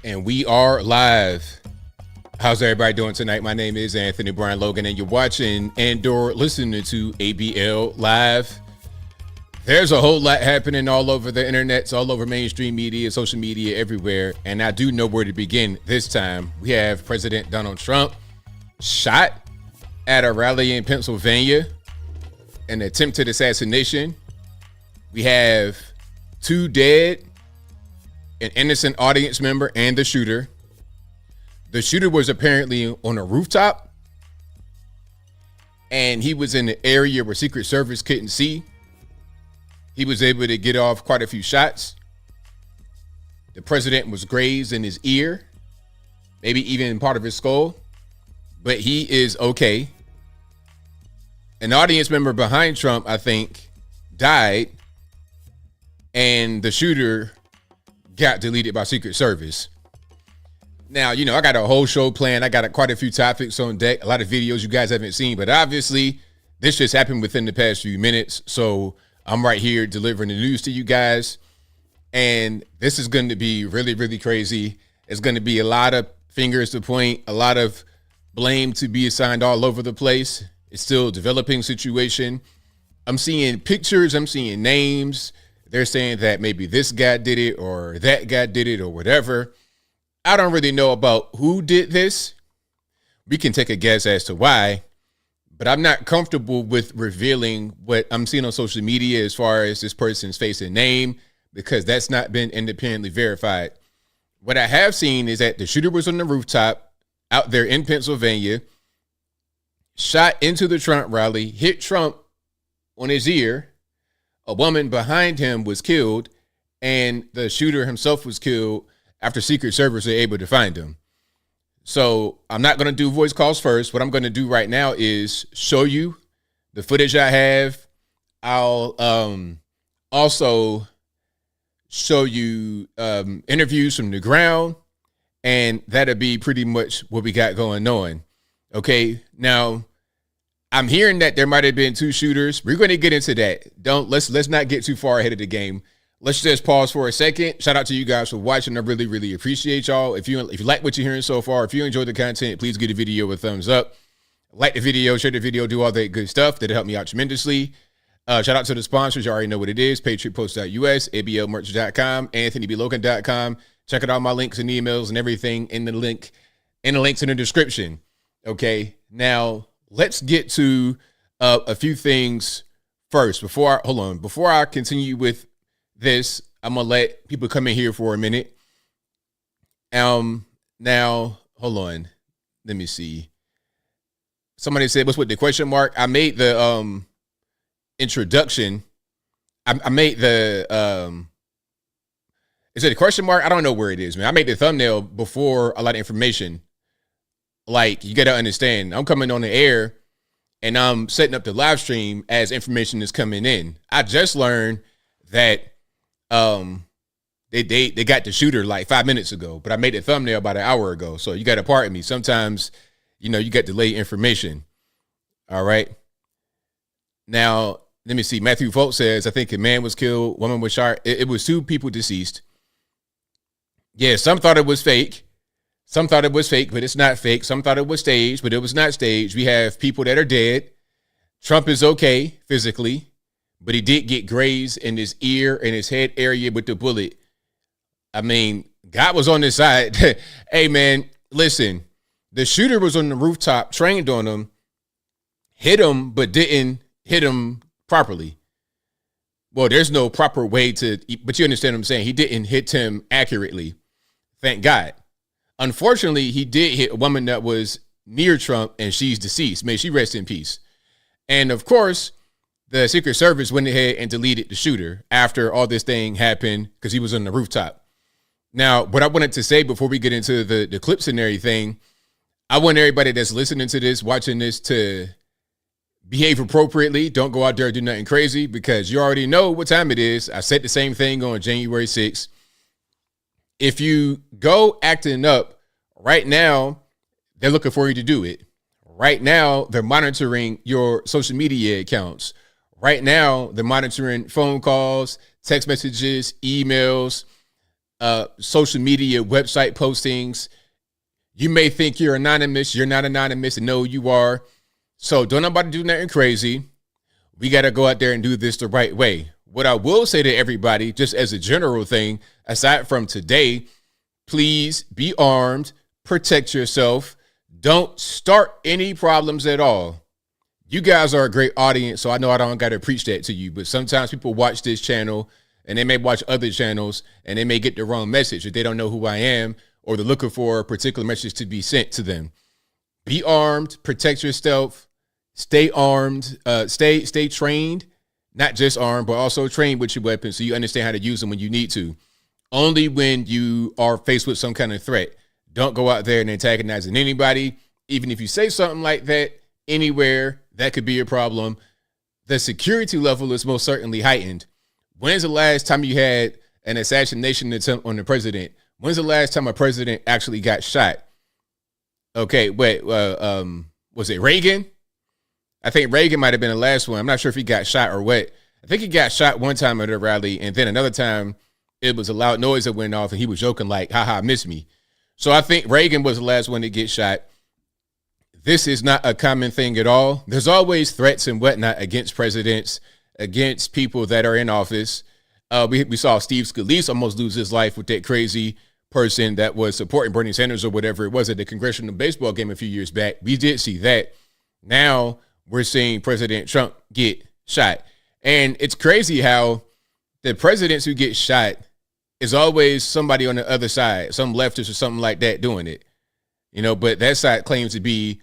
And we are live. How's everybody doing tonight? My name is Anthony Brian Logan, and you're watching and/or listening to ABL Live. There's a whole lot happening all over the internet, all over mainstream media, social media, everywhere. And I do know where to begin this time. We have President Donald Trump shot at a rally in Pennsylvania, an attempted assassination. We have 2 dead, an innocent audience member, and the shooter. The shooter was apparently on a rooftop, and he was in an area where Secret Service couldn't see. He was able to get off quite a few shots. The president was grazed in his ear, maybe even part of his skull, but he is okay. An audience member behind Trump, I think, died, and the shooter got deleted by Secret Service. Now, you know, I got a whole show planned. I got quite a few topics on deck, a lot of videos you guys haven't seen, but obviously this just happened within the past few minutes. So I'm right here delivering the news to you guys. And this is going to be really, really crazy. It's going to be a lot of fingers to point, a lot of blame to be assigned all over the place. It's still a developing situation. I'm seeing pictures. I'm seeing names. They're saying that maybe this guy did it or that guy did it or whatever. I don't really know about who did this. We can take a guess as to why, but I'm not comfortable with revealing what I'm seeing on social media as far as this person's face and name, because that's not been independently verified. What I have seen is that the shooter was on the rooftop out there in Pennsylvania, shot into the Trump rally, hit Trump on his ear. A woman behind him was killed, and the shooter himself was killed after Secret Service were able to find him. So I'm not going to do voice calls first. What I'm going to do right now is show you the footage I have. I'll also show you interviews from the ground, and that'll be pretty much what we got going on. Okay, now I'm hearing that there might have been 2 shooters. We're going to get into that. Let's not get too far ahead of the game. Let's just pause for a second. Shout out to you guys for watching. I really, really appreciate y'all. If you like what you're hearing so far, if you enjoyed the content, please give the video a thumbs up. Like the video, share the video, do all that good stuff. That'll help me out tremendously. Shout out to the sponsors. You already know what it is. PatriotPost.us, ABLmerch.com, AnthonyBLogan.com. Check out all my links and emails and everything in the links in the description. Okay, now let's get to a few things first. Before I continue with this, I'm gonna let people come in here for a minute. Now hold on, let me see. Somebody said, "What's with the question mark?" I made the introduction. I made the is it a question mark? I don't know where it is, man. I made the thumbnail before a lot of information. Like, you gotta understand, I'm coming on the air and I'm setting up the live stream as information is coming in. I just learned that they got the shooter like 5 minutes ago, but I made a thumbnail about an hour ago. So you got to pardon me. Sometimes, you know, you got delayed information. All right. Now, let me see. Matthew Folk says, I think a man was killed, woman was shot. It was 2 people deceased. Yeah, some thought it was fake. Some thought it was fake, but it's not fake. Some thought it was staged, but it was not staged. We have people that are dead. Trump is okay physically, but he did get grazed in his ear and his head area with the bullet. I mean, God was on his side. Hey, man, listen, the shooter was on the rooftop, trained on him, hit him, but didn't hit him properly. Well, there's no proper way to, but you understand what I'm saying? He didn't hit him accurately. Thank God. Unfortunately, he did hit a woman that was near Trump, and she's deceased. May she rest in peace. And of course, the Secret Service went ahead and deleted the shooter after all this thing happened because he was on the rooftop. Now, what I wanted to say before we get into the clips and everything, I want everybody that's listening to this, watching this, to behave appropriately. Don't go out there and do nothing crazy, because you already know what time it is. I said the same thing on January 6th. If you go acting up right now, they're looking for you to do it. Right now, they're monitoring your social media accounts. Right now, they're monitoring phone calls, text messages, emails. social media, website postings. You may think you're anonymous. You're not anonymous. And no, you are. So don't nobody do nothing crazy. We got to go out there and do this the right way. What I will say to everybody, just as a general thing, aside from today, please be armed, protect yourself. Don't start any problems at all. You guys are a great audience, so I know I don't got to preach that to you, but sometimes people watch this channel and they may watch other channels and they may get the wrong message if they don't know who I am or they're looking for a particular message to be sent to them. Be armed, protect yourself, stay armed, stay trained, not just armed, but also trained with your weapons so you understand how to use them when you need to. Only when you are faced with some kind of threat. Don't go out there and antagonizing anybody. Even if you say something like that anywhere, that could be a problem. The security level is most certainly heightened. When's the last time you had an assassination attempt on the president? When's the last time a president actually got shot? Okay, wait, was it Reagan? I think Reagan might have been the last one. I'm not sure if he got shot or what. I think he got shot one time at a rally, and then another time it was a loud noise that went off, and he was joking like, haha, miss me. So I think Reagan was the last one to get shot. This is not a common thing at all. There's always threats and whatnot against presidents, against people that are in office. We saw Steve Scalise almost lose his life with that crazy person that was supporting Bernie Sanders or whatever it was at the congressional baseball game a few years back. We did see that. Now we're seeing President Trump get shot. And it's crazy how the presidents who get shot is always somebody on the other side, some leftist or something like that doing it. You know, but that side claims to be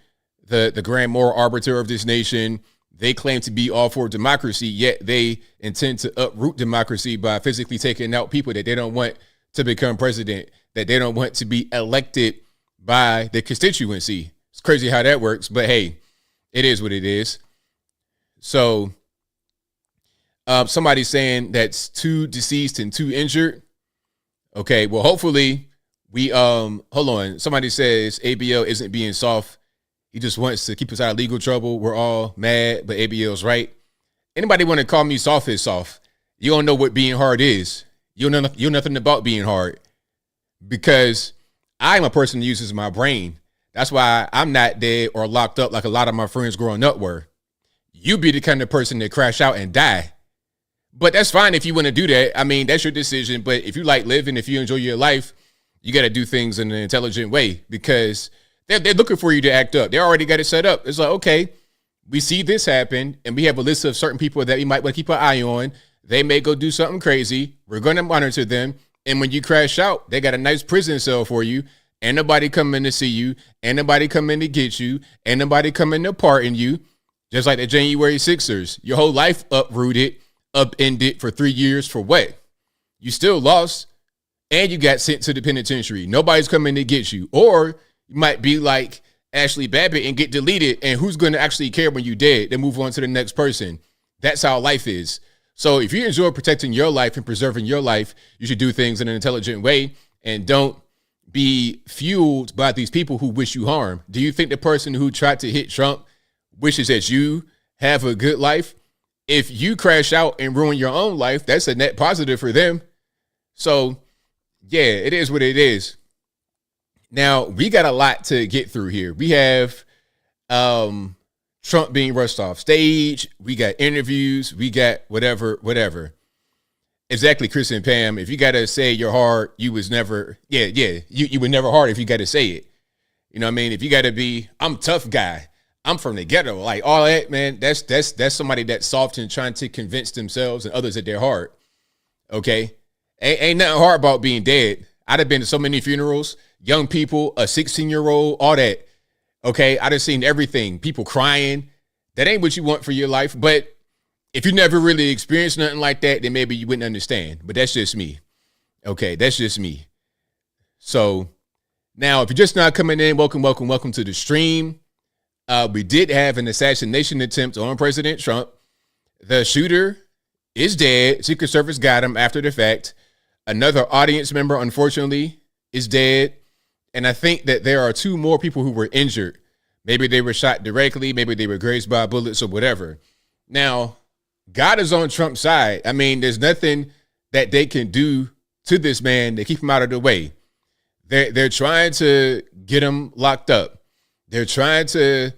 the grand moral arbiter of this nation. They claim to be all for democracy, yet they intend to uproot democracy by physically taking out people that they don't want to become president, that they don't want to be elected by the constituency. It's crazy how that works, but hey, it is what it is. So somebody's saying that's 2 deceased and 2 injured. Okay, well, hopefully we, hold on. Somebody says ABL isn't being soft. He just wants to keep us out of legal trouble. We're all mad, but ABL's right. Anybody want to call me soft is soft. You don't know what being hard is. You know nothing about being hard, because I'm a person who uses my brain. That's why I'm not dead or locked up like a lot of my friends growing up were. You be the kind of person that crash out and die. But that's fine if you want to do that. I mean, that's your decision. But if you like living, if you enjoy your life, you got to do things in an intelligent way, because they're looking for you to act up. They already got it set up. It's like, okay, we see this happen, and we have a list of certain people that we might want to keep an eye on. They may go do something crazy. We're going to monitor them. And when you crash out, they got a nice prison cell for you. Ain't nobody coming to see you. Ain't nobody coming to get you. Ain't nobody coming to pardon you. Just like the January 6ers. Your whole life uprooted, upended for 3 years for what? You still lost, and you got sent to the penitentiary. Nobody's coming to get you. Or you might be like Ashley Babbitt and get deleted, and who's going to actually care when you're dead? Then move on to the next person. That's how life is. So if you enjoy protecting your life and preserving your life, you should do things in an intelligent way and don't be fueled by these people who wish you harm. Do you think the person who tried to hit Trump wishes that you have a good life? If you crash out and ruin your own life, that's a net positive for them. So yeah, it is what it is. Now, we got a lot to get through here. We have Trump being rushed off stage. We got interviews. We got whatever. Exactly, Chris and Pam. If you got to say you're hard, you was never, you were never hard if you got to say it. You know what I mean? If you got to be, I'm a tough guy. I'm from the ghetto. Like all that, man, that's somebody that's soft and trying to convince themselves and others that they're hard. Okay? Ain't nothing hard about being dead. I'd have been to so many funerals, young people, a 16-year-old, all that. Okay? I done seen everything. People crying. That ain't what you want for your life. But if you never really experienced nothing like that, then maybe you wouldn't understand. But that's just me. Okay? That's just me. So now, if you're just not coming in, welcome to the stream. We did have an assassination attempt on President Trump. The shooter is dead. Secret Service got him after the fact. Another audience member, unfortunately, is dead. And I think that there are 2 more people who were injured. Maybe they were shot directly. Maybe they were grazed by bullets or whatever. Now, God is on Trump's side. I mean, there's nothing that they can do to this man to keep him out of the way. They're trying to get him locked up. They're trying to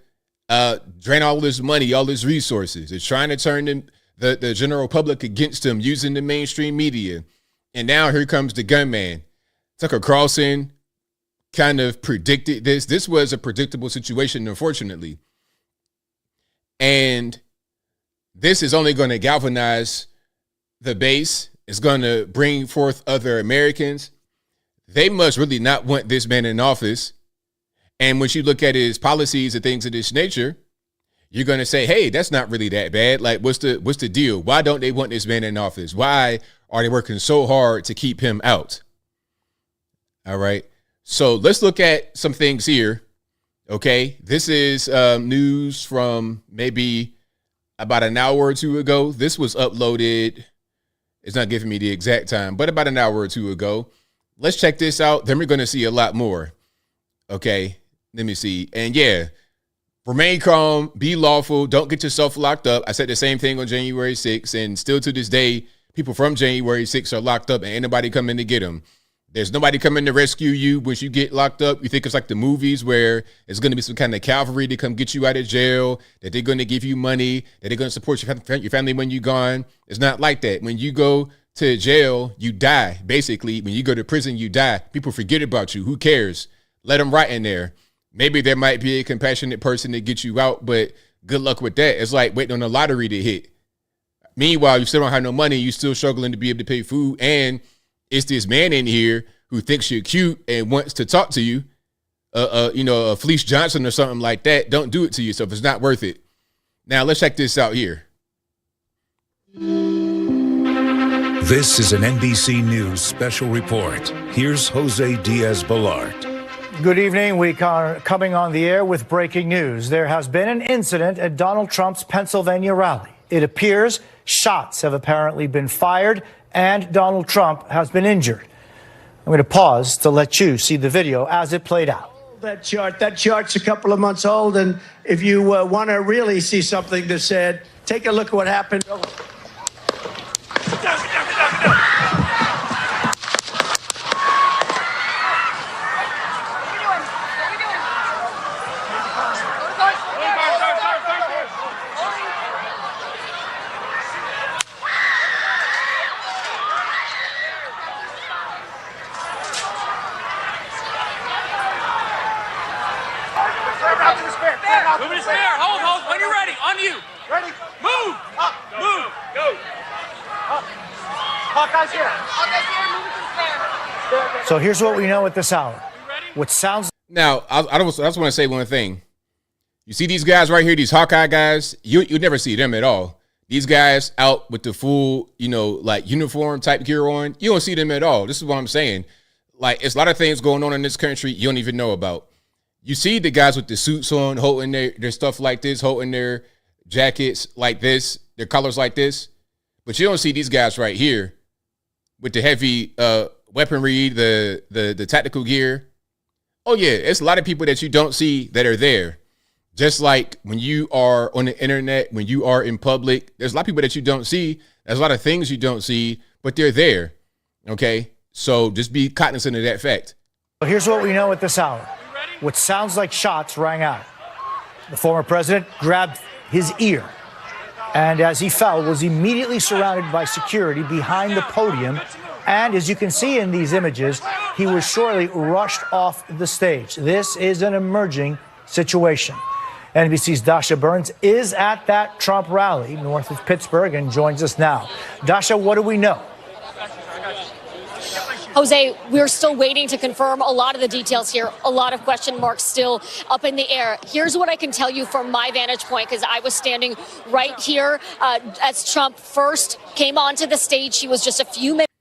drain all this money, all his resources. They're trying to turn the general public against him using the mainstream media. And now here comes the gunman. Tucker Carlson kind of predicted this. This was a predictable situation, unfortunately. And this is only going to galvanize the base. It's going to bring forth other Americans. They must really not want this man in office. And when you look at his policies and things of this nature, you're going to say, hey, that's not really that bad. Like, what's the deal? Why don't they want this man in office? Why are they working so hard to keep him out? All right. So let's look at some things here. Okay. This is news from maybe about an hour or two ago. This was uploaded. It's not giving me the exact time, but about an hour or two ago. Let's check this out. Then we're going to see a lot more. Okay. Let me see. And yeah, remain calm, be lawful. Don't get yourself locked up. I said the same thing on January 6th, and still to this day, people from January 6th are locked up and ain't nobody coming to get them. There's nobody coming to rescue you once you get locked up. You think it's like the movies where it's going to be some kind of cavalry to come get you out of jail, that they're going to give you money, that they're going to support your family when you're gone. It's not like that. When you go to jail, you die. Basically, when you go to prison, you die. People forget about you. Who cares? Let them rot in there. Maybe there might be a compassionate person to get you out, but good luck with that. It's like waiting on the lottery to hit. Meanwhile, you still don't have no money. You're still struggling to be able to pay food. And it's this man in here who thinks you're cute and wants to talk to you. A Fleece Johnson or something like that. Don't do it to yourself. It's not worth it. Now, let's check this out here. This is an NBC News special report. Here's Jose Diaz-Balart. Good evening. We are coming on the air with breaking news. There has been an incident at Donald Trump's Pennsylvania rally. It appears shots have apparently been fired and Donald Trump has been injured. I'm going to pause to let you see the video as it played out. That chart's a couple of months old, and if you want to really see something that's said, take a look at what happened. Moving to spare. Hold. When you're ready. On you. Ready. Move. Up. Move. Go. Up. Hawkeye's here. Moving to spare. So here's what we know at this hour. What sounds. Now, I just want to say one thing. You see these guys right here, these Hawkeye guys, you never see them at all. These guys out with the full, uniform type gear on, you don't see them at all. This is what I'm saying. Like, it's a lot of things going on in this country you don't even know about. You see the guys with the suits on, holding their stuff like this, holding their jackets like this, their colors like this. But you don't see these guys right here with the heavy weaponry, the tactical gear. Oh, yeah, it's a lot of people that you don't see that are there. Just like when you are on the internet, when you are in public, there's a lot of people that you don't see. There's a lot of things you don't see, but they're there. Okay? So just be cognizant of that fact. Here's what we know at this hour. What sounds like shots rang out. The former president grabbed his ear and as he fell was immediately surrounded by security behind the podium. And as you can see in these images, he was shortly rushed off the stage. This is an emerging situation. NBC's Dasha Burns is at that Trump rally north of Pittsburgh and joins us now. Dasha, what do we know? Jose, we're still waiting to confirm a lot of the details here. A lot of question marks still up in the air. Here's what I can tell you from my vantage point, because I was standing right here as Trump first came onto the stage. He was just a few minutes.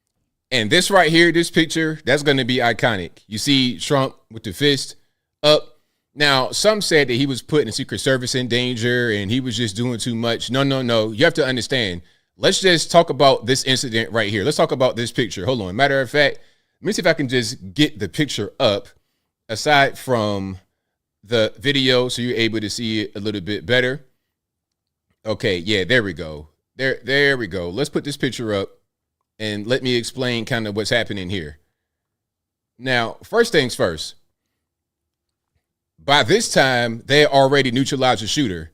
And this right here, this picture, that's going to be iconic. You see Trump with the fist up. Now, some said that he was putting the Secret Service in danger and he was just doing too much. No. You have to understand. Let's just talk about this incident right here. Let's talk about this picture. Hold on. Matter of fact, let me see if I can just get the picture up aside from the video so you're able to see it a little bit better. Okay, yeah, there we go. There we go. Let's put this picture up. and let me explain kind of what's happening here. Now, first things first. By this time, they already neutralized the shooter.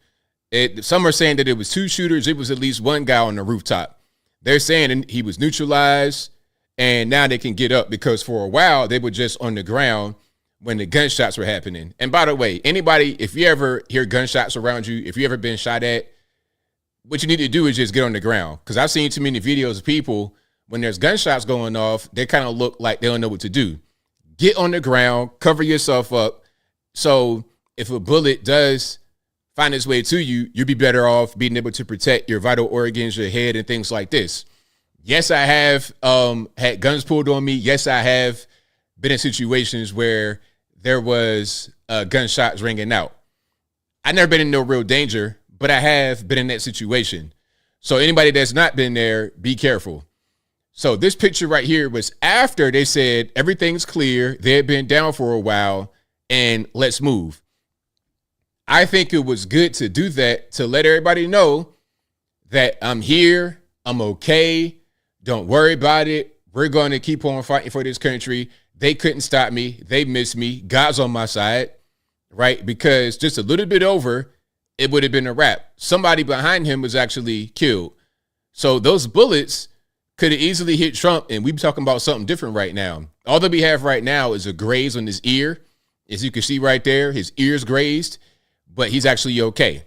Some are saying that it was 2 shooters. It was at least 1 guy on the rooftop. They're saying he was neutralized, and now they can get up because for a while they were just on the ground when the gunshots were happening. And by the way, anybody, if you ever hear gunshots around you, if you ever been shot at, what you need to do is just get on the ground. Because I've seen too many videos of people, when there's gunshots going off, they kind of look like they don't know what to do. Get on the ground, cover yourself up. So if a bullet does find its way to you, you'll be better off being able to protect your vital organs, your head, and things like this. Yes, I have had guns pulled on me. Yes, I have been in situations where there was gunshots ringing out. I've never been in no real danger, but I have been in that situation. So anybody that's not been there, be careful. So this picture right here was after they said everything's clear. They had been down for a while and let's move. I think it was good to do that to let everybody know that I'm here. I'm okay. Don't worry about it. We're going to keep on fighting for this country. They couldn't stop me. They missed me. God's on my side, right? Because just a little bit over, it would have been a wrap. Somebody behind him was actually killed. So those bullets could have easily hit Trump, and we're talking about something different right now. All that we have right now is a graze on his ear. As you can see right there, his ear's grazed, but he's actually okay.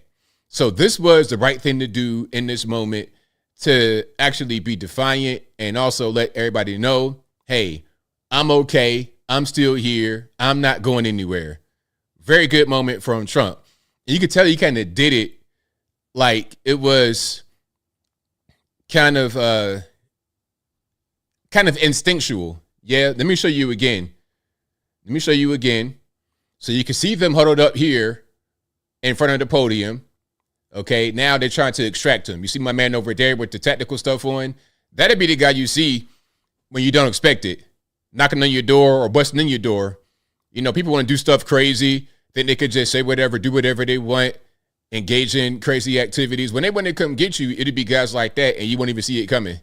So this was the right thing to do in this moment, to actually be defiant and also let everybody know, hey, I'm okay. I'm still here. I'm not going anywhere. Very good moment from Trump. And you could tell he kind of did it like it was kind of instinctual. Yeah, let me show you again. So you can see them huddled up here in front of the podium. Okay, now they're trying to extract him. You see my man over there with the tactical stuff on? That'd be the guy you see when you don't expect it. Knocking on your door or busting in your door. You know, people want to do stuff crazy. Think they could just say whatever, do whatever they want, engage in crazy activities. When they come get you, it'd be guys like that, and you won't even see it coming.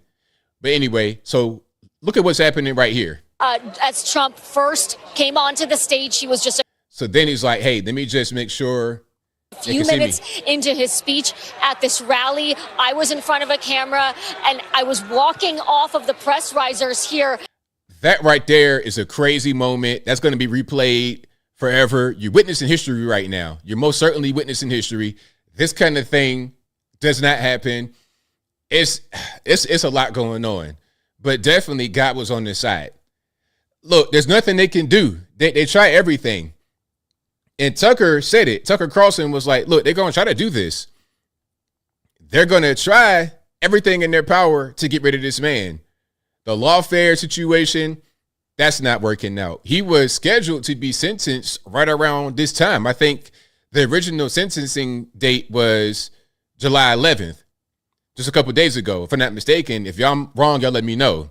But anyway, so look at what's happening right here. As Trump first came onto the stage, he was just So then he's like, hey, let me just make sure. A few minutes into his speech at this rally, I was in front of a camera and I was walking off of the press risers here. That right there is a crazy moment. That's going to be replayed forever. You're witnessing history right now. You're most certainly witnessing history. This kind of thing does not happen. It's a lot going on, but definitely God was on their side. Look, there's nothing they can do. They try everything. And Tucker said it. Tucker Carlson was like, look, they're going to try to do this. They're going to try everything in their power to get rid of this man. The lawfare situation, that's not working out. He was scheduled to be sentenced right around this time. I think the original sentencing date was July 11th, just a couple of days ago. If I'm not mistaken, if y'all wrong, y'all let me know.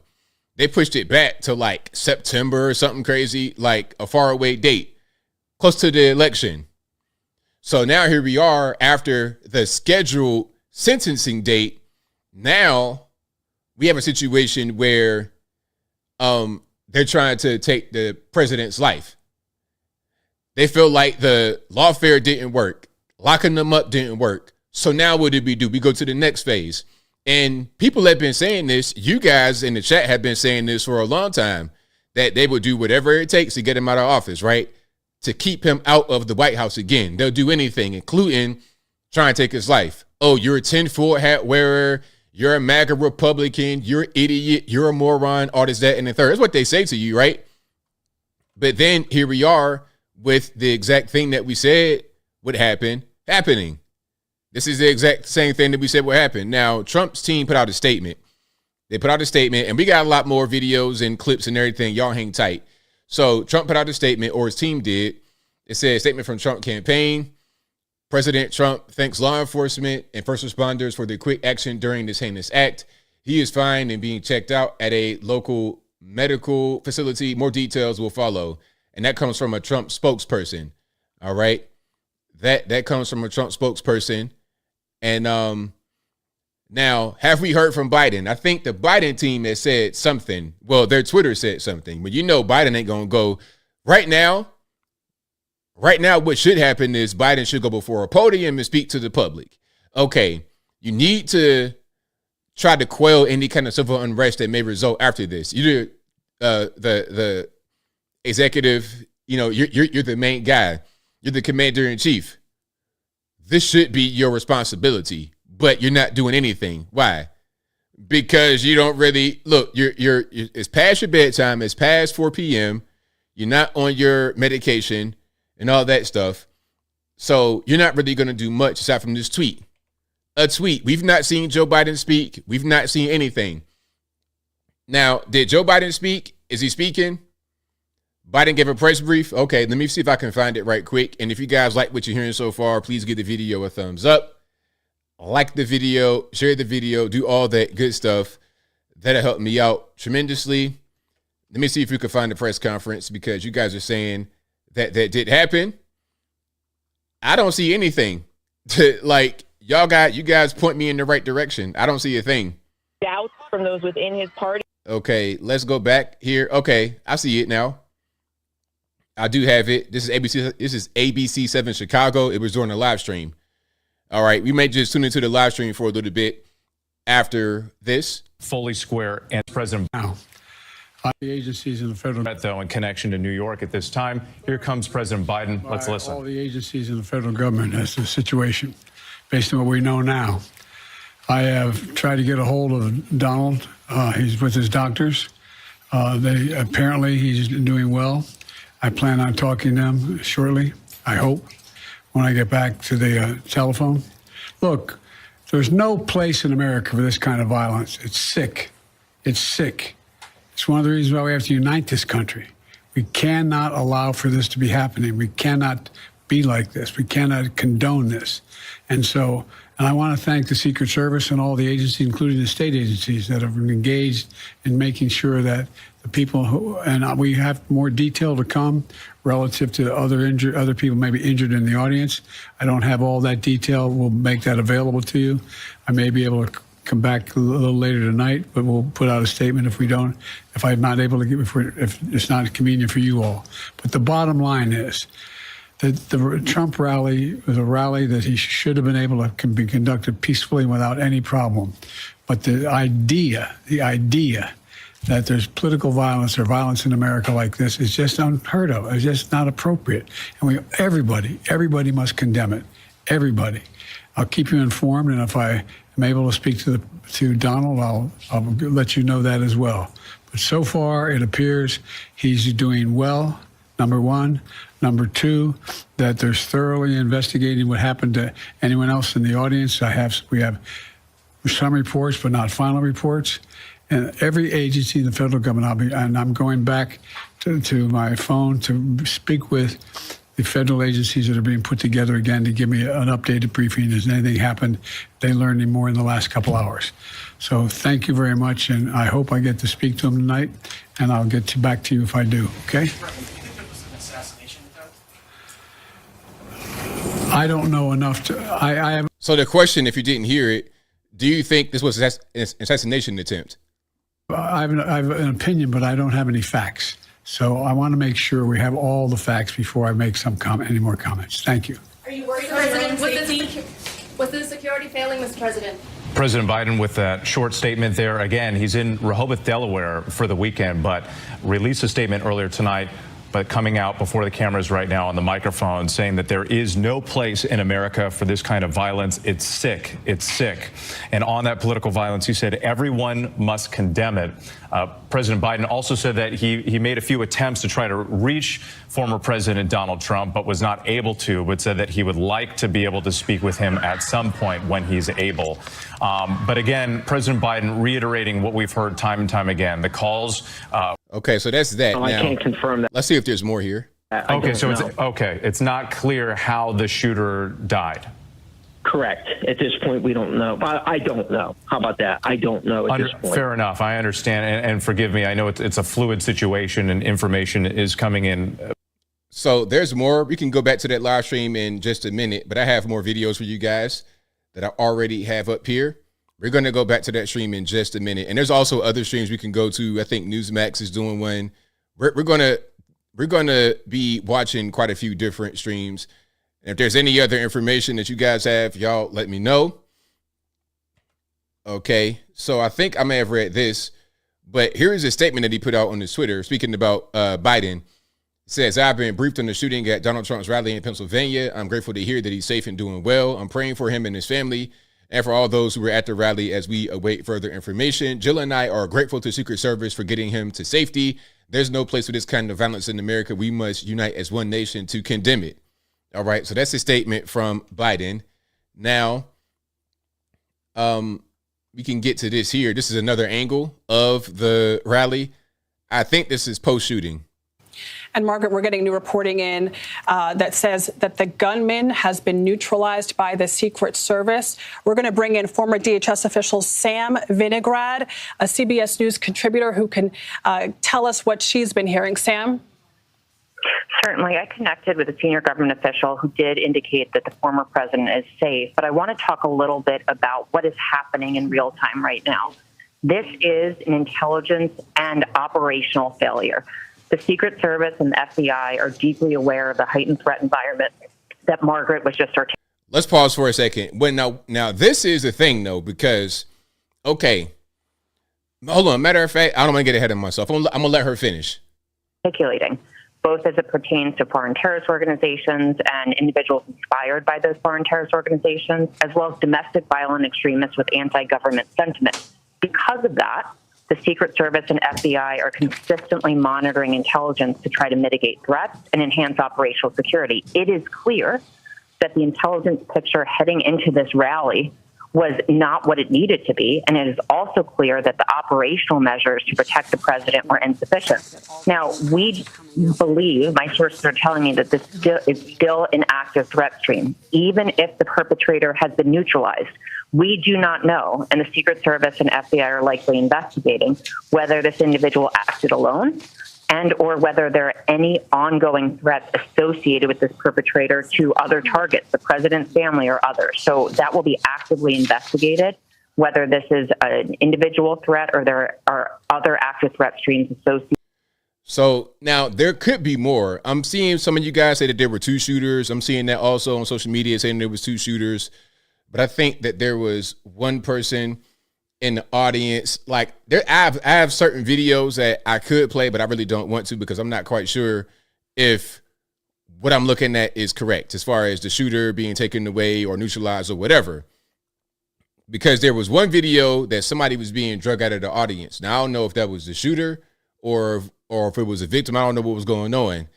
They pushed it back to like September or something crazy, like a faraway date. Close to the election. So now here we are after the scheduled sentencing date. Now we have a situation where they're trying to take the president's life. They feel like the lawfare didn't work. Locking them up didn't work. So now what did we do? We go to the next phase. And people have been saying this. You guys in the chat have been saying this for a long time, that they would do whatever it takes to get him out of office, right? To keep him out of the White House again. They'll do anything, including trying to take his life. Oh, you're a tinfoil hat wearer. You're a MAGA Republican. You're an idiot. You're a moron. All this, that, and the third. That's what they say to you, right? But then here we are with the exact thing that we said would happen, happening. This is the exact same thing that we said would happen. Now, Trump's team put out a statement. They put out a statement, and we got a lot more videos and clips and everything. Y'all hang tight. So Trump put out a statement, or his team did. It said, statement from Trump campaign. President Trump thanks law enforcement and first responders for their quick action during this heinous act. He is fine and being checked out at a local medical facility. More details will follow. And that comes from a Trump spokesperson. All right. That comes from a Trump spokesperson. And Now, have we heard from Biden? I think the Biden team has said something. Well, their Twitter said something, but Biden ain't going to go right now. Right now, what should happen is Biden should go before a podium and speak to the public. Okay, you need to try to quell any kind of civil unrest that may result after this. You're the executive, you're the main guy. You're the commander in chief. This should be your responsibility, but you're not doing anything. Why? Because you don't really look. It's past your bedtime. It's past 4 p.m. You're not on your medication and all that stuff. So you're not really going to do much aside from this tweet. A tweet. We've not seen Joe Biden speak. We've not seen anything. Now, did Joe Biden speak? Is he speaking? Biden gave a press brief. Okay, let me see if I can find it right quick. And if you guys like what you're hearing so far, please give the video a thumbs up. Like the video, share the video, do all that good stuff. That'll help me out tremendously. Let me see if we can find the press conference, because you guys are saying that did happen. I don't see anything. You guys point me in the right direction. I don't see a thing. Doubts from those within his party. Okay, let's go back here. Okay, I see it now. I do have it. This is ABC. This is ABC 7 Chicago. It was during the live stream. All right, we may just tune into the live stream for a little bit after this. Fully square and President now. The agencies in the federal government, though, in connection to New York at this time. Here comes President Biden. Let's listen. All the agencies in the federal government as the situation, based on what we know now. I have tried to get a hold of Donald. He's with his doctors. Apparently he's doing well. I plan on talking to them shortly, I hope, when I get back to the telephone. Look, there's no place in America for this kind of violence. It's sick. It's sick. It's one of the reasons why we have to unite this country. We cannot allow for this to be happening. We cannot be like this. We cannot condone this. And I want to thank the Secret Service and all the agencies, including the state agencies, that have been engaged in making sure that the people we have more detail to come relative to other people maybe injured in the audience. I don't have all that detail. We'll make that available to you. I may be able to come back a little later tonight, but we'll put out a statement if I'm not able to if it's not convenient for you all. But the bottom line is that the Trump rally was a rally that he should have been able to be conducted peacefully without any problem. But the idea that there's political violence or violence in America like this is just unheard of. It's just not appropriate. And everybody must condemn it. Everybody. I'll keep you informed, and if I am able to speak to Donald, I'll let you know that as well. But so far, it appears he's doing well, number one. Number two, that there's thoroughly investigating what happened to anyone else in the audience. We have some reports, but not final reports. And every agency in the federal government, I'm going back to my phone to speak with the federal agencies that are being put together again to give me an updated briefing. Has anything happened? They learned any more in the last couple hours. So thank you very much, and I hope I get to speak to them tonight, and I'll get back to you if I do, okay? I don't know enough to. I have. So the question, if you didn't hear it, do you think this was an assassination attempt? I have an opinion, but I don't have any facts. So I want to make sure we have all the facts before I make any more comments. Thank you. Are you worried about your own safety? Was the security failing, Mr. President? President Biden with that short statement there. Again, he's in Rehoboth, Delaware for the weekend, but released a statement earlier tonight, but coming out before the cameras right now on the microphone saying that there is no place in America for this kind of violence. It's sick. It's sick. And on that political violence, he said everyone must condemn it. President Biden also said that he made a few attempts to try to reach former President Donald Trump, but was not able to, but said that he would like to be able to speak with him at some point when he's able. But again, President Biden reiterating what we've heard time and time again, the calls. Okay, so that's that. Now, I can't confirm that. Let's see if there's more here. It's not clear how the shooter died. Correct. At this point, we don't know. I don't know. How about that? I don't know at this point. Fair enough. I understand. And forgive me. I know it's a fluid situation and information is coming in. So there's more. We can go back to that live stream in just a minute, but I have more videos for you guys that I already have up here. We're going to go back to that stream in just a minute. And there's also other streams we can go to. I think Newsmax is doing one. We're going to be watching quite a few different streams. And if there's any other information that you guys have, y'all let me know. Okay, so I think I may have read this, but here is a statement that he put out on his Twitter speaking about Biden. It says, I've been briefed on the shooting at Donald Trump's rally in Pennsylvania. I'm grateful to hear that he's safe and doing well. I'm praying for him and his family and for all those who were at the rally as we await further information. Jill and I are grateful to Secret Service for getting him to safety. There's no place for this kind of violence in America. We must unite as one nation to condemn it. All right, so that's a statement from Biden. Now, we can get to this here. This is another angle of the rally. I think this is post-shooting. And Margaret, we're getting new reporting in that says that the gunman has been neutralized by the Secret Service. We're going to bring in former DHS official Sam Vinograd, a CBS News contributor who can tell us what she's been hearing. Sam? Certainly. I connected with a senior government official who did indicate that the former president is safe. But I want to talk a little bit about what is happening in real time right now. This is an intelligence and operational failure. The Secret Service and the FBI are deeply aware of the heightened threat environment that Margaret was just articulating. Let's pause for a second. Well, now this is a thing, though, because, okay, hold on. Matter of fact, I don't want to get ahead of myself. I'm going to let her finish. Articulating, both as it pertains to foreign terrorist organizations and individuals inspired by those foreign terrorist organizations, as well as domestic violent extremists with anti-government sentiment. Because of that, the Secret Service and FBI are consistently monitoring intelligence to try to mitigate threats and enhance operational security. It is clear that the intelligence picture heading into this rally was not what it needed to be, and it is also clear that the operational measures to protect the president were insufficient. Now, we believe, my sources are telling me that this is still an active threat stream, even if the perpetrator has been neutralized. We do not know, and the Secret Service and FBI are likely investigating whether this individual acted alone and or whether there are any ongoing threats associated with this perpetrator to other targets, the president's family or others. So that will be actively investigated, whether this is an individual threat or there are other active threat streams associated. So now there could be more. I'm seeing some of you guys say that there were two shooters. I'm seeing that also on social media saying there was two shooters. But I think that there was one person in the audience. Like I have certain videos that I could play, but I really don't want to because I'm not quite sure if what I'm looking at is correct as far as the shooter being taken away or neutralized or whatever. Because there was one video that somebody was being drug out of the audience. Now, I don't know if that was the shooter or if it was a victim. I don't know what was going on.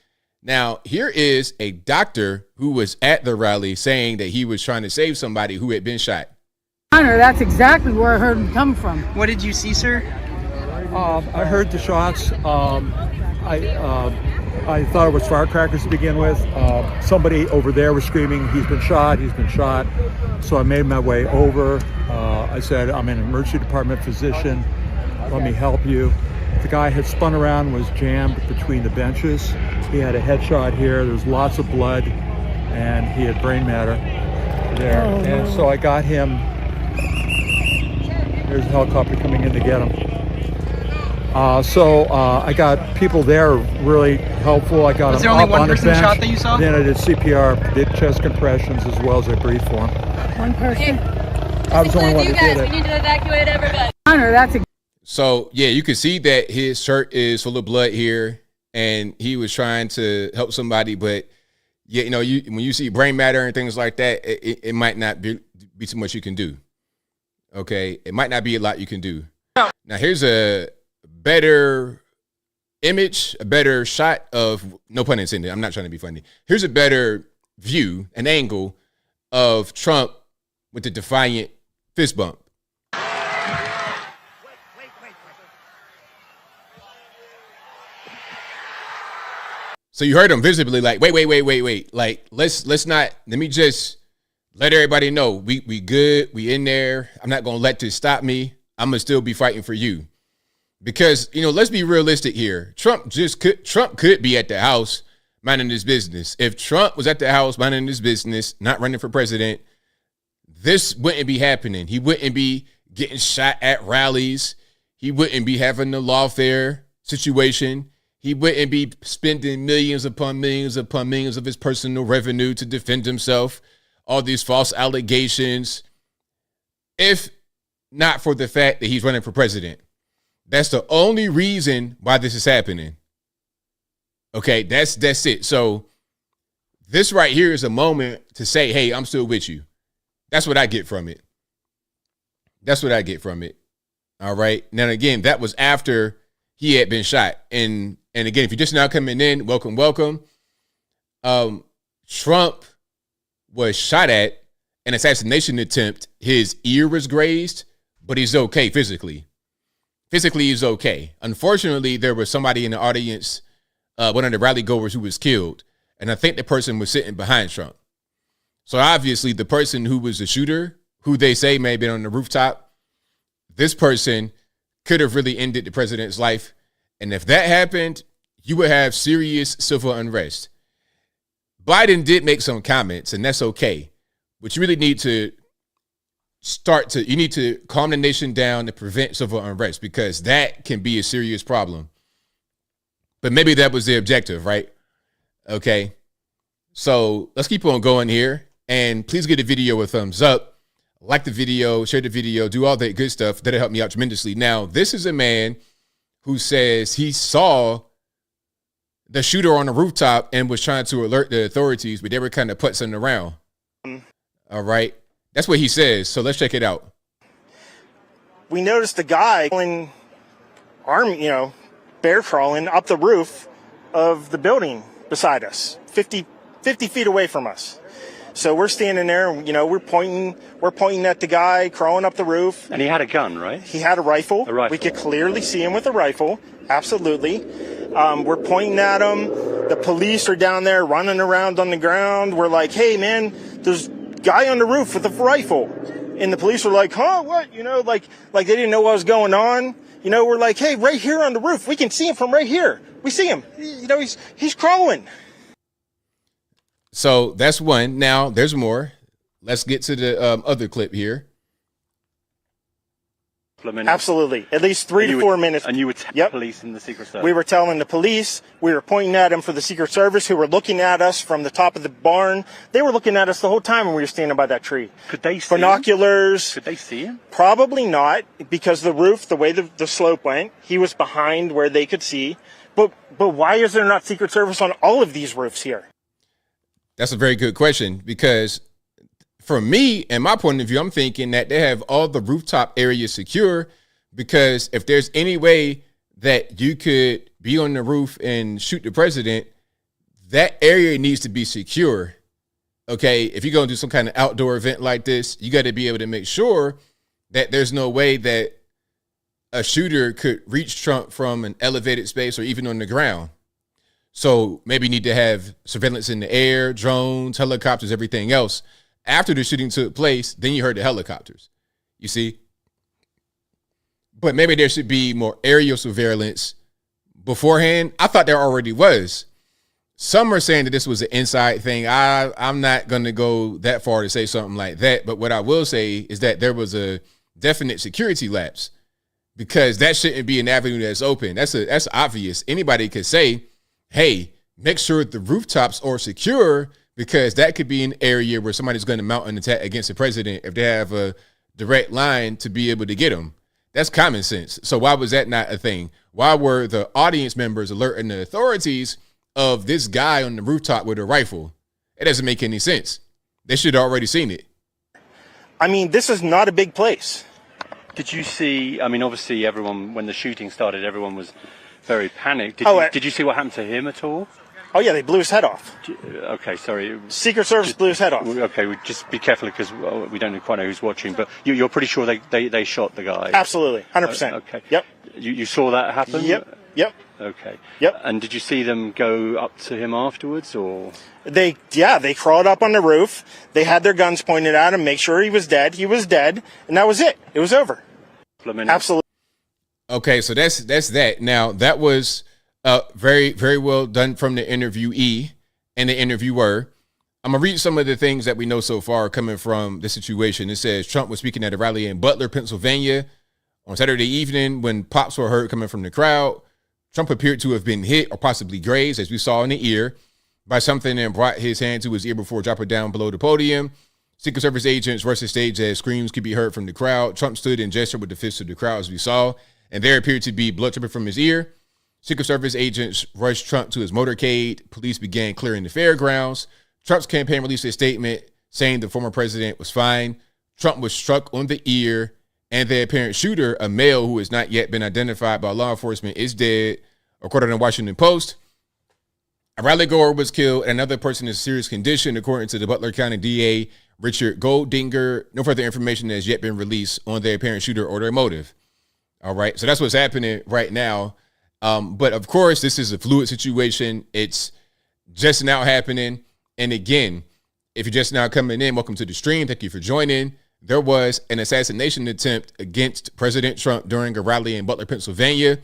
Now, here is a doctor who was at the rally saying that he was trying to save somebody who had been shot. Honor, that's exactly where I heard him come from. What did you see, sir? I heard the shots. I thought it was firecrackers to begin with. Somebody over there was screaming, he's been shot, he's been shot. So I made my way over. I said, I'm an emergency department physician. Let me help you. The guy had spun around, was jammed between the benches. He had a headshot here. There was lots of blood, and he had brain matter there. Oh, and no. So I got him. There's a helicopter coming in to get him. So I got people there really helpful. I got was him there only up one on person a bench. shot that you saw? Then I did CPR, did chest compressions as well as I breathed for him. One person. I was the only one who did it. We need to evacuate everybody. Honor, that's a So, yeah, you can see that his shirt is full of blood here, and he was trying to help somebody. But, yeah, you know, when you see brain matter and things like that, it might not be too much you can do. Okay? It might not be a lot you can do. Now, here's a better image, a better shot of, no pun intended, I'm not trying to be funny. Here's a better view, an angle of Trump with the defiant fist bump. So you heard him visibly like, wait. Like, let me just let everybody know we good. We in there. I'm not going to let this stop me. I'm going to still be fighting for you. Because, you know, let's be realistic here. Trump could be at the house minding his business. If Trump was at the house minding his business, not running for president, this wouldn't be happening. He wouldn't be getting shot at rallies. He wouldn't be having the lawfare situation. He wouldn't be spending millions upon millions upon millions of his personal revenue to defend himself. All these false allegations. If not for the fact that he's running for president. That's the only reason why this is happening. Okay, that's it. So this right here is a moment to say, hey, I'm still with you. That's what I get from it. That's what I get from it. All right. Now, again, that was after he had been shot. And again, if you're just now coming in, welcome. Trump was shot at an assassination attempt. His ear was grazed, but he's okay physically. Physically, he's okay. Unfortunately, there was somebody in the audience, one of the rally goers, who was killed. And I think the person was sitting behind Trump. So obviously the person who was the shooter, who they say may have been on the rooftop, this person could have really ended the president's life. And if that happened, you would have serious civil unrest. Biden did make some comments, and that's okay. But you really need to you need to calm the nation down to prevent civil unrest, because that can be a serious problem. But maybe that was the objective, right? Okay. So let's keep on going here. And please give the video a thumbs up. Like the video, share the video, do all that good stuff. That'll help me out tremendously. Now, this is a man who says he saw the shooter on the rooftop and was trying to alert the authorities, but they were kind of putzing around. All right. That's what he says. So let's check it out. We noticed a guy bear crawling up the roof of the building beside us, 50 feet away from us. So we're standing there, we're pointing at the guy crawling up the roof. And he had a gun, right? He had a rifle. A rifle. We could clearly see him with a rifle. Absolutely. We're pointing at him. The police are down there running around on the ground. We're like, hey, man, there's a guy on the roof with a rifle. And the police were like, huh, what? Like they didn't know what was going on. We're like, hey, right here on the roof. We can see him from right here. We see him. He's crawling. So that's one. Now there's more. Let's get to the other clip here. Absolutely. At least 3 to 4 minutes. And you were telling police and the Secret Service? We were telling the police. We were pointing at them for the Secret Service, who were looking at us from the top of the barn. They were looking at us the whole time when we were standing by that tree. Could they see binoculars? Could they see him? Probably not, because the roof, the way the slope went, he was behind where they could see. But why is there not Secret Service on all of these roofs here? That's a very good question, because for me, and my point of view, I'm thinking that they have all the rooftop areas secure, because if there's any way that you could be on the roof and shoot the president, that area needs to be secure. Okay, if you're going to do some kind of outdoor event like this, you got to be able to make sure that there's no way that a shooter could reach Trump from an elevated space or even on the ground. So maybe you need to have surveillance in the air, drones, helicopters, everything else. After the shooting took place, then you heard the helicopters, you see? But maybe there should be more aerial surveillance beforehand. I thought there already was. Some are saying that this was an inside thing. I'm not going to go that far to say something like that. But what I will say is that there was a definite security lapse, because that shouldn't be an avenue that's open. That's obvious. Anybody could say, hey, make sure the rooftops are secure, because that could be an area where somebody's going to mount an attack against the president if they have a direct line to be able to get him. That's common sense. So why was that not a thing? Why were the audience members alerting the authorities of this guy on the rooftop with a rifle? It doesn't make any sense. They should have already seen it. I mean, this is not a big place. Did you see, obviously everyone, when the shooting started, everyone was very panicked. Did you see what happened to him at all? Oh, yeah, they blew his head off. Okay, sorry. Secret Service blew his head off. Okay, just be careful, because we don't quite know who's watching, but you're pretty sure they shot the guy? Absolutely, 100%. Okay. Yep. You saw that happen? Yep. Okay. Yep. And did you see them go up to him afterwards, or? They crawled up on the roof. They had their guns pointed at him, make sure he was dead. He was dead, and that was it. It was over. Absolutely. Okay, so that's that. Now, that was very, very well done from the interviewee and the interviewer. I'm going to read some of the things that we know so far coming from the situation. It says Trump was speaking at a rally in Butler, Pennsylvania on Saturday evening when pops were heard coming from the crowd. Trump appeared to have been hit or possibly grazed, as we saw in the ear, by something and brought his hand to his ear before dropping down below the podium. Secret Service agents rushed the stage as screams could be heard from the crowd. Trump stood and gestured with the fist to the crowd, as we saw, and there appeared to be blood dripping from his ear. Secret Service agents rushed Trump to his motorcade. Police began clearing the fairgrounds. Trump's campaign released a statement saying the former president was fine. Trump was struck on the ear, and the apparent shooter, a male who has not yet been identified by law enforcement, is dead, according to the Washington Post. A rally goer was killed, and another person in serious condition, according to the Butler County DA, Richard Goldinger. No further information has yet been released on the apparent shooter or their motive. All right, so that's what's happening right now. But of course, this is a fluid situation. It's just now happening. And again, if you're just now coming in, welcome to the stream. Thank you for joining. There was an assassination attempt against President Trump during a rally in Butler, Pennsylvania.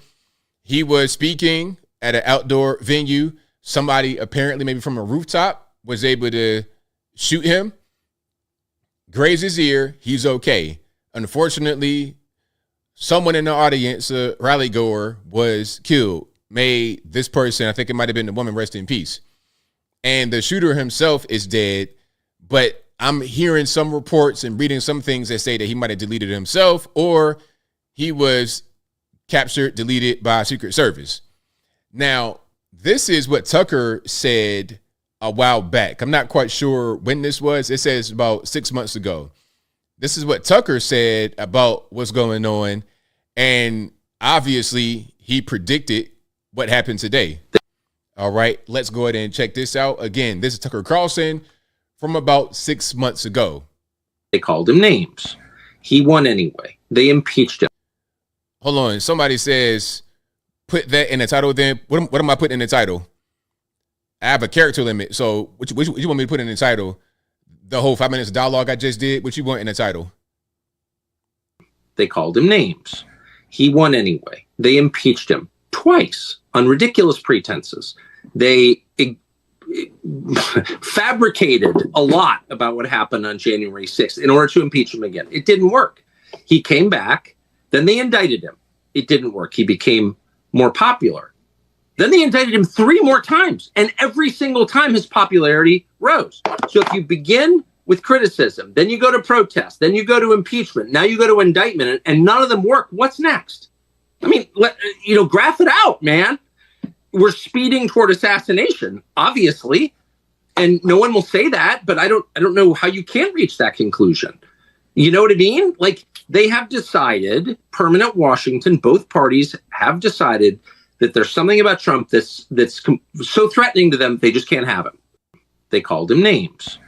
He was speaking at an outdoor venue. Somebody, apparently maybe from a rooftop, was able to shoot him, graze his ear. He's okay. Unfortunately, someone in the audience, a rally goer, was killed. May this person, I think it might have been the woman, rest in peace. And the shooter himself is dead, but I'm hearing some reports and reading some things that say that he might have deleted himself or he was captured, deleted by Secret Service. Now, this is what Tucker said a while back. I'm not quite sure when this was. It says about 6 months ago. This is what Tucker said about what's going on. And obviously, he predicted what happened today. All right, let's go ahead and check this out. Again, this is Tucker Carlson from about 6 months ago. They called him names. He won anyway. They impeached him. Hold on. Somebody says, put that in the title then. What am I putting in the title? I have a character limit. So what you want me to put in the title? The whole 5 minutes of dialogue I just did? What you want in the title? They called him names. He won anyway. They impeached him twice on ridiculous pretenses. They fabricated a lot about what happened on January 6th in order to impeach him again. It didn't work. He came back. Then they indicted him. It didn't work. He became more popular. Then they indicted him 3 more times. And every single time his popularity rose. So if you begin with criticism, then you go to protest, then you go to impeachment, now you go to indictment, and none of them work, what's next? I mean, graph it out, man. We're speeding toward assassination, obviously, and no one will say that, but I don't know how you can't reach that conclusion. You know what I mean? Like, they have decided, permanent Washington, both parties have decided that there's something about Trump that's so threatening to them, they just can't have him. They called him names.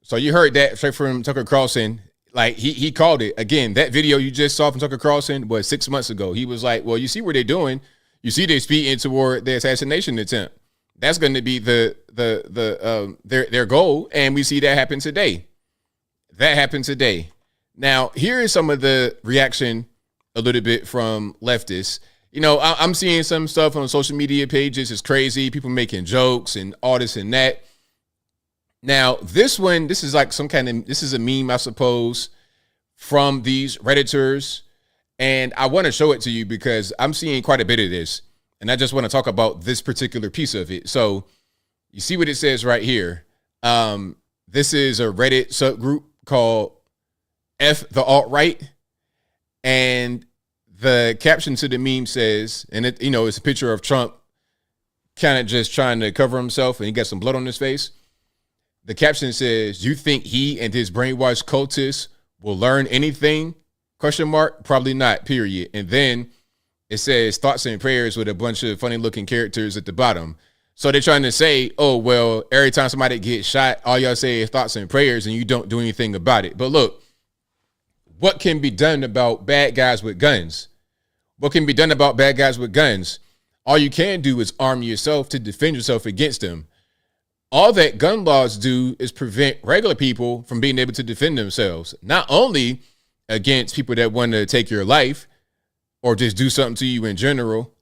So you heard that straight from Tucker Carlson. Like, he called it. Again, that video you just saw from Tucker Carlson was 6 months ago. He was like, well, you see what they're doing. You see they're speeding toward the assassination attempt. That's going to be their goal, and we see that happen today. That happened today. Now, here is some of the reaction a little bit from leftists. You know, I'm seeing some stuff on social media pages. It's crazy. People making jokes and all this and that. Now, this is like this is a meme, I suppose, from these Redditors. And I want to show it to you because I'm seeing quite a bit of this. And I just want to talk about this particular piece of it. So you see what it says right here. This is a Reddit subgroup called F the Alt-Right. And the caption to the meme says, and it's a picture of Trump kind of just trying to cover himself and he got some blood on his face. The caption says, "You think he and his brainwashed cultists will learn anything? ? Probably not, period." And then it says thoughts and prayers with a bunch of funny looking characters at the bottom. So they're trying to say, oh, well, every time somebody gets shot, all y'all say is thoughts and prayers and you don't do anything about it. But look, what can be done about bad guys with guns? What can be done about bad guys with guns? All you can do is arm yourself to defend yourself against them. All that gun laws do is prevent regular people from being able to defend themselves, not only against people that want to take your life or just do something to you in general,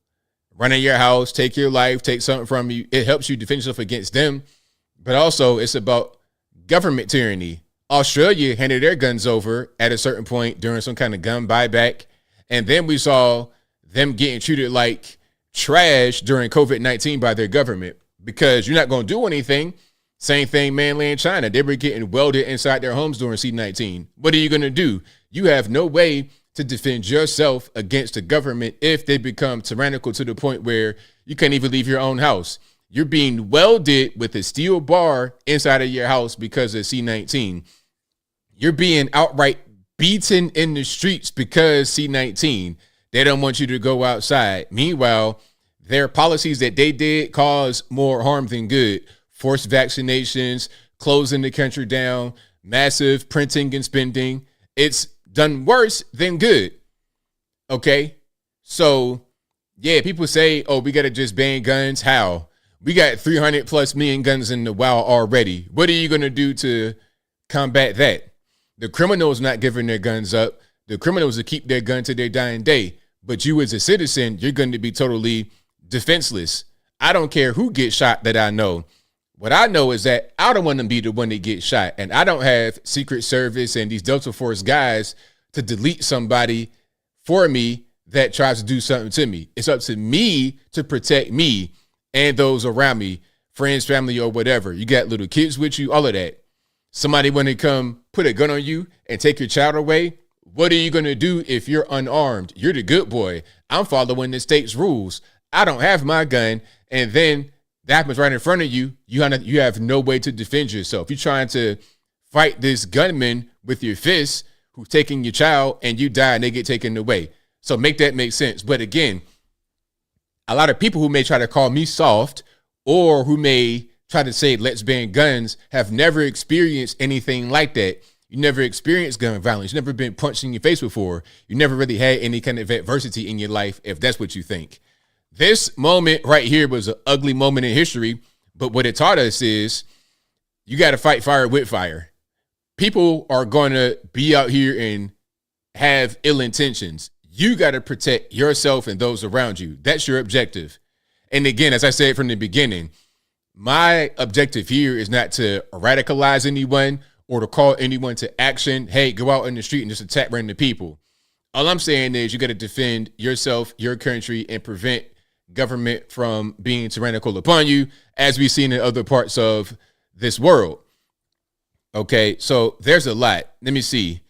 run in your house, take your life, take something from you. It helps you defend yourself against them, but also it's about government tyranny. Australia handed their guns over at a certain point during some kind of gun buyback. And then we saw them getting treated like trash during COVID-19 by their government because you're not going to do anything. Same thing, mainland China. They were getting welded inside their homes during C-19. What are you going to do? You have no way to defend yourself against the government if they become tyrannical to the point where you can't even leave your own house. You're being welded with a steel bar inside of your house because of C-19. You're being outright beaten in the streets because C-19. They don't want you to go outside. Meanwhile, their policies that they did cause more harm than good. Forced vaccinations, closing the country down, massive printing and spending. It's done worse than good. Okay? So, yeah, people say, oh, we got to just ban guns. How? We got 300 plus million guns in the wild already. What are you going to do to combat that? The criminals not giving their guns up. The criminals will keep their gun to their dying day. But you as a citizen, you're going to be totally defenseless. I don't care who gets shot that I know. What I know is that I don't want to be the one that gets shot. And I don't have Secret Service and these Delta Force guys to delete somebody for me that tries to do something to me. It's up to me to protect me and those around me, friends, family, or whatever. You got little kids with you, all of that. Somebody want to come put a gun on you and take your child away. What are you going to do if you're unarmed? You're the good boy. I'm following the state's rules. I don't have my gun. And then that happens right in front of you. You have no way to defend yourself. You're trying to fight this gunman with your fists who's taking your child and you die and they get taken away. So make that make sense. But again, a lot of people who may try to call me soft or who may try to say let's ban guns have never experienced anything like that. You never experienced gun violence. You've never been punched in your face before. You never really had any kind of adversity in your life, if that's what you think. This moment right here was an ugly moment in history, but what it taught us is you got to fight fire with fire. People are going to be out here and have ill intentions. You got to protect yourself and those around you. That's your objective. And again, as I said from the beginning, my objective here is not to radicalize anyone or to call anyone to action. Hey, go out in the street and just attack random people. All I'm saying is you got to defend yourself, your country, and prevent government from being tyrannical upon you, as we've seen in other parts of this world. Okay, so there's a lot. Let me see.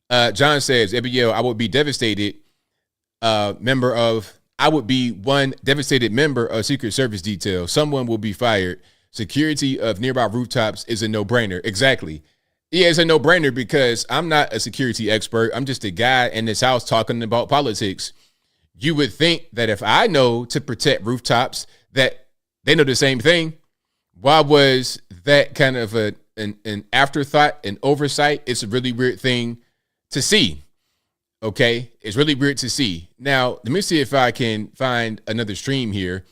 John says, ABL, I would be devastated. I would be one devastated member of Secret Service detail. Someone will be fired. Security of nearby rooftops is a no-brainer. Exactly. Yeah, it's a no-brainer because I'm not a security expert. I'm just a guy in this house talking about politics. You would think that if I know to protect rooftops, that they know the same thing. Why was that kind of an afterthought, an oversight? It's a really weird thing to see. Okay, it's really weird to see. Now, let me see if I can find another stream here.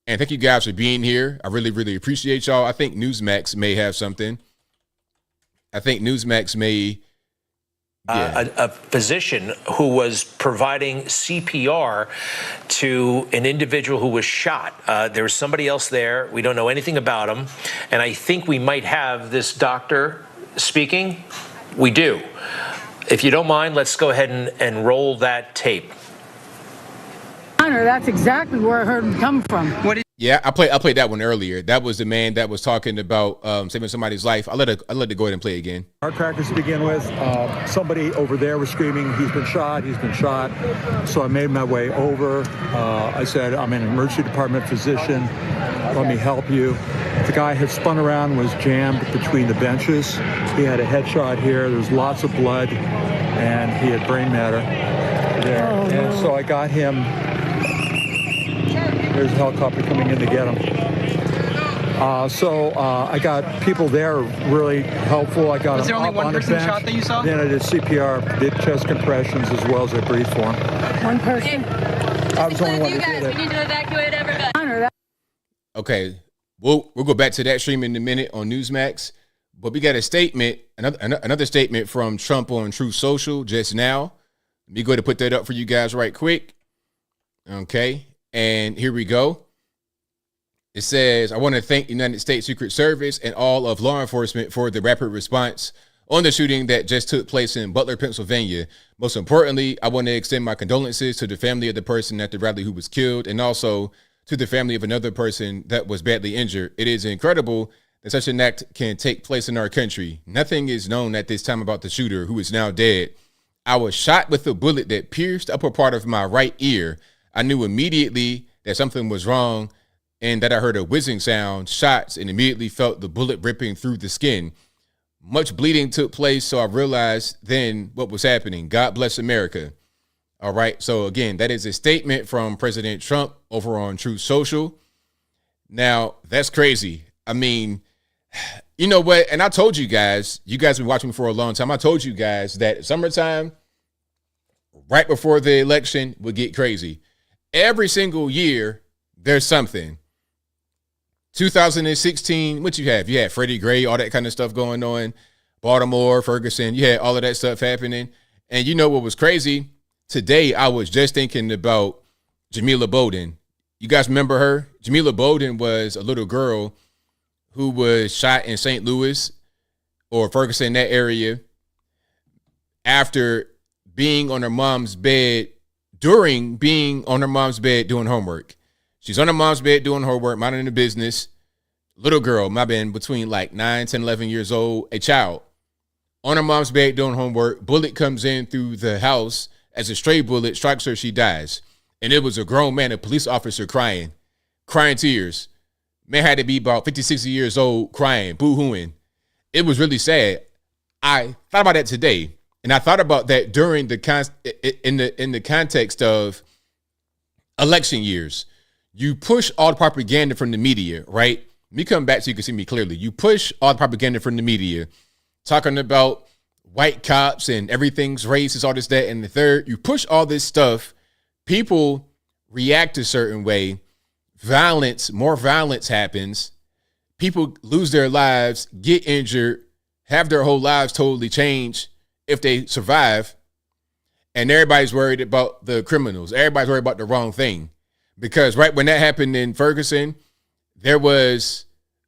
And thank you guys for being here. I really, really appreciate y'all. I think Newsmax may have something. I think Newsmax may... Yeah. A physician who was providing CPR to an individual who was shot. There was somebody else there. We don't know anything about him. And I think we might have this doctor speaking. We do. If you don't mind, let's go ahead and roll that tape. That's exactly where I heard him come from. Yeah, I played that one earlier. That was the man that was talking about saving somebody's life. I'll let it go ahead and play again. Firecrackers to begin with. Somebody over there was screaming, he's been shot. So I made my way over. I said, I'm an emergency department physician. Let me help you. The guy had spun around, was jammed between the benches. He had a headshot here. There was lots of blood, and he had brain matter there. Oh, no. And so I got him. There's a helicopter coming in to get him. So I got people there really helpful. I got Was there only one person shot that you saw? Then I did CPR, did chest compressions as well as I breathed for him. One person? I was the only one to do that. We need to evacuate everybody. Okay, we'll go back to that stream in a minute on Newsmax. But we got a statement, another statement from Trump on Truth Social just now. Let me go ahead and put that up for you guys right quick. Okay. And here we go. It says, I want to thank the United States Secret Service and all of law enforcement for the rapid response on the shooting that just took place in Butler, Pennsylvania. Most importantly, I want to extend my condolences to the family of the person at the rally who was killed, and also to the family of another person that was badly injured. It is incredible that such an act can take place in our country. Nothing is known at this time about the shooter, who is now dead. I was shot with a bullet that pierced the upper part of my right ear. I knew immediately that something was wrong and that I heard a whizzing sound, shots, and immediately felt the bullet ripping through the skin. Much bleeding took place, so I realized then what was happening. God bless America. All right. So again, that is a statement from President Trump over on Truth Social. Now, that's crazy. I mean, you know what? And I told you guys been watching me for a long time. I told you guys that summertime, right before the election, would get crazy. Every single year, there's something. 2016, what you have? You had Freddie Gray, all that kind of stuff going on. Baltimore, Ferguson, you had all of that stuff happening. And you know what was crazy? Today, I was just thinking about Jamila Bowden. You guys remember her? Jamila Bowden was a little girl who was shot in St. Louis or Ferguson, that area, after being on her mom's bed, during being on her mom's bed doing homework. She's on her mom's bed doing homework, minding the business. Little girl, my been between like 9, 10, 11 years old, a child. On her mom's bed doing homework, bullet comes in through the house. As a stray bullet strikes her, she dies. And it was a grown man, a police officer, crying tears. Man had to be about 50, 60 years old, crying, boo-hooing. It was really sad. I thought about that today. And I thought about that during in the context of election years. You push all the propaganda from the media, right? Let me come back so you can see me clearly. You push all the propaganda from the media, talking about white cops and everything's racist, all this, that, and the third. You push all this stuff. People react a certain way. More violence happens. People lose their lives, get injured, have their whole lives totally changed if they survive. And everybody's worried about the criminals. Everybody's worried about the wrong thing. Because right when that happened in Ferguson, there was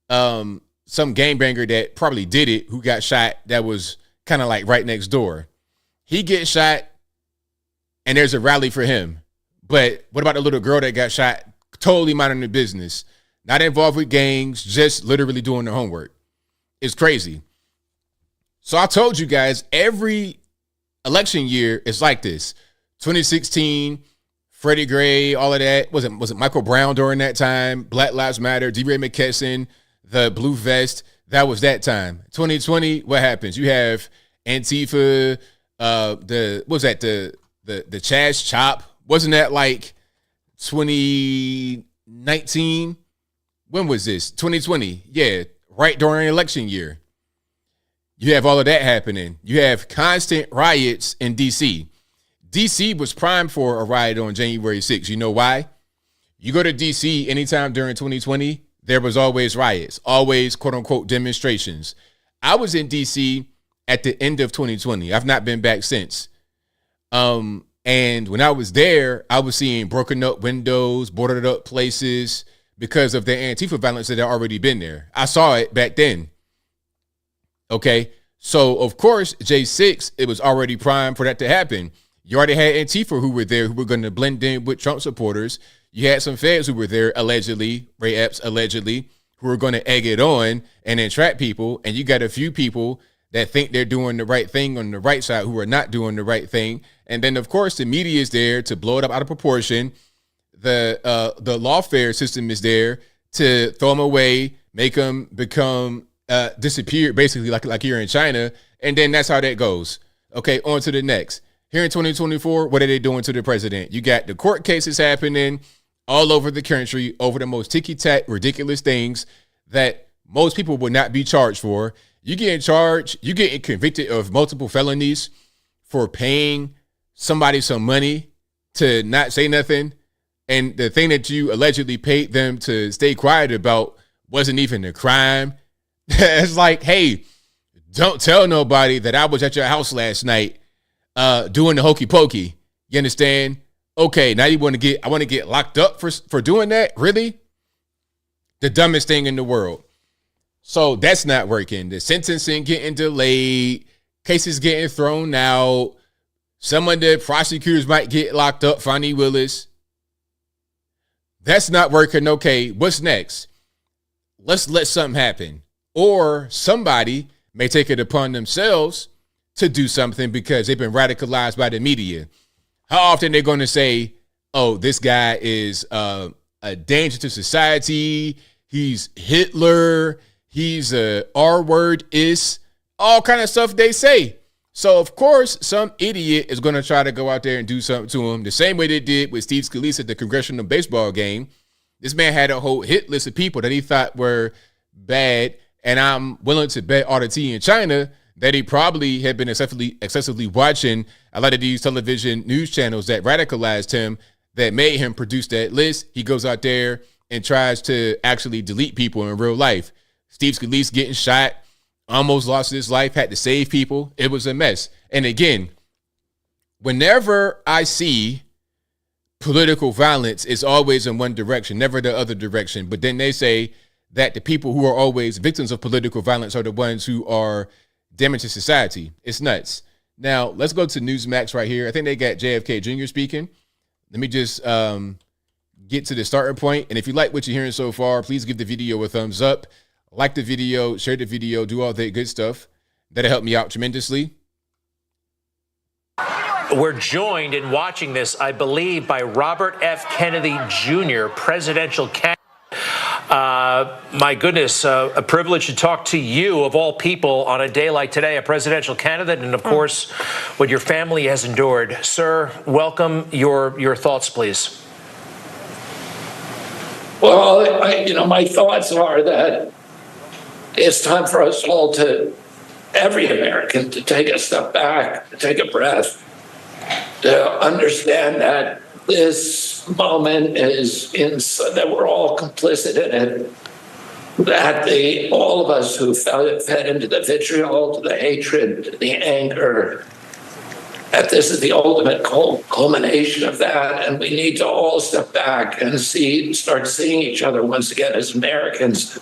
some gangbanger that probably did it who got shot that was kind of like right next door. He gets shot and there's a rally for him. But what about the little girl that got shot? Totally minding the business. Not involved with gangs, just literally doing their homework. It's crazy. So I told you guys, every election year is like this. 2016, Freddie Gray, all of that. Was it Michael Brown during that time? Black Lives Matter, DeRay McKesson, the blue vest. That was that time. 2020, what happens? You have Antifa, the Chaz Chop. Wasn't that like 2019? When was this? 2020. Yeah, right during election year. You have all of that happening. You have constant riots in D.C. D.C. was primed for a riot on January 6th. You know why? You go to D.C. anytime during 2020, there was always riots, always quote unquote demonstrations. I was in D.C. at the end of 2020. I've not been back since. And when I was there, I was seeing broken up windows, boarded up places because of the Antifa violence that had already been there. I saw it back then. Okay. So of course, J6, it was already primed for that to happen. You already had Antifa who were there, who were going to blend in with Trump supporters. You had some feds who were there, allegedly, Ray Epps, allegedly, who were going to egg it on and entrap people. And you got a few people that think they're doing the right thing on the right side who are not doing the right thing. And then, of course, the media is there to blow it up out of proportion. The lawfare system is there to throw them away, make them become disappear, basically like here in China. And then that's how that goes. Okay, on to the next. Here in 2024, what are they doing to the president? You got the court cases happening all over the country over the most ticky-tack, ridiculous things that most people would not be charged for. You getting charged, you getting convicted of multiple felonies for paying somebody some money to not say nothing. And the thing that you allegedly paid them to stay quiet about wasn't even a crime. It's like, hey, don't tell nobody that I was at your house last night doing the hokey pokey. You understand? Okay, now I want to get locked up for doing that? Really? The dumbest thing in the world. So that's not working. The sentencing getting delayed, cases getting thrown out. Some of the prosecutors might get locked up, Fonnie Willis. That's not working. Okay, what's next? Let's let something happen. Or somebody may take it upon themselves to do something because they've been radicalized by the media. How often they're going to say, oh, this guy is a danger to society. He's Hitler. He's a R-word is. All kind of stuff they say. So, of course, some idiot is going to try to go out there and do something to him. The same way they did with Steve Scalise at the congressional baseball game. This man had a whole hit list of people that he thought were bad. And I'm willing to bet all the tea in China that he probably had been excessively watching a lot of these television news channels that radicalized him, that made him produce that list. He goes out there and tries to actually delete people in real life. Steve Scalise getting shot, almost lost his life, had to save people. It was a mess. And again, whenever I see political violence, it's always in one direction, never the other direction. But then they say that the people who are always victims of political violence are the ones who are damaging society. It's nuts. Now, let's go to Newsmax right here. I think they got JFK Jr. speaking. Let me just get to the starting point. And if you like what you're hearing so far, please give the video a thumbs up. Like the video, share the video, do all that good stuff. That'll help me out tremendously. We're joined in watching this, I believe, by Robert F. Kennedy Jr., presidential candidate. My goodness, a privilege to talk to you, of all people, on a day like today, a presidential candidate, and of course, what your family has endured. Sir, welcome. Your thoughts, please. Well, my thoughts are that it's time for us all every American, to take a step back, to take a breath, to understand that this moment is that we're all complicit in it, that all of us who fed into the vitriol, to the hatred, to the anger, that this is the ultimate culmination of that, and we need to all step back and start seeing each other once again as Americans,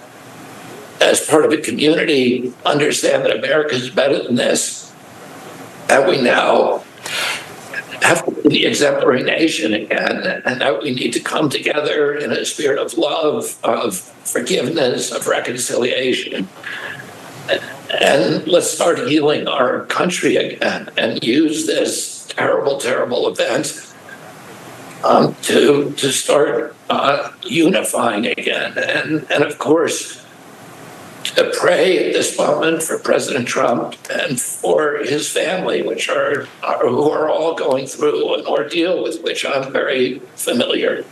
as part of a community, understand that America is better than this, that we now have to be the exemplary nation again, and that we need to come together in a spirit of love, of forgiveness, of reconciliation. And let's start healing our country again and use this terrible, terrible event to start unifying again. And of course, to pray at this moment for President Trump and for his family, who are all going through an ordeal with which I'm very familiar.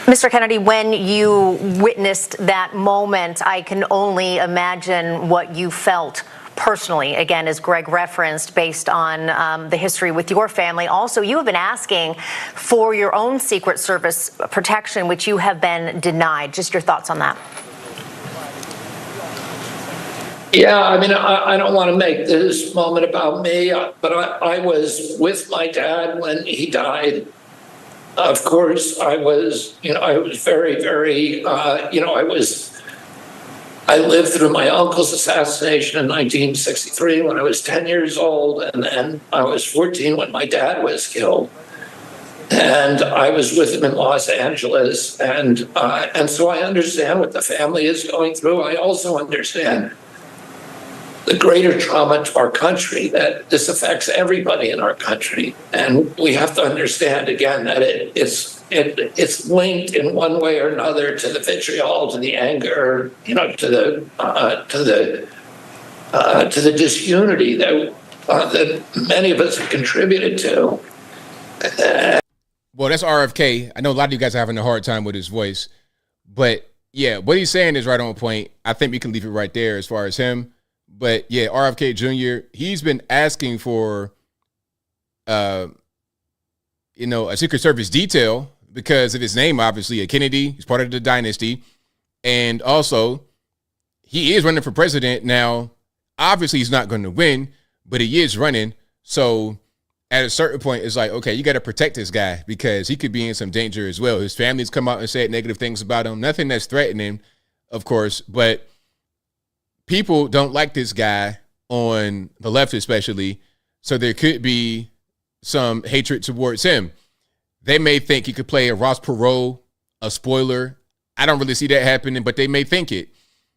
Mr. Kennedy, when you witnessed that moment, I can only imagine what you felt personally, again, as Greg referenced, based on the history with your family. Also, you have been asking for your own Secret Service protection, which you have been denied. Just your thoughts on that. Yeah, I mean, I don't want to make this moment about me, but I was with my dad when he died. Of course, I was very, very, I lived through my uncle's assassination in 1963 when I was 10 years old, and then I was 14 when my dad was killed. And I was with him in Los Angeles, and so I understand what the family is going through. I also understand the greater trauma to our country, that this affects everybody in our country. And we have to understand, again, that it's linked in one way or another to the vitriol, to the anger, to the disunity that many of us have contributed to. Well, that's RFK. I know a lot of you guys are having a hard time with his voice, but yeah, what he's saying is right on point. I think we can leave it right there as far as him. But yeah, RFK Jr., he's been asking for, a Secret Service detail because of his name, obviously, a Kennedy. He's part of the dynasty. And also, he is running for president. Now, obviously, he's not going to win, but he is running. So at a certain point, it's like, okay, you got to protect this guy because he could be in some danger as well. His family's come out and said negative things about him. Nothing that's threatening, of course, but people don't like this guy on the left especially, so there could be some hatred towards him. They may think he could play a Ross Perot, a spoiler. I don't really see that happening, but they may think it.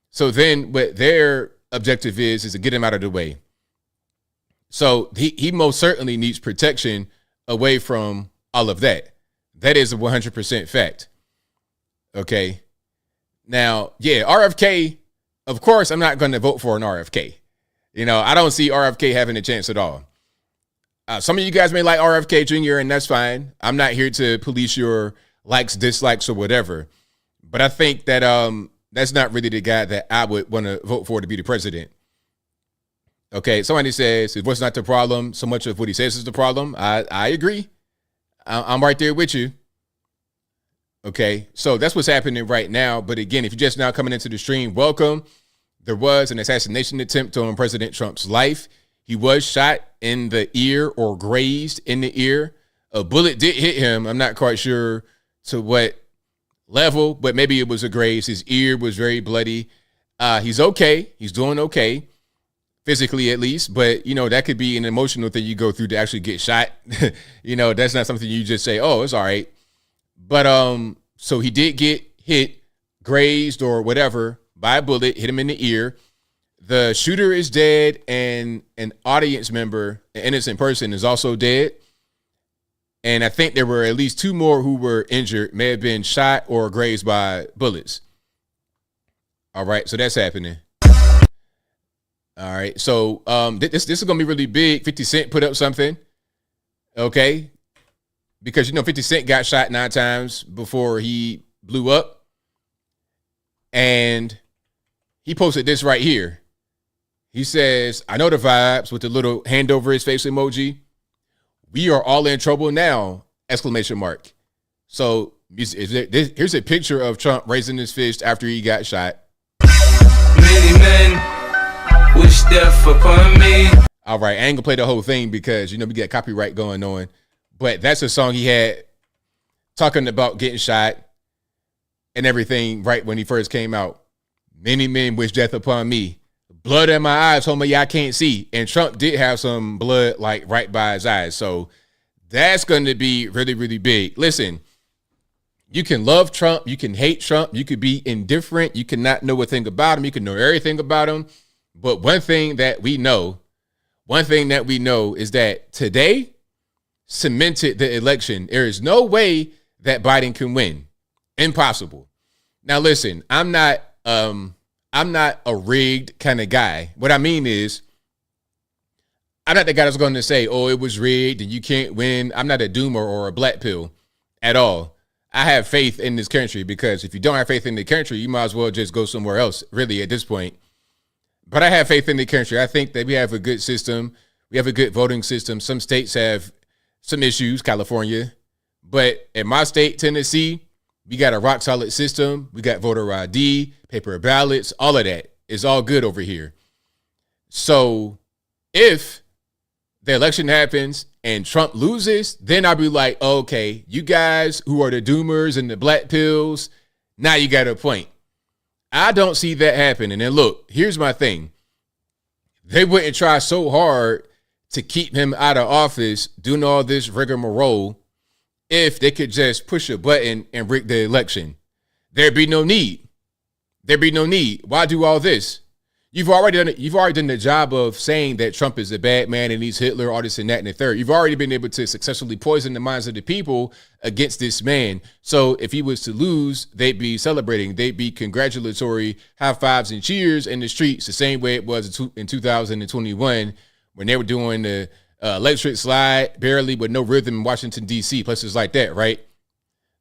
So then what their objective is to get him out of the way. So he most certainly needs protection away from all of that. That is a 100% fact. Okay. Now, yeah, RFK, of course, I'm not going to vote for an RFK. You know, I don't see RFK having a chance at all. Some of you guys may like RFK Jr., and that's fine. I'm not here to police your likes, dislikes, or whatever. But I think that that's not really the guy that I would want to vote for to be the president. Okay, somebody says, if what's not the problem, so much of what he says is the problem. I agree. I'm right there with you. Okay, so that's what's happening right now. But again, if you're just now coming into the stream, welcome. There was an assassination attempt on President Trump's life. He was shot in the ear or grazed in the ear. A bullet did hit him. I'm not quite sure to what level, but maybe it was a graze. His ear was very bloody. He's okay. He's doing okay. Physically, at least, but you know, that could be an emotional thing you go through to actually get shot. You know, that's not something you just say, oh, it's all right. But so he did get hit, grazed or whatever by a bullet, hit him in the ear. The shooter is dead, and an audience member, an innocent person, is also dead. And I think there were at least 2 more who were injured, may have been shot or grazed by bullets. All right, so that's happening. All right, so this is going to be really big. 50 Cent put up something, okay? Because, you know, 50 Cent got shot 9 times before he blew up. And he posted this right here. He says, I know the vibes, with the little hand over his face emoji. We are all in trouble now, ! So here's a picture of Trump raising his fist after he got shot. Many men wish death upon me. All right, I ain't gonna play the whole thing because, you know, we got copyright going on. But that's a song he had talking about getting shot and everything right when he first came out. Many men wish death upon me. Blood in my eyes, homie, y'all can't see. And Trump did have some blood like right by his eyes. So that's going to be really, really big. Listen, you can love Trump. You can hate Trump. You could be indifferent. You cannot know a thing about him. You can know everything about him. But one thing that we know is that today cemented the election. There is no way that Biden can win. Impossible. Now, listen, I'm not a rigged kind of guy. What I mean is, I'm not the guy that's going to say, oh, it was rigged and you can't win. I'm not a doomer or a black pill at all. I have faith in this country, because if you don't have faith in the country, you might as well just go somewhere else, really, at this point. But I have faith in the country. I think that we have a good system. We have a good voting system. Some states have some issues, California. But in my state, Tennessee, we got a rock solid system. We got voter ID, paper ballots, all of that is all good over here. So if the election happens and Trump loses, then I'll be like, okay, you guys who are the doomers and the black pills, now you got a point. I don't see that happening. And look, here's my thing. They wouldn't try so hard to keep him out of office doing all this rigmarole if they could just push a button and rig the election. There'd be no need. Why do all this? You've already done the job of saying that Trump is a bad man and he's Hitler, all this and that and the third. You've already been able to successfully poison the minds of the people against this man. So if he was to lose, they'd be celebrating. They'd be congratulatory high fives and cheers in the streets, the same way it was in 2021 when they were doing the electric slide barely with no rhythm in Washington, D.C., places like that, right?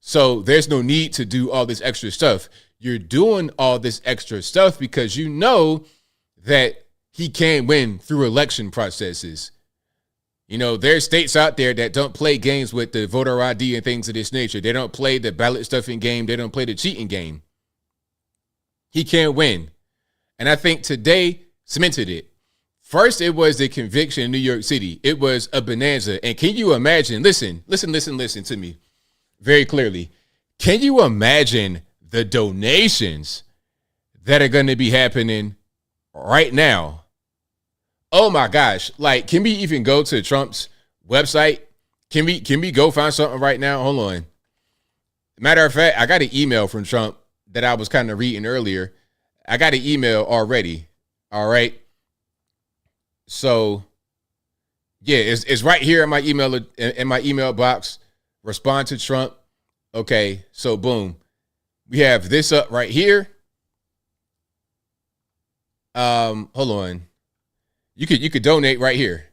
So there's no need to do all this extra stuff. You're doing all this extra stuff because you know that he can win through election processes. You know, there's states out there that don't play games with the voter ID and things of this nature. They don't play the ballot stuffing game. They don't play the cheating game. He can't win. And I think today cemented it. First, it was the conviction in New York City. It was a bonanza. And can you imagine? Listen to me very clearly. Can you imagine the donations that are going to be happening right now? Oh my gosh. Like, can we even go to Trump's website? Can we go find something right now? Hold on. Matter of fact, I got an email from Trump that I was kind of reading earlier. I got an email already. All right. So, yeah, it's right here in my email box. Respond to Trump. Okay, so boom, we have this up right here. Hold on. You could donate right here.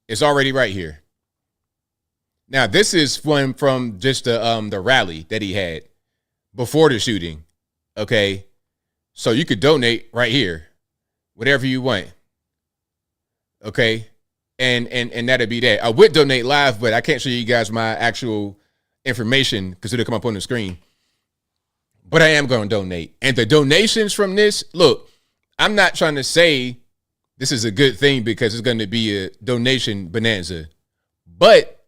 It's already right here. Now, this is from just the rally that he had before the shooting. Okay, so you could donate right here, whatever you want. Okay, and that'd be that. I would donate live, but I can't show you guys my actual information because it'll come up on the screen. But I am going to donate. And the donations from this, look, I'm not trying to say this is a good thing because it's going to be a donation bonanza, but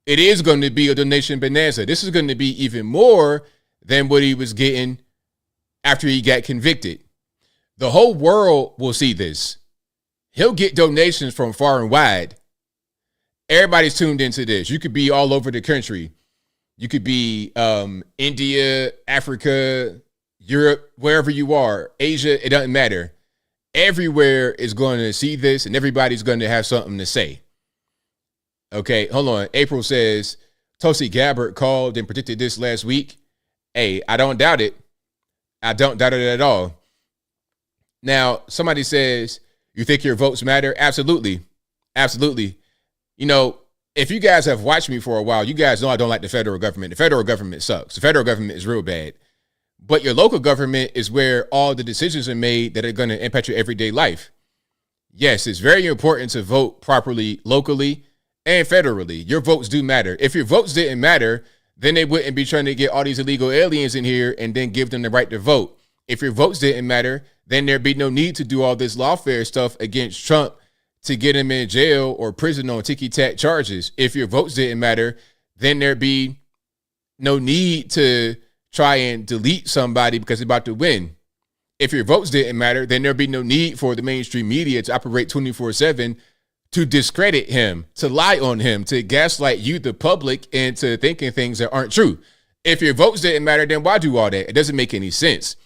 it is going to be a donation bonanza. This is going to be even more than what he was getting after he got convicted. The whole world will see this. He'll get donations from far and wide. Everybody's tuned into this. You could be all over the country. You could be India, Africa, Europe, wherever you are, Asia, it doesn't matter. Everywhere is going to see this and everybody's going to have something to say. Okay, hold on. April says, Tulsi Gabbard called and predicted this last week. Hey, I don't doubt it. I don't doubt it at all. Now, somebody says, you think your votes matter? Absolutely. Absolutely. You know, if you guys have watched me for a while, you guys know I don't like the federal government. The federal government sucks. The federal government is real bad. But your local government is where all the decisions are made that are going to impact your everyday life. Yes, it's very important to vote properly locally and federally. Your votes do matter. If your votes didn't matter, then they wouldn't be trying to get all these illegal aliens in here and then give them the right to vote. If your votes didn't matter, then there'd be no need to do all this lawfare stuff against Trump to get him in jail or prison on ticky-tack charges. If your votes didn't matter, then there'd be no need to try and delete somebody because they're about to win. If your votes didn't matter, then there'd be no need for the mainstream media to operate 24/7 to discredit him, to lie on him, to gaslight you, the public, into thinking things that aren't true. If your votes didn't matter, then why do all that? It doesn't make any sense.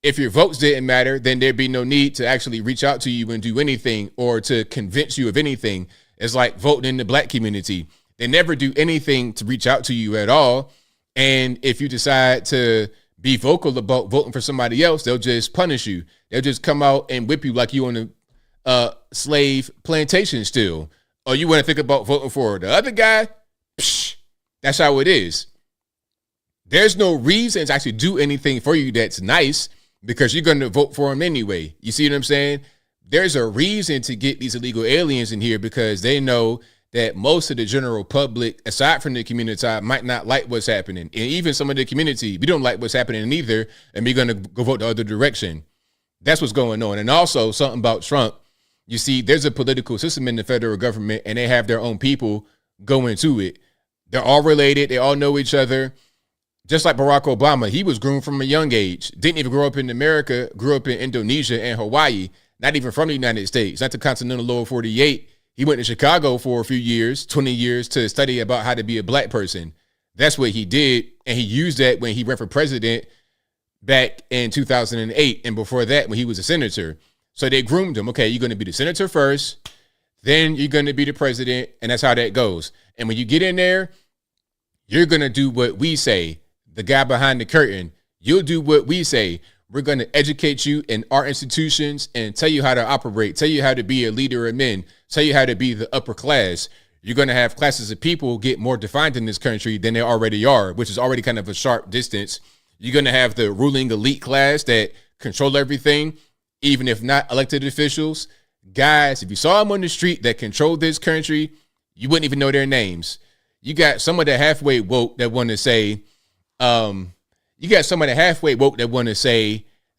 If your votes didn't matter, then there'd be no need to actually reach out to you and do anything or to convince you of anything. It's like voting in the black community. They never do anything to reach out to you at all. And if you decide to be vocal about voting for somebody else, they'll just punish you. They'll just come out and whip you like you on a slave plantation still. Or you want to think about voting for the other guy? Psh, that's how it is. There's no reason to actually do anything for you that's nice because you're going to vote for him anyway. You see what I'm saying? There's a reason to get these illegal aliens in here because they know that most of the general public, aside from the community, might not like what's happening. And even some of the community, we don't like what's happening either, and we're going to go vote the other direction. That's what's going on. And also something about Trump, you see, there's a political system in the federal government, and they have their own people go into it. They're all related. They all know each other. Just like Barack Obama, he was groomed from a young age. Didn't even grow up in America, grew up in Indonesia and Hawaii, not even from the United States, not the continental lower 48. He went to Chicago for a few years, 20 years, to study about how to be a black person. That's what he did, and he used that when he ran for president back in 2008, and before that, when he was a senator. So they groomed him. Okay, you're going to be the senator first, then you're going to be the president, and that's how that goes. And when you get in there, you're going to do what we say. The guy behind the curtain, you'll do what we say. We're going to educate you in our institutions and tell you how to operate, tell you how to be a leader of men, tell you how to be the upper class. You're going to have classes of people get more defined in this country than they already are, which is already kind of a sharp distance. You're going to have the ruling elite class that control everything, even if not elected officials. Guys, if you saw them on the street that control this country, you wouldn't even know their names. You got some of the halfway woke that want to say,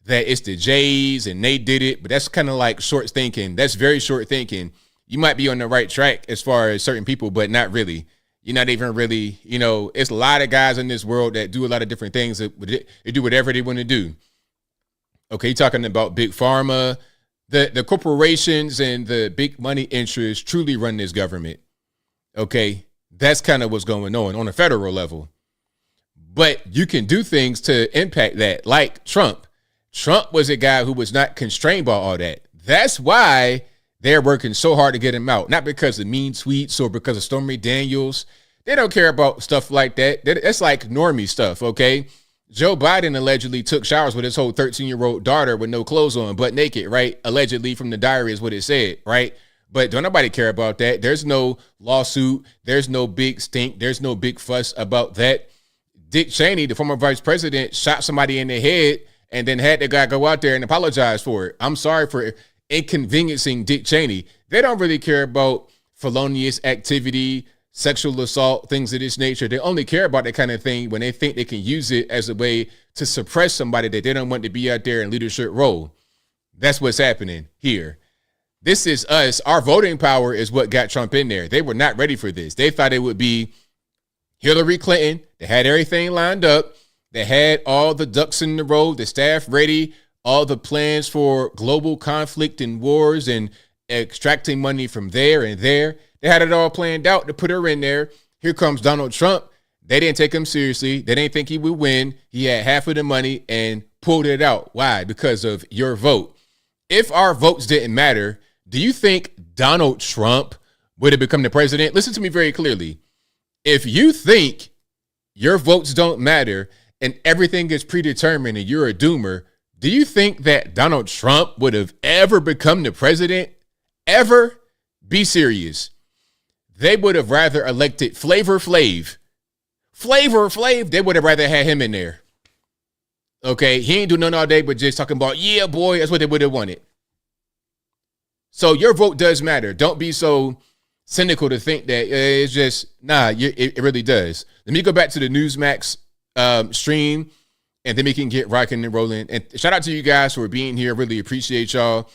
that it's the Jays and they did it, but that's kind of like short thinking. That's very short thinking. You might be on the right track as far as certain people, but not really. You're not even really, it's a lot of guys in this world that do a lot of different things. They do whatever they want to do. Okay, you're talking about big pharma. The corporations and the big money interests truly run this government. Okay, that's kind of what's going on a federal level. But you can do things to impact that, like Trump. Trump was a guy who was not constrained by all that. That's why they're working so hard to get him out. Not because of mean tweets or because of Stormy Daniels. They don't care about stuff like that. That's like normie stuff, okay? Joe Biden allegedly took showers with his whole 13-year-old daughter with no clothes on, butt naked, right? Allegedly from the diary is what it said, right? But don't nobody care about that. There's no lawsuit. There's no big stink. There's no big fuss about that. Dick Cheney, the former vice president, shot somebody in the head and then had the guy go out there and apologize for it. I'm sorry for inconveniencing Dick Cheney. They don't really care about felonious activity, sexual assault, things of this nature. They only care about that kind of thing when they think they can use it as a way to suppress somebody that they don't want to be out there in leadership role. That's what's happening here. This is us. Our voting power is what got Trump in there. They were not ready for this. They thought it would be Hillary Clinton. They had everything lined up. They had all the ducks in the row, the staff ready, all the plans for global conflict and wars and extracting money from there and there. They had it all planned out to put her in there. Here comes Donald Trump. They didn't take him seriously. They didn't think he would win. He had half of the money and pulled it out. Why? Because of your vote. If our votes didn't matter, do you think Donald Trump would have become the president? Listen to me very clearly. If you think your votes don't matter and everything is predetermined and you're a doomer, do you think that Donald Trump would have ever become the president? Ever? Be serious. They would have rather elected Flavor Flav. Flavor Flav, they would have rather had him in there. Okay, he ain't do nothing all day but just talking about, yeah, boy, that's what they would have wanted. So your vote does matter. Don't be so cynical to think that it's just, it really does. Let me go back to the Newsmax stream, and then we can get rocking and rolling. And shout out to you guys for being here. Really appreciate y'all.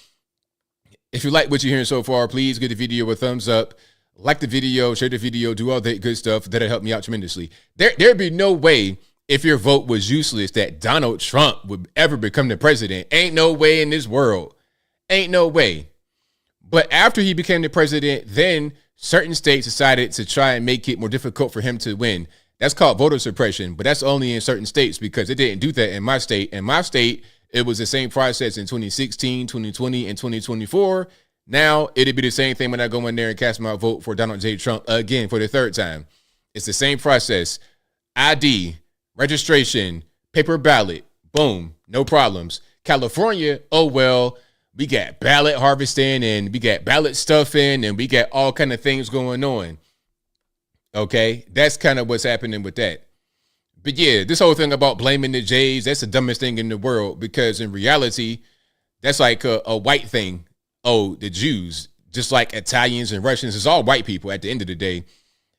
If you like what you're hearing so far, please give the video a thumbs up. Like the video, share the video, do all that good stuff. That'll help me out tremendously. There'd be no way, if your vote was useless, that Donald Trump would ever become the president. Ain't no way in this world. Ain't no way. But after he became the president, then certain states decided to try and make it more difficult for him to win. That's called voter suppression, but that's only in certain states because it didn't do that in my state. In my state, it was the same process in 2016, 2020, and 2024. Now, it'd be the same thing when I go in there and cast my vote for Donald J. Trump again for the third time. It's the same process. ID, registration, paper ballot, boom, no problems. California, oh, well, we got ballot harvesting and we got ballot stuffing and we got all kind of things going on. Okay, that's kind of what's happening with that. But yeah, this whole thing about blaming the Jays, that's the dumbest thing in the world because in reality, that's like a white thing. Oh, the Jews, just like Italians and Russians, it's all white people at the end of the day.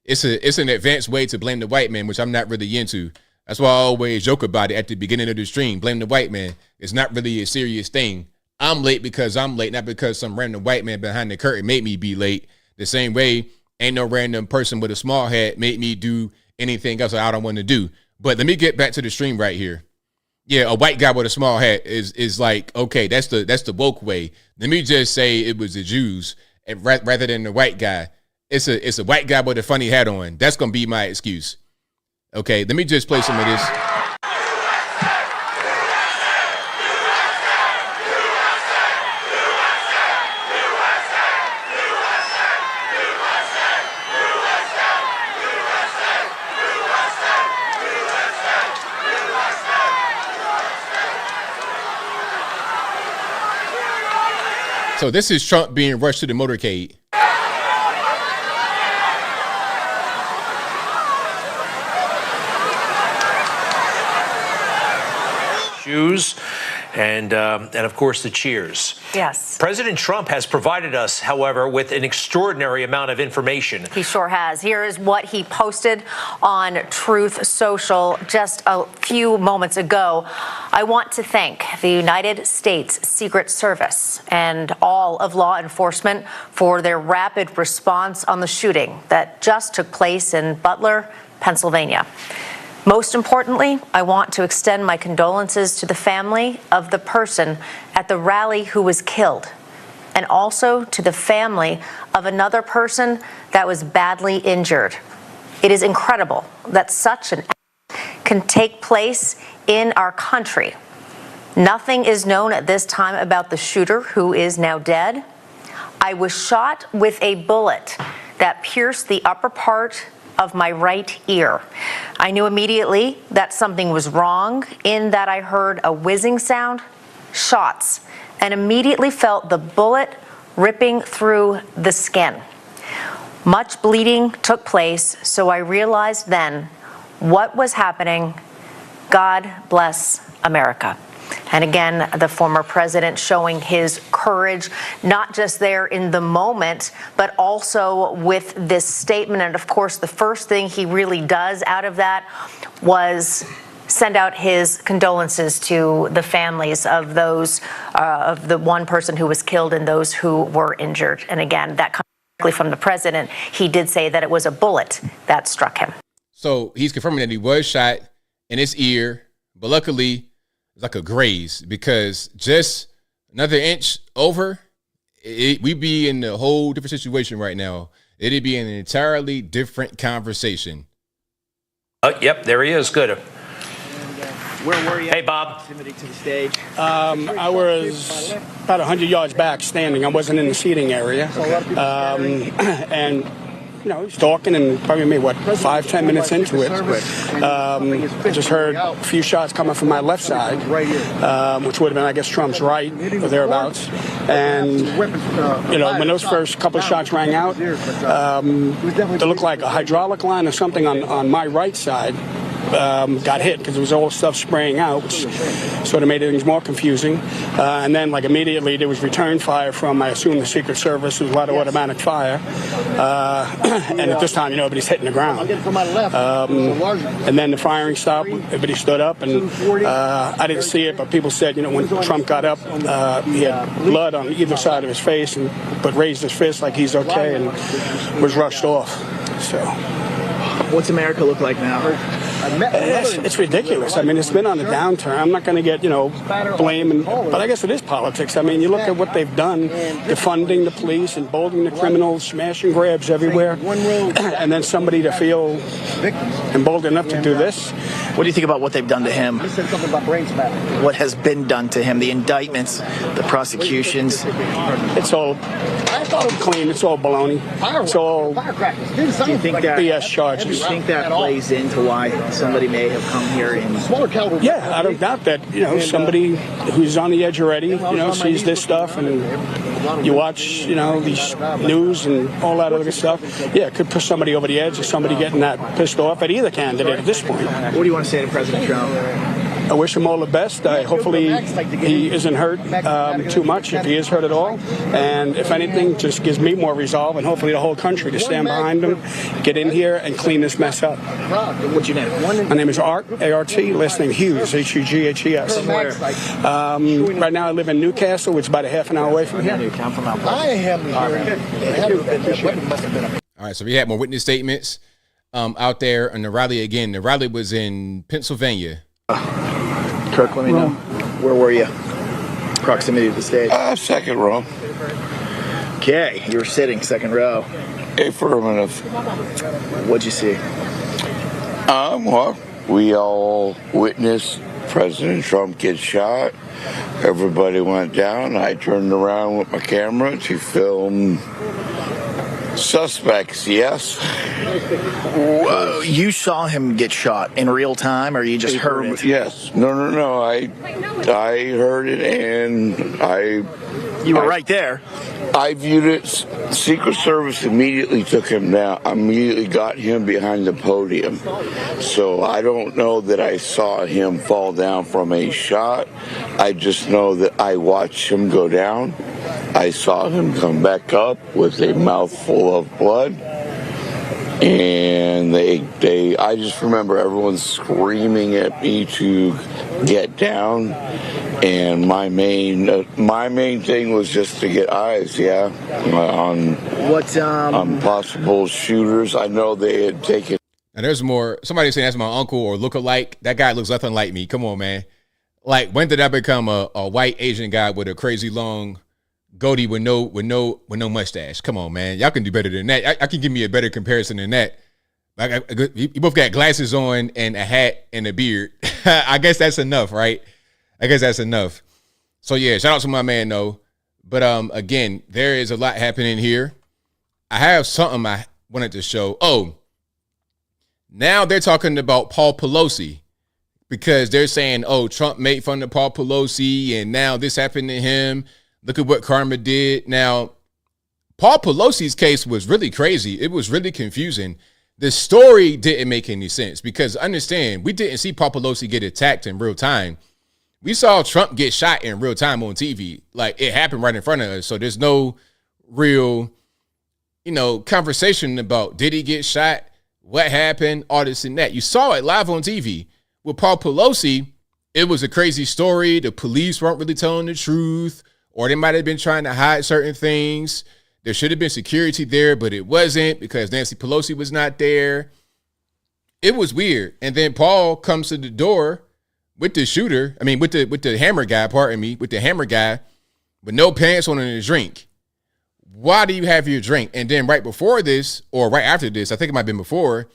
It's an advanced way to blame the white man, which I'm not really into. That's why I always joke about it at the beginning of the stream. Blame the white man. It's not really a serious thing. I'm late because I'm late, not because some random white man behind the curtain made me be late. The same way, ain't no random person with a small hat made me do anything else I don't want to do. But let me get back to the stream right here. Yeah, a white guy with a small hat is like, okay, that's the woke way. Let me just say it was the Jews and rather than the white guy. It's a white guy with a funny hat on. That's gonna be my excuse. Okay, let me just play some of this. So this is Trump being rushed to the motorcade. Shoes and of course the cheers. Yes. President Trump has provided us, however, with an extraordinary amount of information. He sure has. Here is what he posted on Truth Social just a few moments ago. I want to thank the United States Secret Service and all of law enforcement for their rapid response on the shooting that just took place in Butler, Pennsylvania. Most importantly, I want to extend my condolences to the family of the person at the rally who was killed, and also to the family of another person that was badly injured. It is incredible that such an act can take place in our country. Nothing is known at this time about the shooter, who is now dead. I was shot with a bullet that pierced the upper part of my right ear. I knew immediately that something was wrong in that I heard a whizzing sound, shots, and immediately felt the bullet ripping through the skin. Much bleeding took place, so I realized then what was happening. God bless America. And again, the former president showing his courage, not just there in the moment, but also with this statement. And of course, the first thing he really does out of that was send out his condolences to the families of those, of the one person who was killed and those who were injured. And again, that comes directly from the president. He did say that it was a bullet that struck him. So he's confirming that he was shot in his ear, but luckily, it's like a graze, because just another inch over, we'd be in a whole different situation right now. It'd be an entirely different conversation. Yep, there he is. Good. Where were you? Hey, Bob. Proximity to the stage. I was about 100 yards back standing. I wasn't in the seating area. And you know, he's talking, and probably maybe, 5-10 minutes into it, I just heard a few shots coming from my left side, which would have been, I guess, Trump's right, or thereabouts. And, you know, when those first couple of shots rang out, it looked like a hydraulic line or something on my right side got hit, because there was all stuff spraying out, which sort of made things more confusing. And then, like, immediately there was return fire from, I assume, the Secret Service. There was a lot of automatic fire. And at this time, you know, everybody's hitting the ground. And then the firing stopped. Everybody stood up, and I didn't see it, but people said, you know, when Trump got up, he had blood on either side of his face, but raised his fist like he's okay, and was rushed off. So, what's America look like now? It's ridiculous. I mean, it's been on a downturn. I'm not going to get, you know, blame, but I guess it is politics. I mean, you look at what they've done, defunding the police, emboldening the criminals, smash and grabs everywhere, and then somebody to feel emboldened enough to do this. What do you think about what they've done to him? What has been done to him? The indictments, the prosecutions. It's all clean. It's all baloney. It's all do you think that, BS charges. Do you think that plays into why somebody may have come here in smaller caliber? Yeah, I don't doubt that. You know, somebody who's on the edge already, you know, sees this stuff, and you watch, you know, these news and all that other stuff. Yeah, it could push somebody over the edge, or somebody getting that pissed off at either candidate at this point. What do you want to say to President Trump? I wish him all the best. Hopefully he isn't hurt too much, if he is hurt at all. And if anything, just gives me more resolve, and hopefully the whole country to stand behind him, get in here and clean this mess up. What's your name? My name is Art, A-R-T, last name Hughes, H-U-G-H-E-S. Right now I live in Newcastle, which is about a half an hour away from here. I'm from All right, so we had more witness statements out there on the rally again. The rally was in Pennsylvania. Kirk, let me know. Where were you? Proximity to the stage. Second row. Okay, you were sitting second row. Affirmative. What'd you see? Well, we all witnessed President Trump get shot. Everybody went down. I turned around with my camera to film Suspects, yes. You saw him get shot in real time, or you just heard it? Yes. No. I heard it, and You were right there. I viewed it. Secret Service immediately took him down. Immediately got him behind the podium. So I don't know that I saw him fall down from a shot. I just know that I watched him go down. I saw him come back up with a mouthful of blood. And I just remember everyone screaming at me to get down. And my main thing was just to get eyes, on possible shooters. I know they had taken. Now there's more. Somebody saying that's my uncle or look-alike. That guy looks nothing like me. Come on, man. Like, when did I become a white Asian guy with a crazy long goatee with no mustache? Come on, man. Y'all can do better than that. I can give me a better comparison than that. You both got glasses on and a hat and a beard. I guess that's enough, right? I guess that's enough. So yeah, shout out to my man though. But again, there is a lot happening here. I have something I wanted to show. Oh, now they're talking about Paul Pelosi, because they're saying, oh, Trump made fun of Paul Pelosi and now this happened to him. Look at what karma did. Now, Paul Pelosi's case was really crazy. It was really confusing. The story didn't make any sense because, understand, we didn't see Paul Pelosi get attacked in real time. We saw Trump get shot in real time on TV. Like, it happened right in front of us. So there's no real, conversation about did he get shot, what happened, all this and that. You saw it live on TV. With Paul Pelosi, it was a crazy story. The police weren't really telling the truth, or they might have been trying to hide certain things. There should have been security there, but it wasn't because Nancy Pelosi was not there. It was weird. And then Paul comes to the door with the shooter. I mean, with the hammer guy, with the hammer guy, with no pants on and a drink. Why do you have your drink? And then right before this, or right after this, I think it might have been before,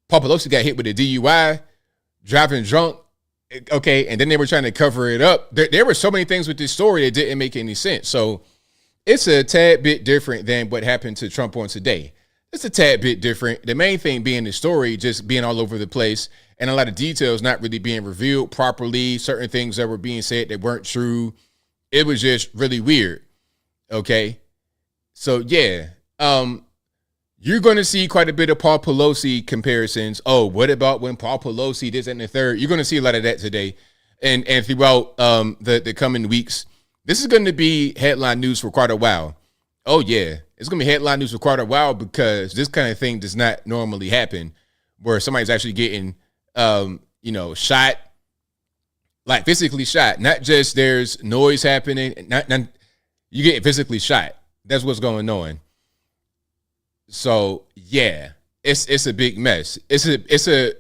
Paul Pelosi got hit with a DUI, driving drunk. Okay, and then they were trying to cover it up. There were so many things with this story that didn't make any sense. So it's a tad bit different than what happened to Trump on Today. It's a tad bit different. The main thing being the story just being all over the place and a lot of details not really being revealed properly, certain things that were being said that weren't true. It was just really weird. Okay, so yeah, you're going to see quite a bit of Paul Pelosi comparisons. Oh, what about when Paul Pelosi this and the third? You're going to see a lot of that today and throughout the coming weeks. This is going to be headline news for quite a while. Oh, yeah. It's going to be headline news for quite a while because this kind of thing does not normally happen where somebody's actually getting, shot, like physically shot. Not just there's noise happening. You get physically shot. That's what's going on. So yeah, it's a big mess. It's a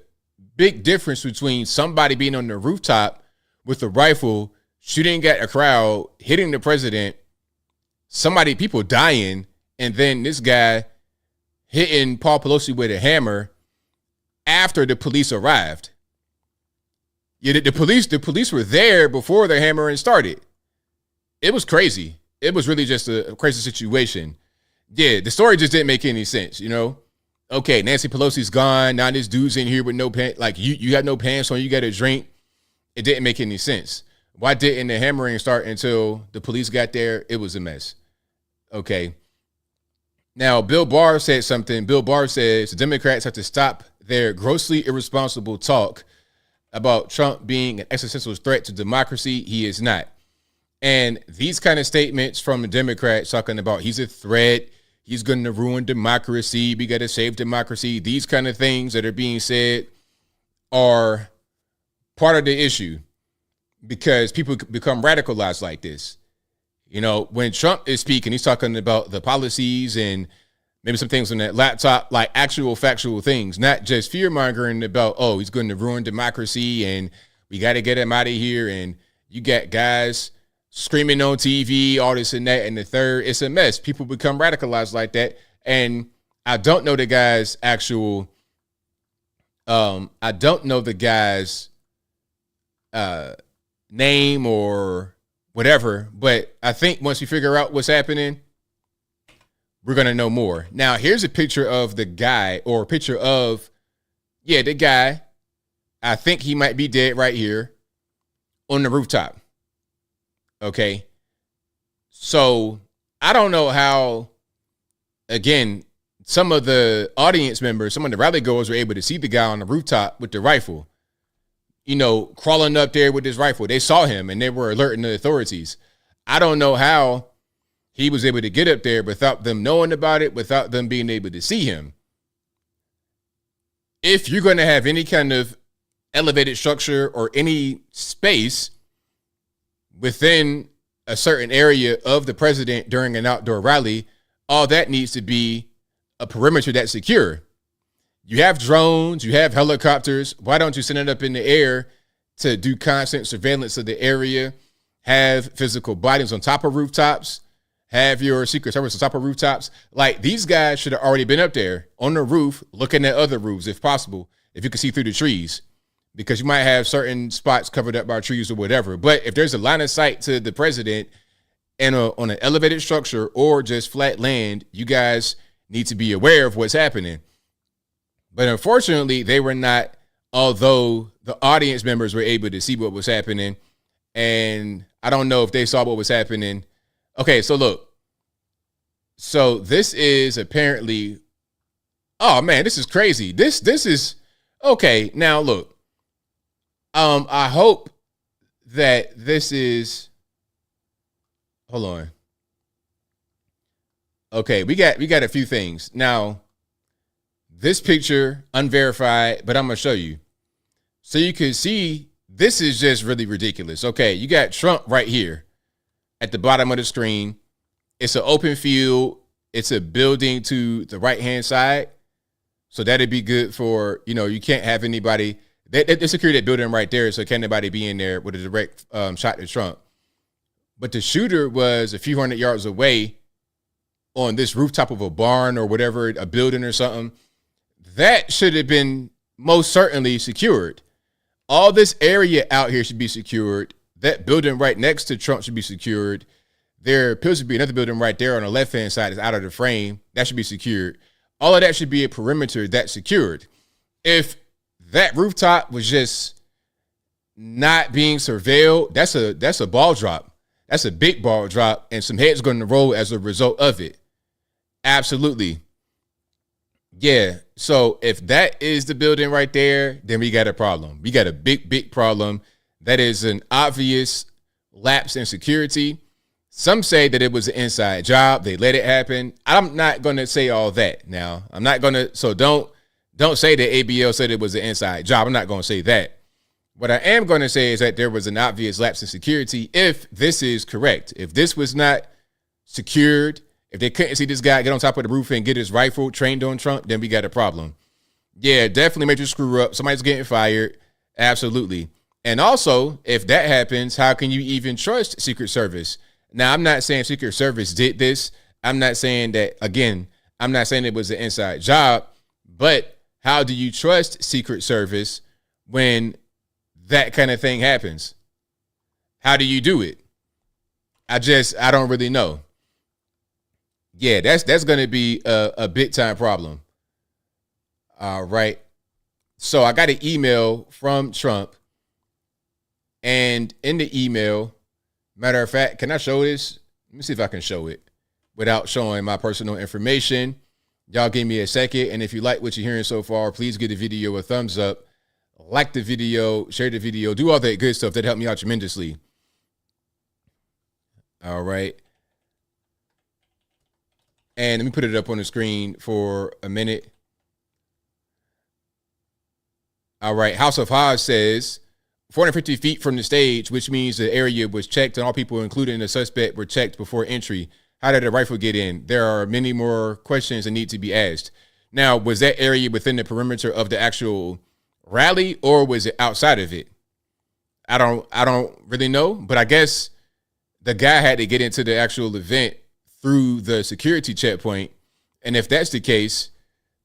big difference between somebody being on the rooftop with a rifle, shooting at a crowd, hitting the president, people dying, and then this guy hitting Paul Pelosi with a hammer after the police arrived. Yeah, the police were there before the hammering started. It was crazy. It was really just a crazy situation. Yeah, the story just didn't make any sense, Okay, Nancy Pelosi's gone. Now this dude's in here with no pants. Like, you got no pants on, you got a drink. It didn't make any sense. Why didn't the hammering start until the police got there? It was a mess. Okay. Now, Bill Barr said something. Bill Barr says the Democrats have to stop their grossly irresponsible talk about Trump being an existential threat to democracy. He is not. And these kind of statements from the Democrats talking about he's a threat, he's going to ruin democracy, we got to save democracy, these kind of things that are being said are part of the issue because people become radicalized like this. When Trump is speaking, he's talking about the policies and maybe some things on that laptop, like actual factual things, not just fear mongering about, oh, he's going to ruin democracy and we got to get him out of here. And you got guys screaming on TV, all this and that, and the third. It's a mess. People become radicalized like that. And I don't know the guy's actual, name or whatever, but I think once you figure out what's happening, we're going to know more. Now, here's a picture of the guy, or a picture of, the guy. I think he might be dead right here on the rooftop. Okay. So I don't know how, again, some of the audience members, some of the rally goers were able to see the guy on the rooftop with the rifle, crawling up there with his rifle. They saw him and they were alerting the authorities. I don't know how he was able to get up there without them knowing about it, without them being able to see him. If you're going to have any kind of elevated structure or any space within a certain area of the president during an outdoor rally, all that needs to be a perimeter that's secure. You have drones, you have helicopters. Why don't you send it up in the air to do constant surveillance of the area? Have physical bodies on top of rooftops. Have your Secret Service on top of rooftops. Like, these guys should have already been up there on the roof looking at other roofs, if possible, if you can see through the trees, because you might have certain spots covered up by trees or whatever. But if there's a line of sight to the president and on an elevated structure or just flat land, you guys need to be aware of what's happening. But unfortunately, they were not, although the audience members were able to see what was happening. And I don't know if they saw what was happening. Okay, so look. So this is apparently, oh man, this is crazy. This is, okay, now look. I hope that this is, hold on. Okay, we got a few things. Now, this picture, unverified, but I'm going to show you. So you can see, this is just really ridiculous. Okay, you got Trump right here at the bottom of the screen. It's an open field. It's a building to the right-hand side. So that'd be good for, you can't have anybody. They secure that building right there, so can't anybody be in there with a direct shot to Trump. But the shooter was a few hundred yards away on this rooftop of a barn or whatever, a building or something. That should have been most certainly secured. All this area out here should be secured. That building right next to Trump should be secured. There appears to be another building right there on the left-hand side that's out of the frame. That should be secured. All of that should be a perimeter that's secured. If that rooftop was just not being surveilled, that's a ball drop. That's a big ball drop, and some heads going to roll as a result of it. Absolutely. Yeah. So if that is the building right there, then we got a problem. We got a big, big problem. That is an obvious lapse in security. Some say that it was an inside job. They let it happen. I'm not going to say all that now. I'm not going to. So don't say that ABL said it was an inside job. I'm not going to say that. What I am going to say is that there was an obvious lapse in security if this is correct. If this was not secured, if they couldn't see this guy get on top of the roof and get his rifle trained on Trump, then we got a problem. Yeah, definitely major screw up. Somebody's getting fired. Absolutely. And also, if that happens, how can you even trust Secret Service? Now, I'm not saying Secret Service did this. I'm not saying that, again, I'm not saying it was an inside job, but how do you trust Secret Service when that kind of thing happens? How do you do it? I don't really know. Yeah, that's going to be a big time problem. All right. So I got an email from Trump, and in the email, matter of fact, can I show this? Let me see if I can show it without showing my personal information. Y'all give me a second. And if you like what you're hearing so far, please give the video a thumbs up, like the video, share the video, do all that good stuff. That helped me out tremendously. All right. And let me put it up on the screen for a minute. All right. House of Haas says 450 feet from the stage, which means the area was checked and all people, including the suspect, were checked before entry. How did the rifle get in? There are many more questions that need to be asked. Now, was that area within the perimeter of the actual rally, or was it outside of it? I don't really know, but I guess the guy had to get into the actual event through the security checkpoint. And if that's the case,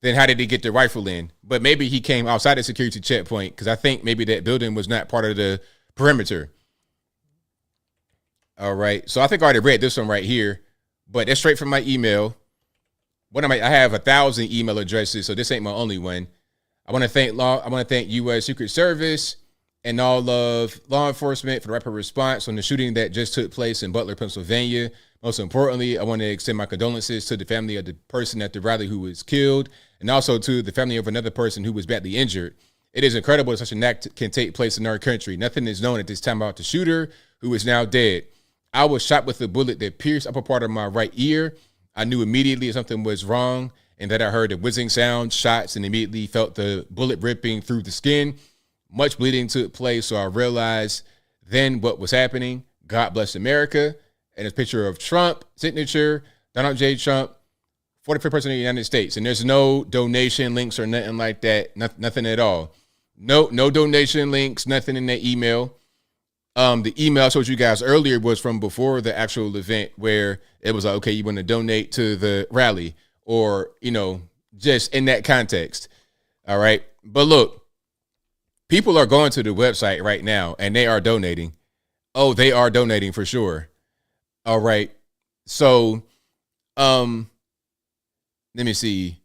then how did he get the rifle in? But maybe he came outside the security checkpoint, because I think maybe that building was not part of the perimeter. All right. So I think I already read this one right here, but that's straight from my email. I have 1,000 email addresses, so this ain't my only one. I want to thank U.S. Secret Service and all of law enforcement for the rapid response on the shooting that just took place in Butler, Pennsylvania. Most importantly, I want to extend my condolences to the family of the person at the rally who was killed, and also to the family of another person who was badly injured. It is incredible that such an act can take place in our country. Nothing is known at this time about the shooter, who is now dead. I was shot with a bullet that pierced upper part of my right ear. I knew immediately something was wrong, and that I heard a whizzing sound, shots, and immediately felt the bullet ripping through the skin. Much bleeding took place, so I realized then what was happening. God bless America. And a picture of Trump, signature, Donald J. Trump, 45th president of the United States. And there's no donation links or nothing like that, nothing at all. No donation links, nothing in that email. The email I showed you guys earlier was from before the actual event, where it was like, okay, you want to donate to the rally, or, just in that context. All right. But look, people are going to the website right now and they are donating. Oh, they are donating for sure. All right. So, let me see.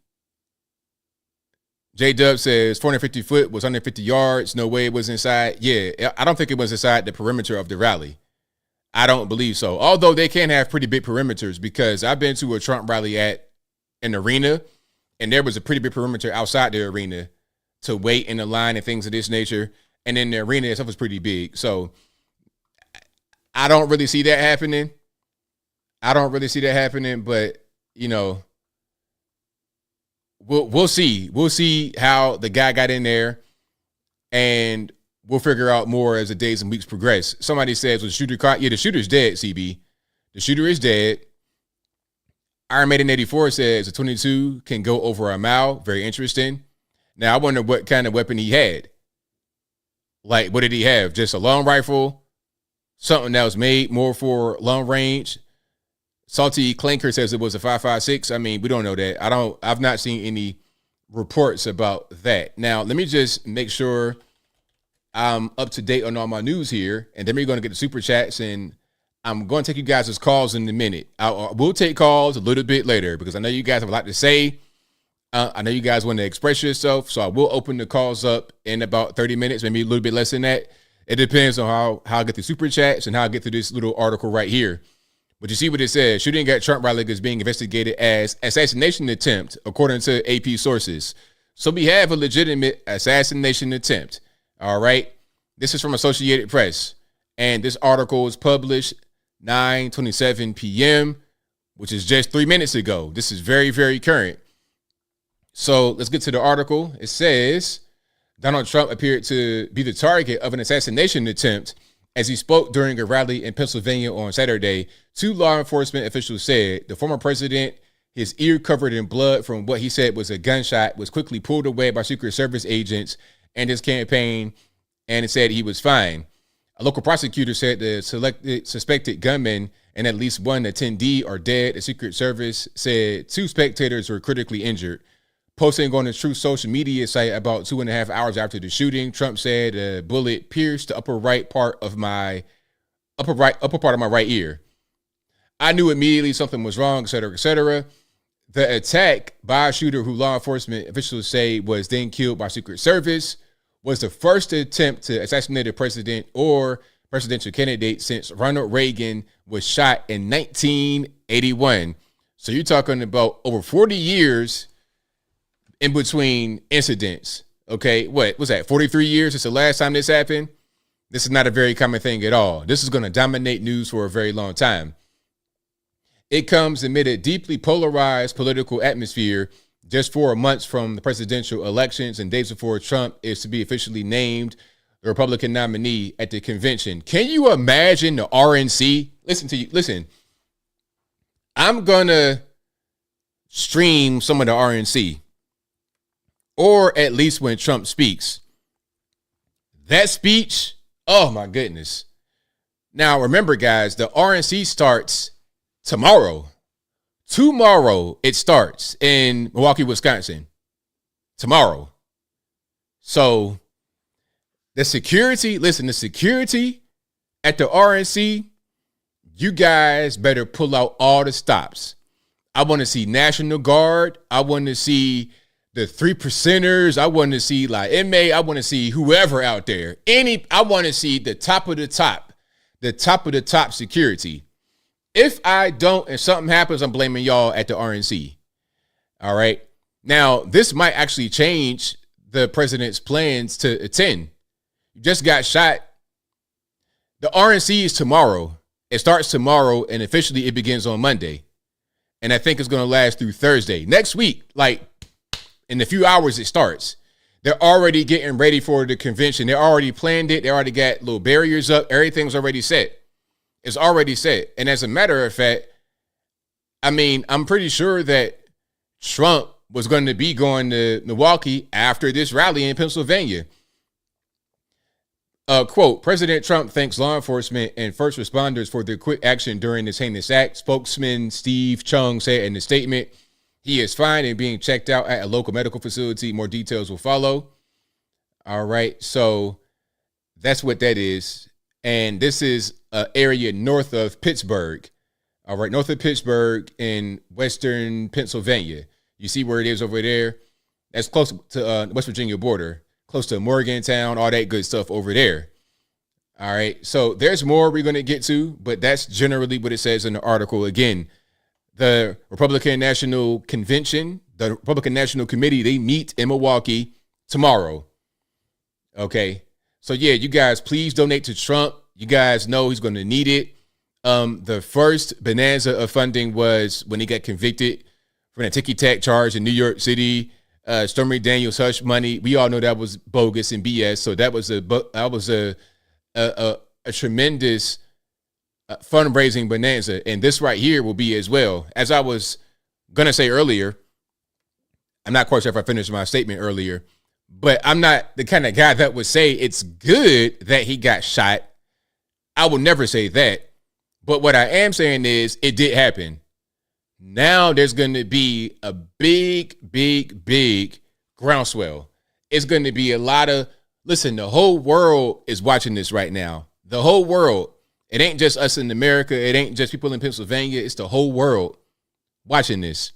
J-Dub says 450 foot was 150 yards. No way it was inside. Yeah, I don't think it was inside the perimeter of the rally. I don't believe so. Although they can have pretty big perimeters, because I've been to a Trump rally at an arena, and there was a pretty big perimeter outside the arena to wait in the line and things of this nature. And then the arena itself was pretty big. So I don't really see that happening. But, we'll see. We'll see how the guy got in there, and we'll figure out more as the days and weeks progress. Somebody says, was the shooter caught? Yeah, the shooter's dead, CB. The shooter is dead. Iron Maiden 84 says a 22 can go over a mile. Very interesting. Now, I wonder what kind of weapon he had. Like, what did he have? Just a long rifle? Something that was made more for long range? Salty Clanker says it was a 5.56. I mean, we don't know that. I've not seen any reports about that. Now, let me just make sure I'm up to date on all my news here, and then we're going to get the super chats, and I'm going to take you guys' calls in a minute. We'll take calls a little bit later, because I know you guys have a lot to say. I know you guys want to express yourself, so I will open the calls up in about 30 minutes, maybe a little bit less than that. It depends on how I get the super chats and how I get to this little article right here. But you see what it says. Shooting at Trump rally is being investigated as assassination attempt, according to AP sources. So we have a legitimate assassination attempt. All right. This is from Associated Press. And this article was published 9:27 p.m., which is just 3 minutes ago. This is very, very current. So let's get to the article. It says Donald Trump appeared to be the target of an assassination attempt as he spoke during a rally in Pennsylvania on Saturday. Two law enforcement officials said the former president, his ear covered in blood from what he said was a gunshot, was quickly pulled away by Secret Service agents and his campaign, and it said he was fine. A local prosecutor said the suspected gunman and at least one attendee are dead. The Secret Service said 2 spectators were critically injured. Posting on the Truth social media site about 2.5 hours after the shooting, Trump said a bullet pierced the upper part of my right ear. I knew immediately something was wrong, et cetera, et cetera. The attack by a shooter who law enforcement officials say was then killed by Secret Service was the first attempt to assassinate a president or presidential candidate since Ronald Reagan was shot in 1981. So you're talking about over 40 years in between incidents. Okay, what was that? 43 years since the last time this happened? This is not a very common thing at all. This is going to dominate news for a very long time. It comes amid a deeply polarized political atmosphere just 4 months from the presidential elections and days before Trump is to be officially named the Republican nominee at the convention. Can you imagine the RNC? Listen. I'm going to stream some of the RNC, or at least when Trump speaks. That speech, oh my goodness. Now, remember, guys, the RNC starts tomorrow. Tomorrow it starts in Milwaukee, Wisconsin. Tomorrow. So the security at the RNC, you guys better pull out all the stops. I want to see National Guard. I want to see the 3%ers. I want to see like MA. I want to see whoever out there. I want to see the top of the top security. If I don't and something happens, I'm blaming y'all at the RNC. All right. Now, this might actually change the president's plans to attend. You just got shot. The RNC is tomorrow. It starts tomorrow, and officially it begins on Monday. And I think it's going to last through Thursday. Next week, like in a few hours it starts. They're already getting ready for the convention. They already planned it. They already got little barriers up. Everything's already set. It's already set. And as a matter of fact, I mean, I'm pretty sure that Trump was going to be going to Milwaukee after this rally in Pennsylvania. Quote, President Trump thanks law enforcement and first responders for their quick action during this heinous act. Spokesman Steve Chung said in the statement, he is fine and being checked out at a local medical facility. More details will follow. All right. So that's what that is. And this is an area north of Pittsburgh. All right. North of Pittsburgh in western Pennsylvania. You see where it is over there? That's close to West Virginia border, close to Morgantown, all that good stuff over there. All right. So there's more we're going to get to, but that's generally what it says in the article. Again, the Republican National Convention, the Republican National Committee, they meet in Milwaukee tomorrow. Okay. So, yeah, you guys, please donate to Trump. You guys know he's going to need it. The first bonanza of funding was when he got convicted for a ticky-tack charge in New York City. Stormy Daniels hush money. We all know that was bogus and BS. So that was a tremendous fundraising bonanza. And this right here will be as well. As I was going to say earlier, I'm not quite sure if I finished my statement earlier, but I'm not the kind of guy that would say it's good that he got shot. I will never say that. But what I am saying is it did happen. Now there's going to be a big groundswell. It's going to be a lot of, listen, the whole world is watching this right now. The whole world. It ain't just us in America. It ain't just people in Pennsylvania. It's the whole world watching this.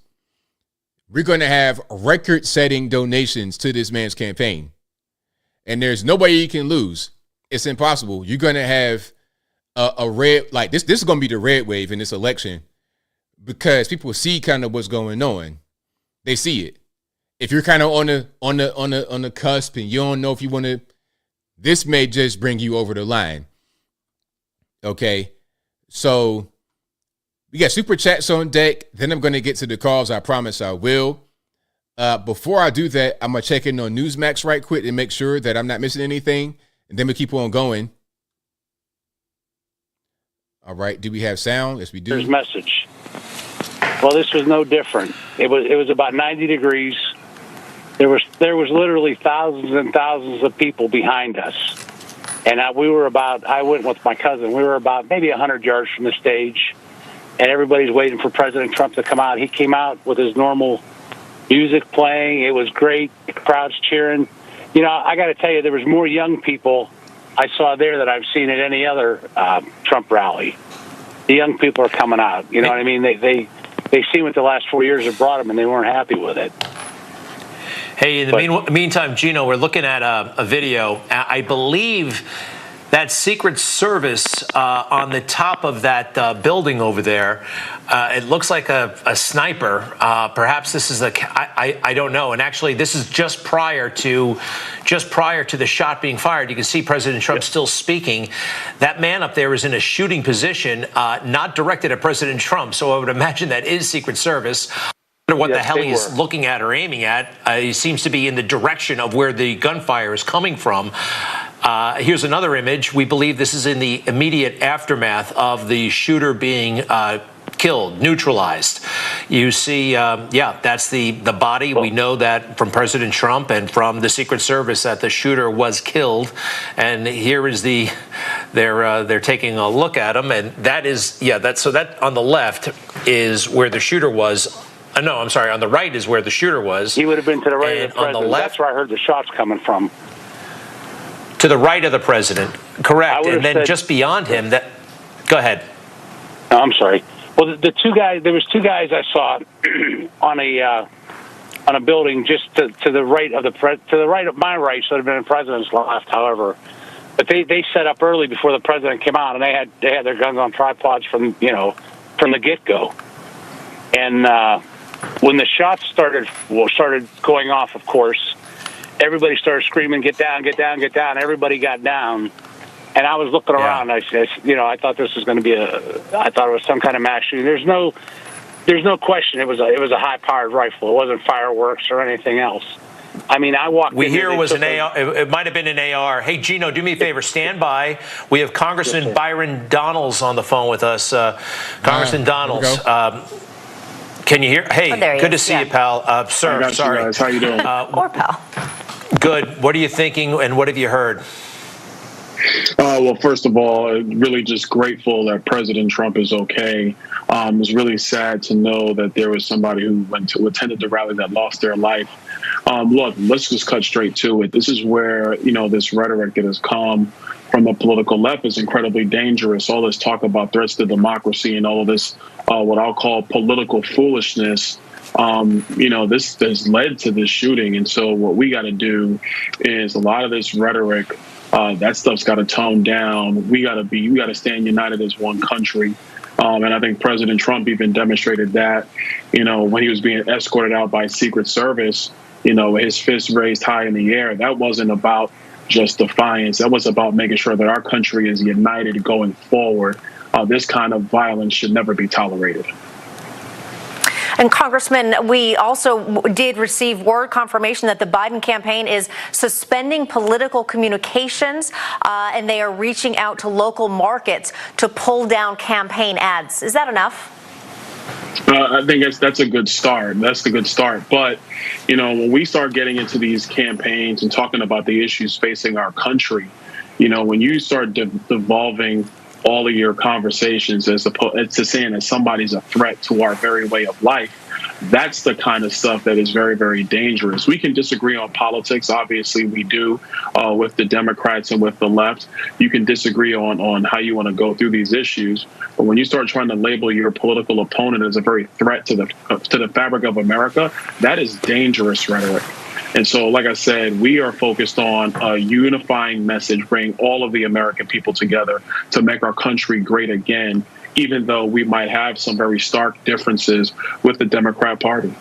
We're going to have record-setting donations to this man's campaign. And there's nobody you can lose. It's impossible. You're going to have a red, like this is going to be the red wave in this election. Because people see kind of what's going on. They see it. If you're kind of on the cusp and you don't know if you want to, this may just bring you over the line. Okay. So we got super chats on deck. Then I'm going to get to the calls. I promise I will. Before I do that, I'm going to check in on Newsmax right quick and make sure that I'm not missing anything. And then we keep on going. All right. Do we have sound? Yes, we do. There's message. Well, this was no different. It was about 90 degrees. There was literally thousands and thousands of people behind us. And I went with my cousin. We were about maybe 100 yards from the stage. And everybody's waiting for President Trump to come out. He came out with his normal music playing. It was great. The crowd's cheering. You know, I got to tell you, there was more young people I saw there than I've seen at any other Trump rally. The young people are coming out. You know what I mean? They seen what the last 4 years have brought them, and they weren't happy with it. Hey, in the meantime, Gino, we're looking at a video. I believe that Secret Service on the top of that building over there, it looks like a sniper. Perhaps this is I don't know. And actually, this is just prior to the shot being fired. You can see President Trump still speaking. That man up there is in a shooting position, not directed at President Trump. So I would imagine that is Secret Service. I wonder what the hell he's looking at or aiming at. He seems to be in the direction of where the gunfire is coming from. Here's another image. We believe this is in the immediate aftermath of the shooter being killed, neutralized. You see, that's the body. We know that from President Trump and from the Secret Service that the shooter was killed. And here is they're taking a look at him, and that is so that on the left is where the shooter was. No, I'm sorry. On the right is where the shooter was. He would have been to the right of the president. On the left, that's where I heard the shots coming from. To the right of the president, correct. And then just beyond him, go ahead. No, I'm sorry. Well, the two guys. There was two guys I saw on a building just to the right of to the right of my right, should have been the president's left. However, but they set up early before the president came out, and they had their guns on tripods from the get-go. And when the shots started going off, of course, everybody started screaming, "Get down! Get down! Get down!" Everybody got down. And I was looking around. I said, I thought this was going to be I thought it was some kind of mass shooting. There's no question. It was a high-powered rifle. It wasn't fireworks or anything else. I mean, I walked. We hear it was an AR. It might have been an AR. Hey, Gino, do me a favor. Stand by. We have Congressman Byron Donalds on the phone with us. Congressman Donalds. Can you hear? Hey, good to see you, pal. Sir, sorry. Guys. How you doing? Or pal. Good. What are you thinking, and what have you heard? Well, first of all, really just grateful that President Trump is okay. It was really sad to know that there was somebody who attended the rally that lost their life. Look, let's just cut straight to it. This is where, this rhetoric that has come from the political left is incredibly dangerous. All this talk about threats to democracy and all of this, what I'll call political foolishness, this has led to this shooting. And so what we got to do is a lot of this rhetoric, that stuff's got to tone down. We got to stand united as one country. And I think President Trump even demonstrated that, when he was being escorted out by Secret Service, his fist raised high in the air. That wasn't about just defiance. That was about making sure that our country is united going forward. This kind of violence should never be tolerated. And Congressman, we also did receive word confirmation that the Biden campaign is suspending political communications, and they are reaching out to local markets to pull down campaign ads. Is that enough? I think that's a good start. That's a good start. But, when we start getting into these campaigns and talking about the issues facing our country, when you start devolving all of your conversations as opposed to saying that somebody's a threat to our very way of life, that's the kind of stuff that is very, very dangerous. We can disagree on politics. Obviously, we do with the Democrats and with the left. You can disagree on how you want to go through these issues. But when you start trying to label your political opponent as a very threat to the fabric of America, that is dangerous rhetoric. And so, like I said, we are focused on a unifying message, bringing all of the American people together to make our country great again, even though we might have some very stark differences with the Democrat Party.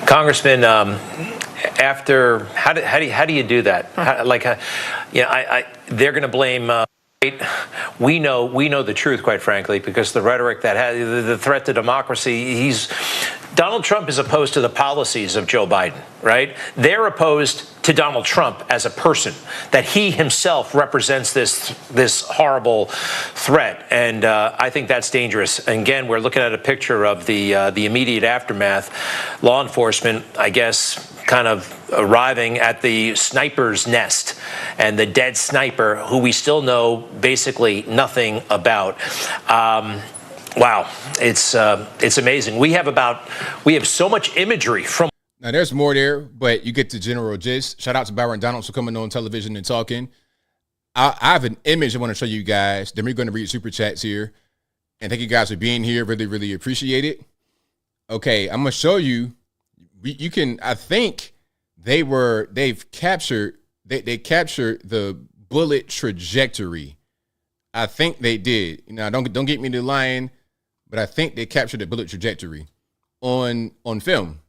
Congressman, after how do you do that? They're going to blame. We know the truth, quite frankly, because the rhetoric that had the threat to democracy. Donald Trump is opposed to the policies of Joe Biden, right? They're opposed to Donald Trump as a person, that he himself represents this horrible threat. And I think that's dangerous. And again, we're looking at a picture of the immediate aftermath. Law enforcement, I guess, kind of arriving at the sniper's nest and the dead sniper, who we still know basically nothing about. Wow, it's amazing. We have so much imagery from. Now there's more there, but you get the general gist. Shout out to Byron Donalds for coming on television and talking. I have an image I want to show you guys. Then we're going to read super chats here, and thank you guys for being here. Really, really appreciate it. Okay, I'm gonna show you. You can. I think they've captured. They captured the bullet trajectory. I think they did. Now don't get me to lying. But I think they captured the bullet trajectory on film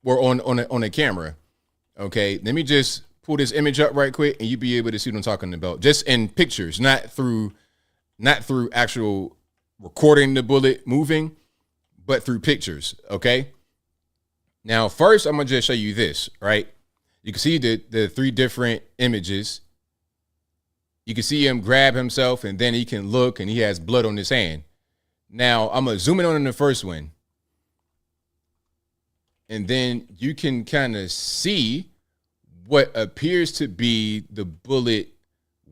or on a camera. Okay, let me just pull this image up right quick, and you'll be able to see what I'm talking about. Just in pictures, not through actual recording the bullet moving, but through pictures. Okay. Now, first, I'm gonna just show you this. Right, you can see the three different images. You can see him grab himself, and then he can look, and he has blood on his hand. Now, I'm going to zoom in on the first one. And then you can kind of see what appears to be the bullet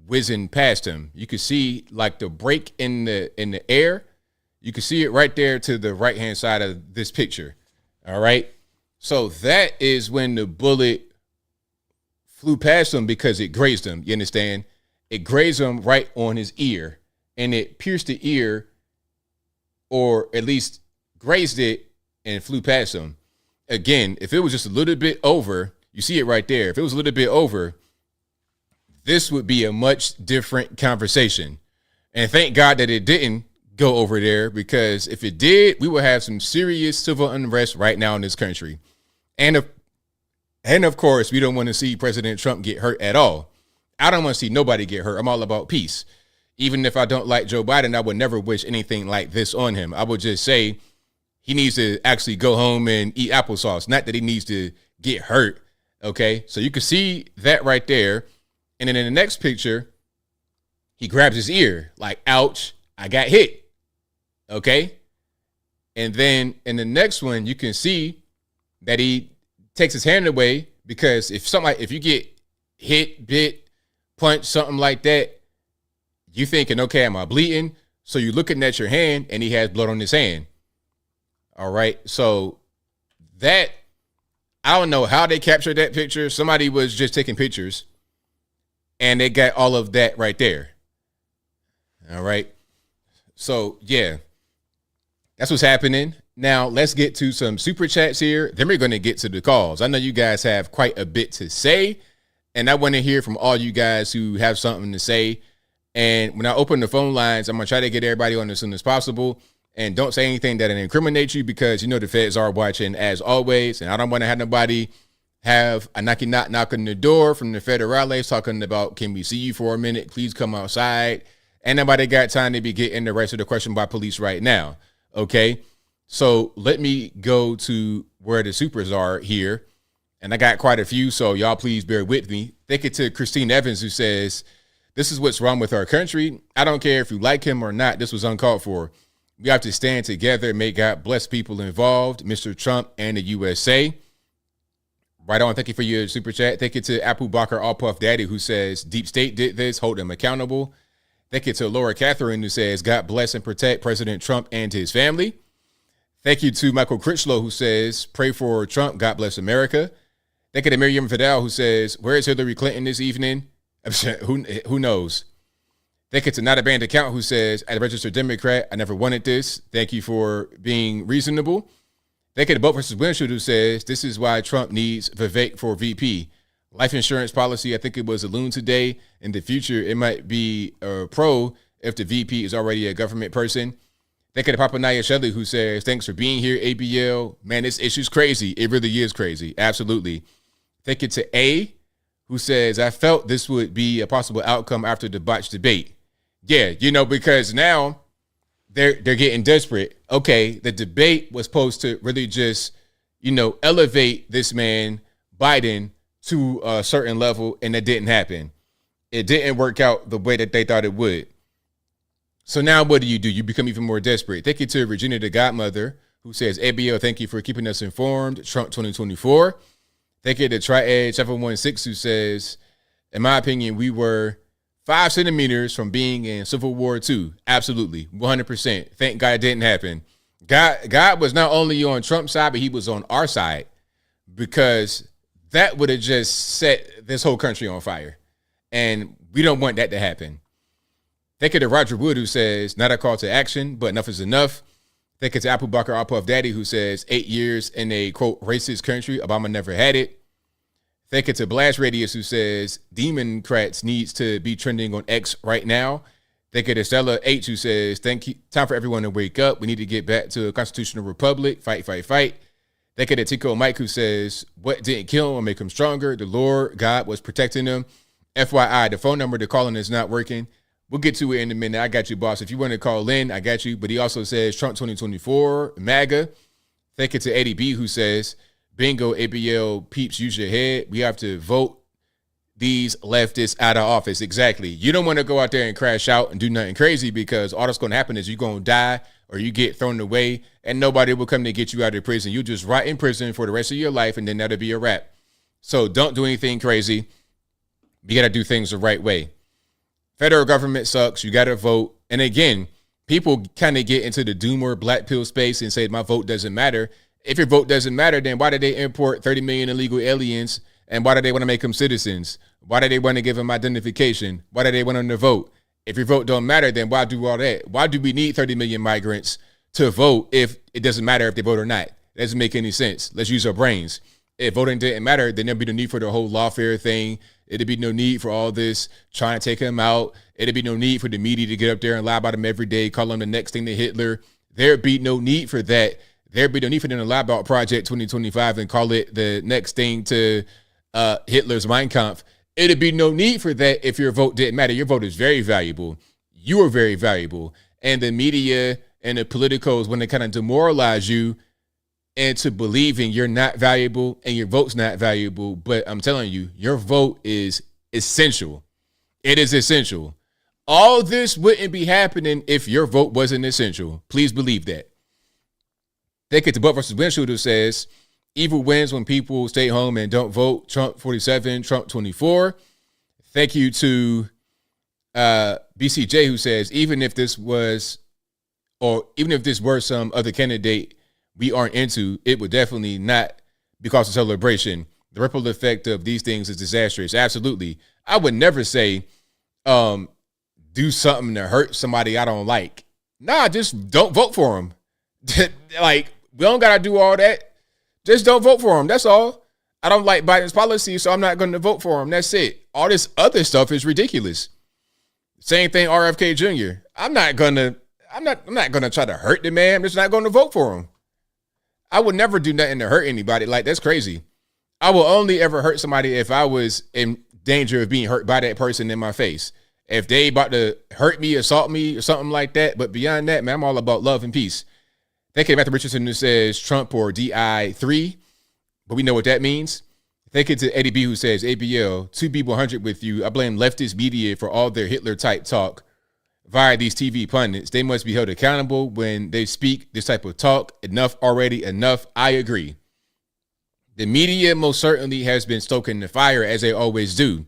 whizzing past him. You can see like the break in the air. You can see it right there to the right-hand side of this picture. All right. So that is when the bullet flew past him because it grazed him. You understand? It grazed him right on his ear. and it pierced the ear, or at least grazed it and flew past him. Again, if it was just a little bit over, you see it right there. If it was a little bit over, this would be a much different conversation. And thank God that it didn't go over there, because if it did, we would have some serious civil unrest right now in this country. And of course, we don't want to see President Trump get hurt at all. I don't want to see nobody get hurt. I'm all about peace. Even if I don't like Joe Biden, I would never wish anything like this on him. I would just say he needs to actually go home and eat applesauce, not that he needs to get hurt. Okay, so you can see that right there. And then in the next picture, he grabs his ear like, ouch, I got hit. Okay. And then in the next one, you can see that he takes his hand away, because if you get hit, bit, punched, something like that, you thinking, okay, am I bleeding? So you're looking at your hand and he has blood on his hand. All right. So that, I don't know how they captured that picture. Somebody was just taking pictures and they got all of that right there. All right. So yeah, that's what's happening. Now let's get to some super chats here. Then we're going to get to the calls. I know you guys have quite a bit to say, and I want to hear from all you guys who have something to say. And when I open the phone lines, I'm going to try to get everybody on as soon as possible. And don't say anything that incriminates you, because you know the feds are watching as always. And I don't want to have nobody have a knock on the door from the federales talking about, can we see you for a minute? Please come outside. And nobody got time to be getting the rest of the question by police right now. Okay. So let me go to where the supers are here. And I got quite a few, so y'all please bear with me. Thank you to Christine Evans, who says, this is what's wrong with our country. I don't care if you like him or not. This was uncalled for. We have to stand together. May God bless people involved, Mr. Trump and the USA. Right on. Thank you for your super chat. Thank you to Apu Bakr All Puff Daddy, who says, Deep State did this. Hold them accountable. Thank you to Laura Catherine, who says, God bless and protect President Trump and his family. Thank you to Michael Critchlow, who says, pray for Trump. God bless America. Thank you to Miriam Fidel, who says, where is Hillary Clinton this evening? Who knows? Thank you to Not a Banned Account, who says, as a registered Democrat, I never wanted this. Thank you for being reasonable. Thank you to Boat versus Windshield, who says, this is why Trump needs Vivek for VP. Life insurance policy, I think it was a loon today. In the future, it might be a pro if the VP is already a government person. Thank you to Papa Naya Shelley, who says, thanks for being here, ABL. Man, this issue's crazy. It really is crazy. Absolutely. Thank you to A, who says, I felt this would be a possible outcome after the botched debate. Yeah, because now they're getting desperate. Okay, the debate was supposed to really just, elevate this man, Biden, to a certain level, and that didn't happen. It didn't work out the way that they thought it would. So now what do? You become even more desperate. Thank you to Regina the Godmother, who says, ABL, thank you for keeping us informed. Trump 2024. Thank you to Tri-Edge 716, who says, in my opinion, we were 5 centimeters from being in Civil War II. Absolutely. 100%. Thank God it didn't happen. God was not only on Trump's side, but he was on our side, because that would have just set this whole country on fire. And we don't want that to happen. Thank you to Roger Wood, who says, not a call to action, but enough is enough. Thank you to Apple Bakr All Puff Daddy, who says, 8 years in a, quote, racist country. Obama never had it. Thank you to Blast Radius, who says, Democrats needs to be trending on X right now. Thank you to Stella H, who says, thank you. Time for everyone to wake up. We need to get back to a constitutional republic. Fight, fight, fight. Thank you to Tico Mike, who says, what didn't kill him or make him stronger? The Lord God was protecting him. FYI, the phone number to call in is not working. We'll get to it in a minute. I got you, boss. If you want to call in, I got you. But he also says Trump 2024, MAGA. Thank you to Eddie B, who says, bingo, ABL peeps, use your head. We have to vote these leftists out of office. Exactly. You don't want to go out there and crash out and do nothing crazy, because all that's going to happen is you're going to die or you get thrown away and nobody will come to get you out of prison. You'll just rot in prison for the rest of your life, and then that'll be a wrap. So don't do anything crazy. You got to do things the right way. Federal government sucks. You got to vote. And again, people kind of get into the doomer black pill space and say, my vote doesn't matter. If your vote doesn't matter, then why did they import 30 million illegal aliens? And why do they want to make them citizens? Why do they want to give them identification? Why do they want them to vote? If your vote don't matter, then why do all that? Why do we need 30 million migrants to vote if it doesn't matter if they vote or not? It doesn't make any sense. Let's use our brains. If voting didn't matter, then there'd be no need for the whole lawfare thing. It'd be no need for all this trying to take him out. It'd be no need for the media to get up there and lie about him every day, call him the next thing to Hitler. There'd be no need for that. There'd be no need for them to lie about Project 2025 and call it the next thing to Hitler's Mein Kampf. It'd be no need for that if your vote didn't matter. Your vote is very valuable. You are very valuable. And the media and the politicals, when they kind of demoralize you into believing you're not valuable and your vote's not valuable, but I'm telling you, your vote is essential. It is essential. All this wouldn't be happening if your vote wasn't essential. Please believe that. They get to Buck versus Windshield, who says, evil wins when people stay home and don't vote. Trump 47, Trump 24. Thank you to BCJ, who says, even if this were some other candidate we aren't into, it would definitely not be cause of celebration. The ripple effect of these things is disastrous. Absolutely. I would never say, do something to hurt somebody I don't like. Nah, just don't vote for him. Like, we don't got to do all that. Just don't vote for him. That's all. I don't like Biden's policy, so I'm not going to vote for him. That's it. All this other stuff is ridiculous. Same thing, RFK Jr. I'm not gonna try to hurt the man. I'm just not going to vote for him. I would never do nothing to hurt anybody. Like, that's crazy. I will only ever hurt somebody if I was in danger of being hurt by that person in my face. If they about to hurt me, assault me, or something like that. But beyond that, man, I'm all about love and peace. Thank you to Matthew Richardson, who says Trump or DI3, but we know what that means. Thank you to Eddie B, who says ABL, 2B100 with you. I blame leftist media for all their Hitler-type talk via these TV pundits. They must be held accountable when they speak this type of talk. Enough already, enough. I agree. The media most certainly has been stoking the fire, as they always do,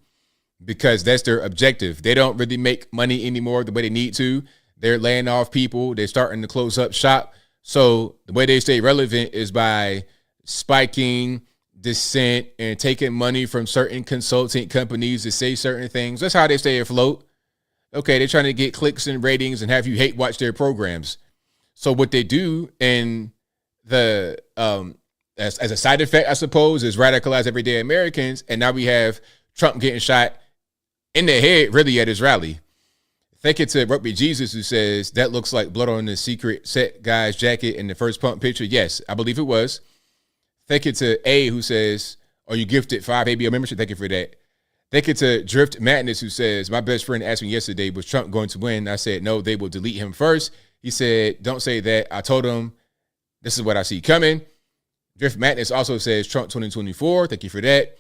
because that's their objective. They don't really make money anymore the way they need to. They're laying off people. They're starting to close up shop. So the way they stay relevant is by spiking dissent and taking money from certain consulting companies to say certain things. That's how they stay afloat. Okay, they're trying to get clicks and ratings and have you hate watch their programs. So what they do in the as a side effect, I suppose, is radicalize everyday Americans. And now we have Trump getting shot in the head really at his rally. Thank you to Rugby Jesus, who says that looks like blood on the secret set guy's jacket in the first pump picture. Yes, I believe it was. Thank you to A, who says, are you gifted 5 ABL membership? Thank you for that. Thank you to Drift Madness, who says, my best friend asked me yesterday, was Trump going to win? I said, no, they will delete him first. He said, don't say that. I told him, this is what I see coming. Drift Madness also says Trump 2024. Thank you for that.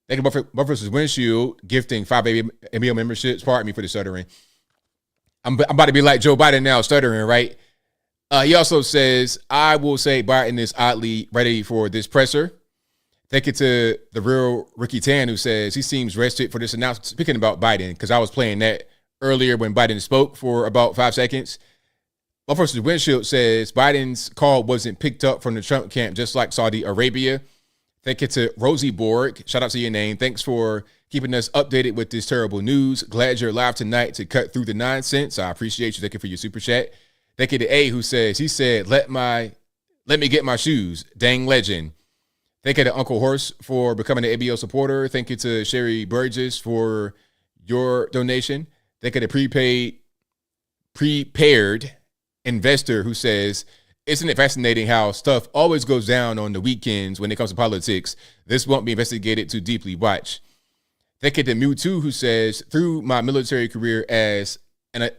Thank you, Buff versus Windshield, gifting 5 ABL memberships. Pardon me for the stuttering. I'm about to be like Joe Biden now, stuttering, right? He also says, I will say Biden is oddly ready for this presser. Thank you to the real Ricky Tan, who says he seems rested for this announcement. Speaking about Biden, because I was playing that earlier when Biden spoke for about 5 seconds. Buff versus Windshield says Biden's call wasn't picked up from the Trump camp, just like Saudi Arabia. Thank you to Rosie Borg. Shout out to your name. Thanks for keeping us updated with this terrible news. Glad you're live tonight to cut through the nonsense. I appreciate you. Thank you for your super chat. Thank you to A, who says, he said, let me get my shoes. Dang legend. Thank you to Uncle Horse for becoming an ABL supporter. Thank you to Sherry Burgess for your donation. Thank you to prepared investor, who says, isn't it fascinating how stuff always goes down on the weekends when it comes to politics? This won't be investigated too deeply. Watch. Thank you to Mewtwo, who says, through my military career as an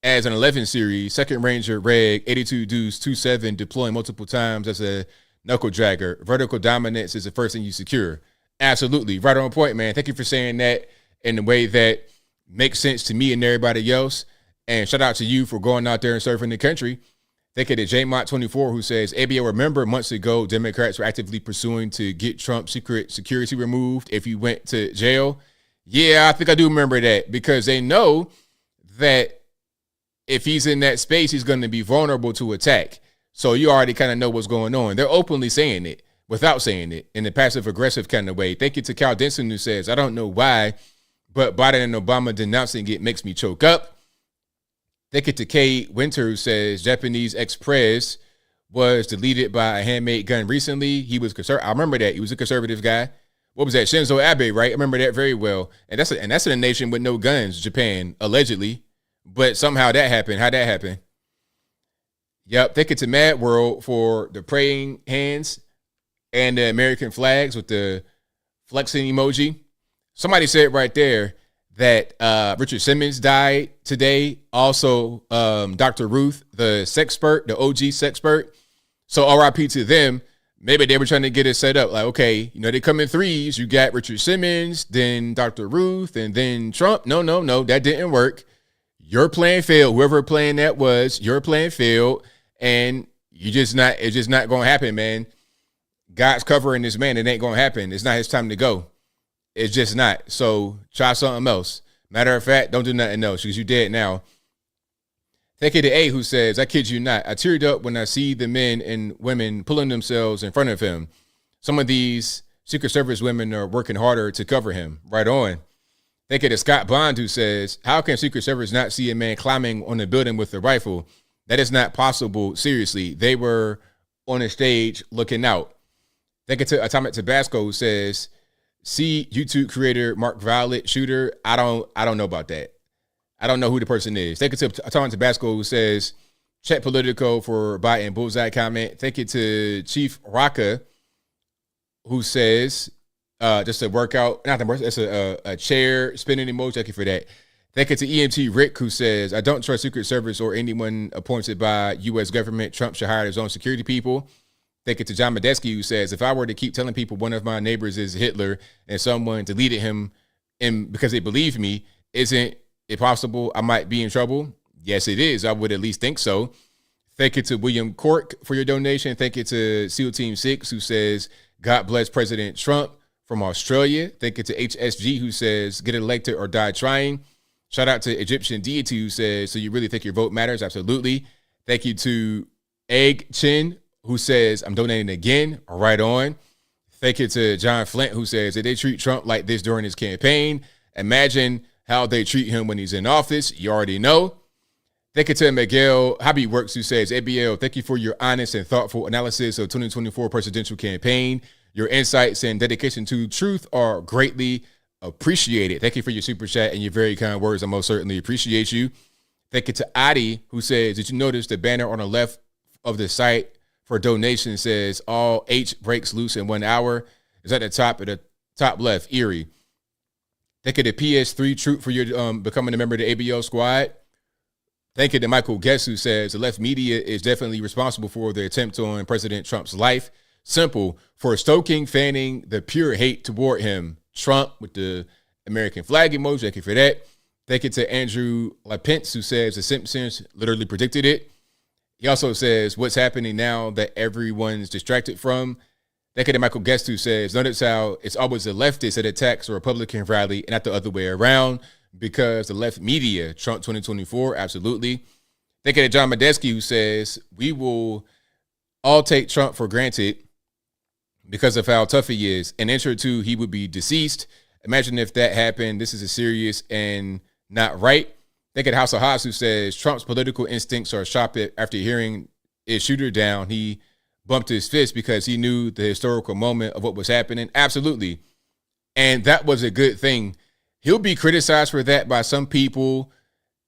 11 series, 2nd Ranger Reg, 82 Deuce, 27, deploying multiple times as a knuckle dragger. Vertical dominance is the first thing you secure. Absolutely. Right on point, man. Thank you for saying that in the way that makes sense to me and everybody else. And shout out to you for going out there and serving the country. Thank you to JMont24, who says, ABL, remember months ago, Democrats were actively pursuing to get Trump's secret security removed if he went to jail. Yeah, I think I do remember that, because they know that if he's in that space, he's going to be vulnerable to attack. So you already kind of know what's going on. They're openly saying it without saying it in a passive-aggressive kind of way. Thank you to Cal Denson, who says, I don't know why, but Biden and Obama denouncing it makes me choke up. Thank you to Kay Winter, who says Japanese ex-prez was deleted by a handmade gun recently. He was conservative. I remember that. He was a conservative guy. What was that? Shinzo Abe, right? I remember that very well. And that's in a nation with no guns, Japan, allegedly. But somehow that happened. How'd that happen? Yep. Thank you to Mad World for the praying hands and the American flags with the flexing emoji. Somebody said right there that Richard Simmons died today. Also, Dr. Ruth, the sexpert, the OG sexpert. So RIP to them. Maybe they were trying to get it set up. Like, okay, they come in threes. You got Richard Simmons, then Dr. Ruth, and then Trump. No. That didn't work. Your plan failed. Whoever plan that was, your plan failed. And it's just not going to happen, man. God's covering this man. It ain't going to happen. It's not his time to go. It's just not. So try something else. Matter of fact, don't do nothing else because you're dead now. Thank you to A, who says, I kid you not, I teared up when I see the men and women pulling themselves in front of him. Some of these Secret Service women are working harder to cover him. Right on. Thank you to Scott Bond, who says, how can Secret Service not see a man climbing on a building with a rifle? That is not possible. Seriously, they were on a stage looking out. Thank you to Atomic Tabasco, who says, see YouTube creator Mark Violet shooter. I don't know about that. I don't know who the person is. Thank you to Atomic Tabasco, who says, check Politico for Biden bullseye comment. Thank you to Chief Raka, who says, just a workout, not the work, it's a chair spinning emoji. Thank you for that. Thank you to EMT Rick, who says, I don't trust Secret Service or anyone appointed by U.S. government. Trump should hire his own security people. Thank you to John Medeski, who says, if I were to keep telling people one of my neighbors is Hitler and someone deleted him because they believe me, isn't it possible I might be in trouble? Yes, it is. I would at least think so. Thank you to William Cork for your donation. Thank you to SEAL Team 6, who says, God bless President Trump from Australia. Thank you to HSG, who says, get elected or die trying. Shout out to Egyptian Deity, who says, so you really think your vote matters? Absolutely. Thank you to Egg Chin, who says, I'm donating again. Right on. Thank you to John Flint, who says, if they treat Trump like this during his campaign, imagine how they treat him when he's in office. You already know. Thank you to Miguel Hobby Works, who says, ABL, thank you for your honest and thoughtful analysis of 2024 presidential campaign. Your insights and dedication to truth are greatly appreciated. Thank you for your super chat and your very kind words. I most certainly appreciate you. Thank you to Adi, who says, did you notice the banner on the left of the site for donation says all H breaks loose in 1 hour? Is at the top left, Erie. Thank you to PS3 Troop for your becoming a member of the ABL squad. Thank you to Michael Guess, who says the left media is definitely responsible for the attempt on President Trump's life. Simple, for stoking, fanning the pure hate toward him. Trump with the American flag emoji. Thank you for that. Thank you to Andrew LaPence, who says the Simpsons literally predicted it. He also says what's happening now that everyone's distracted from. Thank you to Michael Guest, who says notice how it's always the leftists that attacks a Republican rally and not the other way around because the left media, Trump 2024, absolutely. Thank you to John Medeski, who says we will all take Trump for granted because of how tough he is. And enter two, he would be deceased. Imagine if that happened. This is a serious and not right. Thank you to House of Haas, who says Trump's political instincts are sharp after hearing his shooter down. He bumped his fist because he knew the historical moment of what was happening. Absolutely. And that was a good thing. He'll be criticized for that by some people,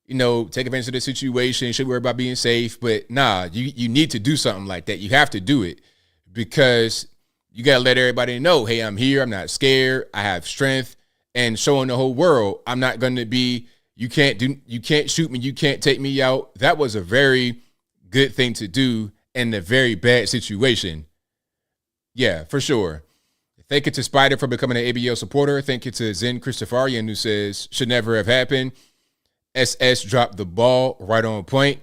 take advantage of the situation, should worry about being safe. But nah, you need to do something like that. You have to do it because you got to let everybody know, hey, I'm here. I'm not scared. I have strength, and showing the whole world I'm not going to be, you can't shoot me. You can't take me out. That was a very good thing to do in a very bad situation. Yeah, for sure. Thank you to Spider for becoming an ABL supporter. Thank you to Zen Christopher,ian, who says should never have happened. SS dropped the ball right on point.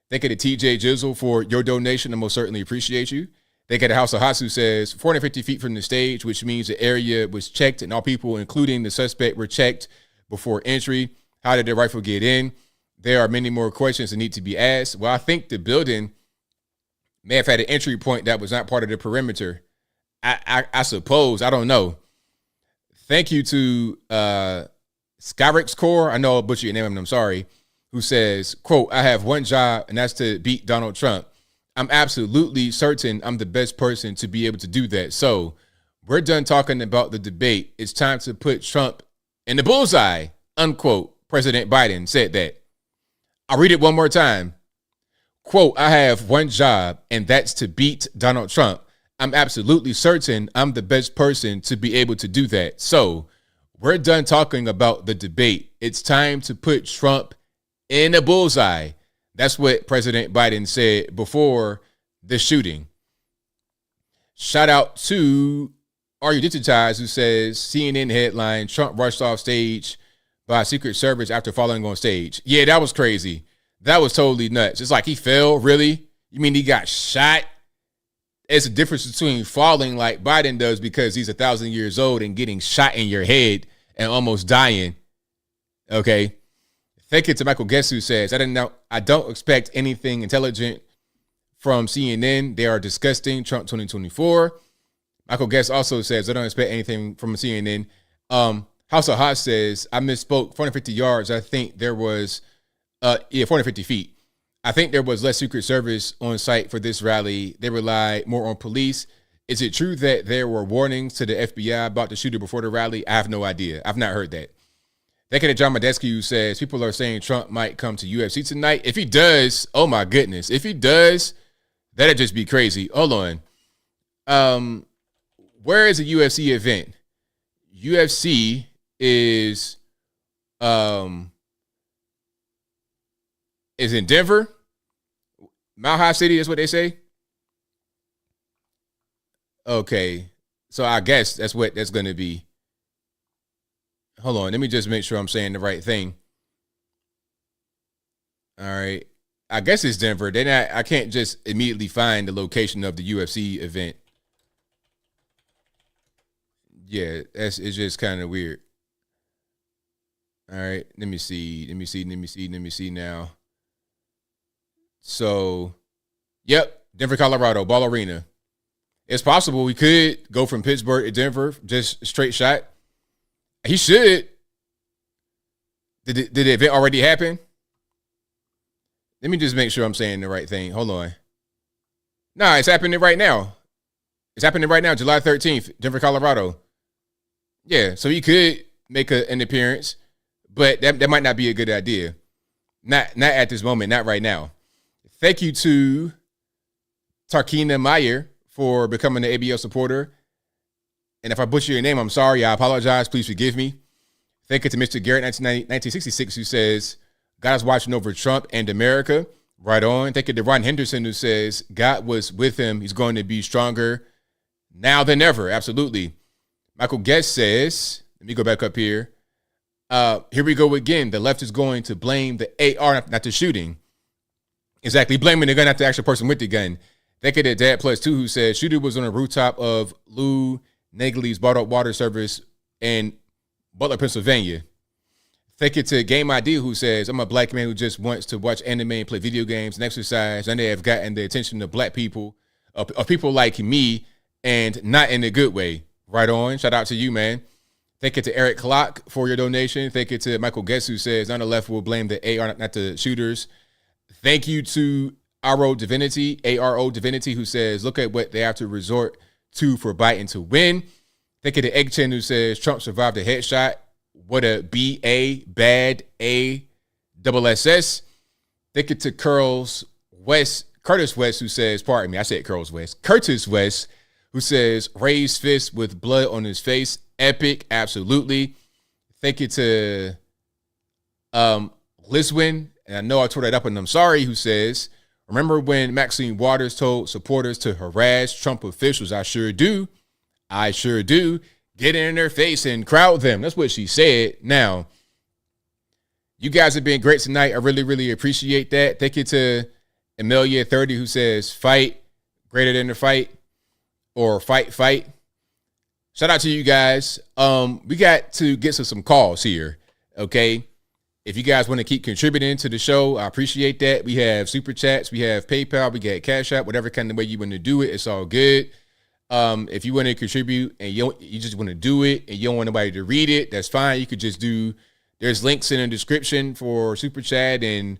Thank you to TJ Jizzle for your donation. I most certainly appreciate you. Thank you to House of Haas, who says 450 feet from the stage, which means the area was checked and all people, including the suspect, were checked before entry. How did the rifle get in? There are many more questions that need to be asked. Well, I think the building may have had an entry point that was not part of the perimeter. I suppose. I don't know. Thank you to Skyrix Core. I know I'll butcher your name, and I'm sorry. who says, quote, I have one job, and that's to beat Donald Trump. I'm absolutely certain I'm the best person to be able to do that. So we're done talking about the debate. It's time to put Trump in the bullseye, unquote. President Biden said that. I'll read it one more time. Quote, I have one job, and that's to beat Donald Trump. I'm absolutely certain I'm the best person to be able to do that. So we're done talking about the debate. It's time to put Trump in the bullseye. That's what President Biden said before the shooting. Shout out to Are You Digitized, who says, CNN headline, Trump rushed off stage by Secret Service after falling on stage. Yeah, that was crazy. That was totally nuts. It's like he fell, really? You mean he got shot? It's a difference between falling like Biden does because he's 1,000 years old and getting shot in your head and almost dying. Okay. Thank you to Michael Guess, who says, I don't expect anything intelligent from CNN. They are disgusting. Trump 2024. Michael Guess also says, I don't expect anything from CNN. House of Hot says, I misspoke. 450 yards. I think there was, 450 feet. I think there was less Secret Service on site for this rally. They relied more on police. Is it true that there were warnings to the FBI about the shooter before the rally? I have no idea. I've not heard that. Thank you to John Medeski, who says, people are saying Trump might come to UFC tonight. If he does, oh my goodness. If he does, that'd just be crazy. Hold on. Where is a UFC event? UFC is in Denver. Mile High City is what they say. Okay. So I guess that's what that's going to be. Hold on. Let me just make sure I'm saying the right thing. All right. I guess it's Denver. I can't just immediately find the location of the UFC event. Yeah, it's just kind of weird. All right. Let me see now. So, yep, Denver, Colorado, Ball Arena. It's possible we could go from Pittsburgh to Denver, just straight shot. He should. Did the event already happen? Let me just make sure I'm saying the right thing. Hold on. Nah, it's happening right now. It's happening right now, July 13th, Denver, Colorado. Yeah, so he could make an appearance, but that might not be a good idea. Not at this moment, not right now. Thank you to Tarkina Meyer for becoming an ABL supporter. And if I butcher your name, I'm sorry. I apologize. Please forgive me. Thank you to Mr. Garrett, 1966, who says, God is watching over Trump and America. Right on. Thank you to Ron Henderson, who says, God was with him. He's going to be stronger now than ever. Absolutely. Michael Guest says, let me go back up here. Here we go again. The left is going to blame the AR, not the shooting. Exactly. Blaming the gun, not the actual person with the gun. Thank you to Dad Plus 2, who says, shooter was on the rooftop of Lou Nagley's bottled water service in Butler, Pennsylvania. Thank you to Game ID, who says, I'm a black man who just wants to watch anime and play video games and exercise, and they have gotten the attention of black people, of people like me, and not in a good way. Right on. Shout out to you, man. Thank you to Eric Clock for your donation. Thank you to Michael Guess, who says, on the left will blame the AR, not the shooters. Thank you to ARO Divinity, who says, look at what they have to resort to for Biden to win. Thank you to Egg Chen, who says, Trump survived a headshot. What a B-A, bad A, double SS. Thank you to Curtis West, who says, pardon me, I said Curtis West. Curtis West, who says, raised fist with blood on his face. Epic, absolutely. Thank you to Liswin, and I know I tore that up and I'm sorry, who says, remember when Maxine Waters told supporters to harass Trump officials? I sure do. Get in their face and crowd them. That's what she said. Now, you guys have been great tonight. I really, really appreciate that. Thank you to Amelia30, who says, fight greater than the fight, or fight. Shout out to you guys. We got to get to some calls here, okay? If you guys want to keep contributing to the show, I appreciate that. We have Super Chats, we have PayPal, we got Cash App, whatever kind of way you want to do it, it's all good. If you want to contribute and you just want to do it and you don't want nobody to read it, that's fine. You could just do There's links in the description for Super Chat and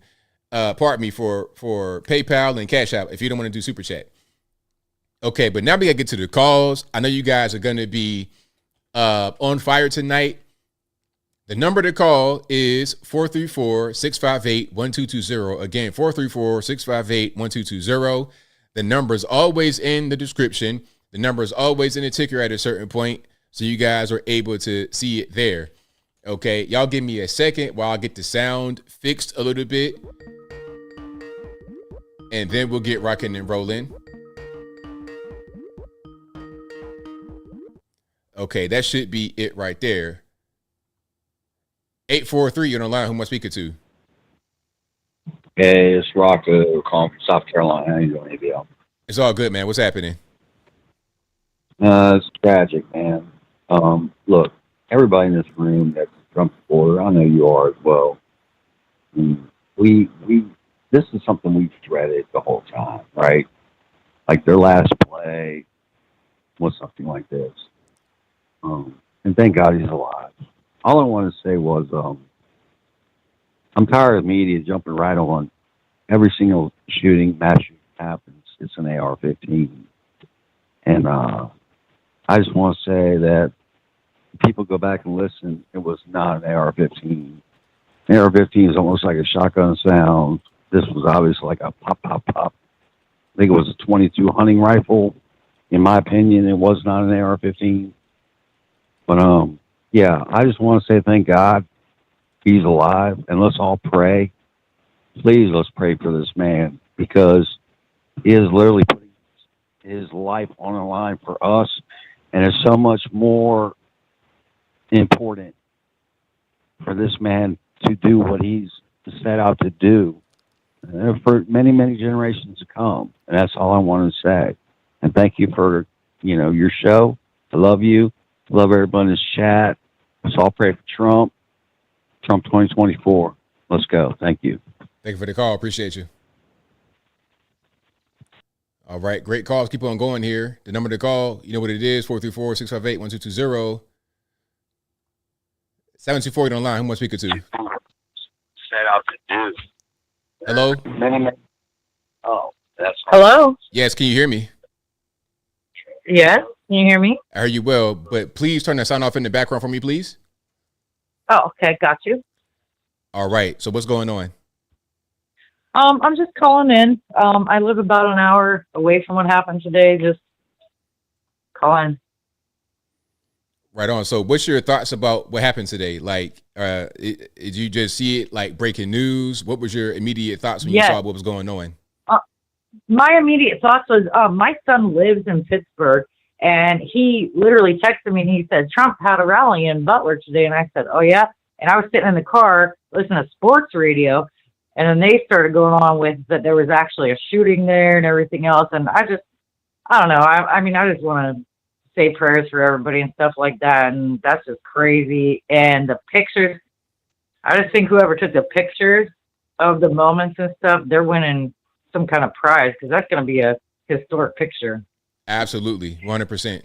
pardon me for PayPal and Cash App if you don't want to do Super Chat. Okay, but now we gotta get to the calls. I know you guys are gonna be on fire tonight. The number to call is 434-658-1220. Again, 434-658-1220. The number is always in the description. The number is always in the ticker at a certain point, so you guys are able to see it there. Okay, y'all give me a second while I get the sound fixed a little bit, and then we'll get rocking and rolling. Okay, that should be it right there. 843, you're on the line. Who am I speaking to? Hey, it's Rocco calling from South Carolina. How you doing, ABL? It's all good, man. What's happening? It's tragic, man. Look, everybody in this room that's a Trump supporter, I know you are as well. This is something we've dreaded the whole time, right? Like their last play was something like this. And thank God he's alive. All I want to say was, I'm tired of media jumping right on every single mass shooting happens. It's an AR-15. And I just want to say that if people go back and listen, it was not an AR-15. An AR-15 is almost like a shotgun sound. This was obviously like a pop, pop, pop. I think it was a .22 hunting rifle. In my opinion, it was not an AR-15. But, yeah, I just want to say thank God he's alive, and let's all pray. Please, let's pray for this man, because he is literally putting his life on the line for us, and it's so much more important for this man to do what he's set out to do for many, many generations to come. And that's all I want to say. And thank you for, your show. I love you. I love everybody in this chat. Let's all pray for Trump 2024. Let's go. Thank you. Thank you for the call. Appreciate you. All right. Great calls. Keep on going here. The number to call, you know what it is, 434-658-1220. 724 online. Who am I speaking to? Set out to do. Hello? Oh, that's Hello? Yes. Can you hear me? Yes. Can you hear me? I heard you well, but please turn that sound off in the background for me, please. Oh, okay. Got you. All right. So what's going on? I'm just calling in. I live about an hour away from what happened today. Just calling. Right on. So what's your thoughts about what happened today? Like, did you just see it like breaking news? What was your immediate thoughts when you saw what was going on? My immediate thoughts was my son lives in Pittsburgh, and he literally texted me and he said, Trump had a rally in Butler today. And I said, oh, yeah. And I was sitting in the car listening to sports radio. And then they started going on with that there was actually a shooting there and everything else. And I don't know. I mean, I just want to say prayers for everybody and stuff like that. And that's just crazy. And the pictures, I just think whoever took the pictures of the moments and stuff, they're winning some kind of prize, because that's going to be a historic picture. Absolutely. 100%.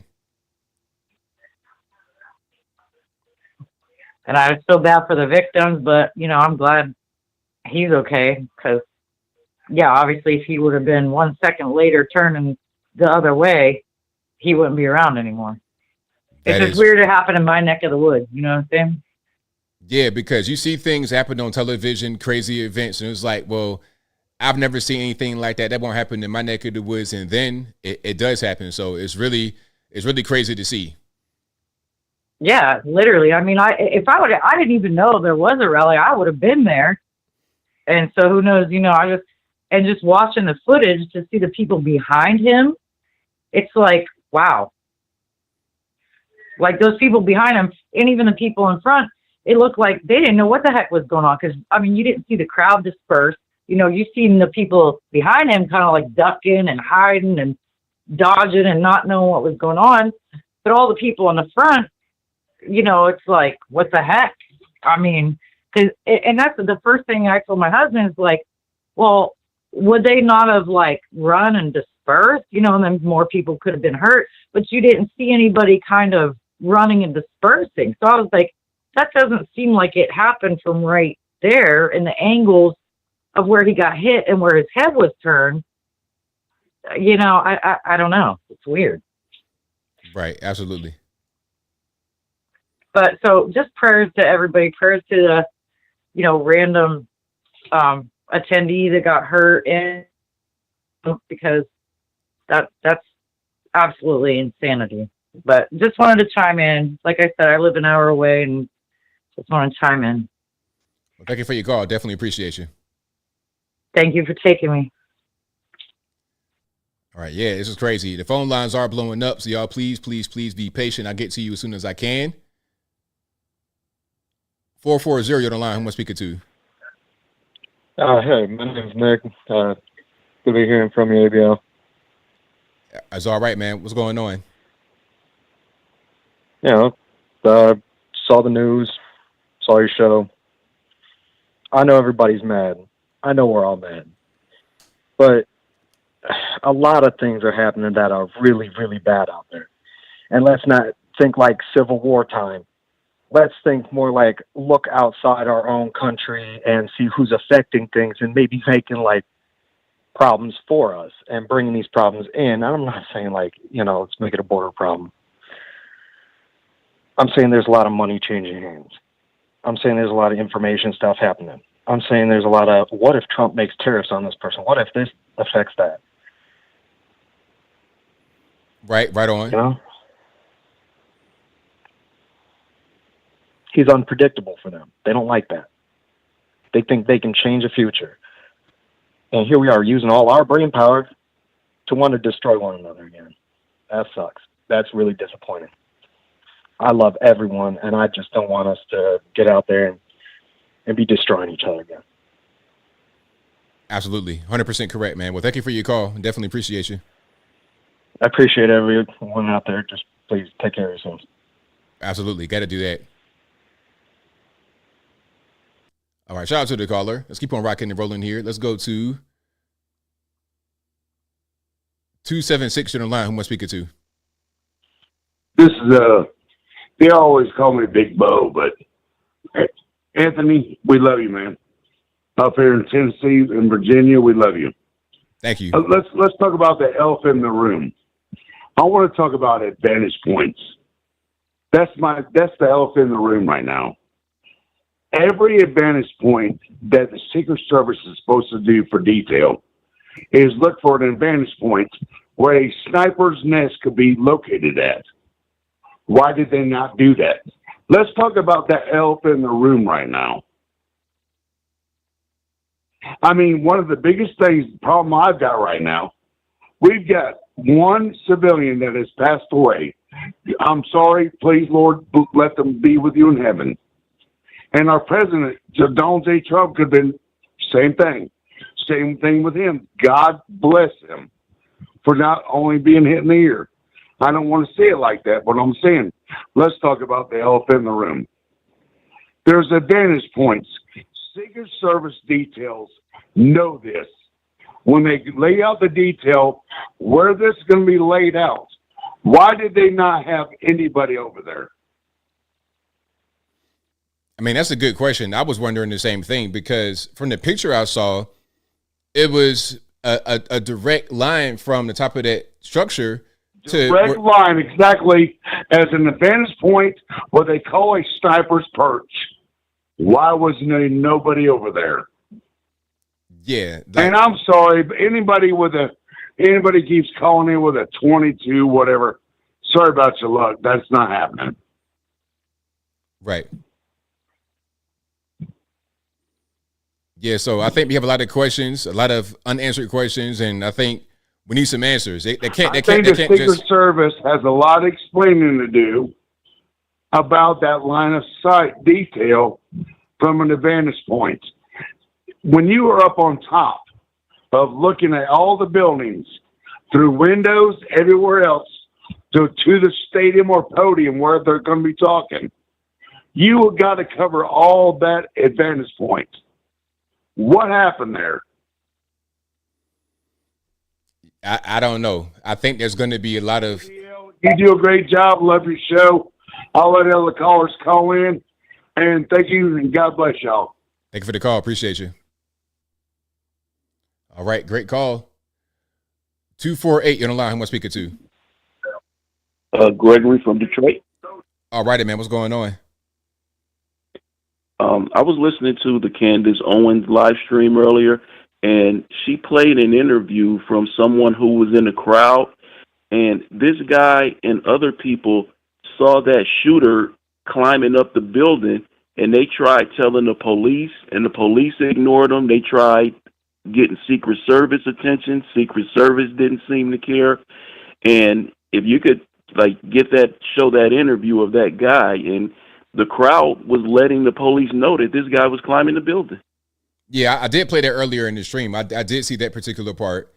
And I was so bad for the victims, but, I'm glad he's okay, because, yeah, obviously if he would have been 1 second later turning the other way, he wouldn't be around anymore. It's just weird to happen in my neck of the woods. You know what I'm saying? Yeah, because you see things happen on television, crazy events, and it's like, well, I've never seen anything like that. That won't happen in my neck of the woods, and then it does happen. So it's really crazy to see. Yeah, literally. I mean, I didn't even know there was a rally. I would have been there. And so who knows, just watching the footage to see the people behind him, it's like, wow. Like those people behind him and even the people in front, it looked like they didn't know what the heck was going on. Because, I mean, you didn't see the crowd disperse. You've seen the people behind him kind of like ducking and hiding and dodging and not knowing what was going on. But all the people in the front, it's like, what the heck? I mean, and that's the first thing I told my husband is like, well, would they not have like run and dispersed, and then more people could have been hurt, but you didn't see anybody kind of running and dispersing. So I was like, that doesn't seem like it happened from right there, and the angles of where he got hit and where his head was turned. You know, I don't know. It's weird. Right. Absolutely. But so just prayers to everybody, prayers to the, you know, random attendee that got hurt, and because that's absolutely insanity. But just wanted to chime in. Like I said, I live an hour away, and just want to chime in. Well, thank you for your call. Definitely appreciate you. Thank you for taking me. All right. Yeah, this is crazy. The phone lines are blowing up, so y'all please be patient. I'll get to you as soon as I can. 440, you're on the line. Who am I speaking to? Hey, my name's Nick. Good to be hearing from you, ABL. It's all right, man. What's going on? You know, saw the news, saw your show. I know everybody's mad. I know we're all mad. But a lot of things are happening that are really, really bad out there. And let's not think like Civil War time. Let's think more like look outside our own country and see who's affecting things and maybe making like problems for us and bringing these problems in. I'm not saying like, you know, let's make it a border problem. I'm saying there's a lot of money changing hands. I'm saying there's a lot of information stuff happening. I'm saying there's a lot of, what if Trump makes tariffs on this person? What if this affects that? Right on. You know? He's unpredictable for them. They don't like that. They think they can change the future. And here we are using all our brain power to want to destroy one another again. That sucks. That's really disappointing. I love everyone, and I just don't want us to get out there and be destroying each other again. Absolutely. 100% correct, man. Well, thank you for your call. Definitely appreciate you. I appreciate everyone out there. Just please take care of yourselves. Absolutely. Got to do that. All right. Shout out to the caller. Let's keep on rocking and rolling here. Let's go to 276 on the line. Who am I speaking to? This is they always call me Big Bo, but Anthony, we love you, man. Up here in Tennessee and Virginia, we love you. Thank you. Let's talk about the elephant in the room. I want to talk about advantage points. That's the elephant in the room right now. Every advantage point that the Secret Service is supposed to do for detail is look for an advantage point where a sniper's nest could be located at. Why did they not do that? Let's talk about that elephant in the room right now. I mean, one of the biggest things, the problem I've got right now, we've got one civilian that has passed away. I'm sorry, please, Lord, let them be with you in heaven. And our president, Donald J. Trump, could have been same thing. Same thing with him. God bless him for not only being hit in the ear. I don't want to say it like that, but I'm saying, let's talk about the elephant in the room. There's advantage points. Secret Service details know this. When they lay out the detail, where this is going to be laid out, why did they not have anybody over there? I mean, that's a good question. I was wondering the same thing because from the picture I saw, it was a direct line from the top of that structure to direct line, exactly as an advantage point, what they call a sniper's perch. Why wasn't there nobody over there? Yeah. And I'm sorry, but anybody keeps calling in with a 22, whatever. Sorry about your luck. That's not happening. Right. Yeah, so I think we have a lot of questions, a lot of unanswered questions, and I think we need some answers. I think the Secret Service has a lot of explaining to do about that line of sight detail from an advantage point. When you are up on top of looking at all the buildings through windows everywhere else to the stadium or podium where they're going to be talking, you have got to cover all that advantage point. What happened there? I don't know. I think there's going to be a lot of... You do a great job. Love your show. I'll let other callers call in. And thank you, and God bless y'all. Thank you for the call. Appreciate you. All right, great call. 248, you're on the line. Who am I speaking to? Gregory from Detroit. All righty, man. What's going on? I was listening to the Candace Owens live stream earlier, and she played an interview from someone who was in the crowd, and this guy and other people saw that shooter climbing up the building, and they tried telling the police, and the police ignored them. They tried getting Secret Service attention. Secret Service didn't seem to care. And if you could show that interview of that guy, and the crowd was letting the police know that this guy was climbing the building. Yeah, I did play that earlier in the stream. I did see that particular part.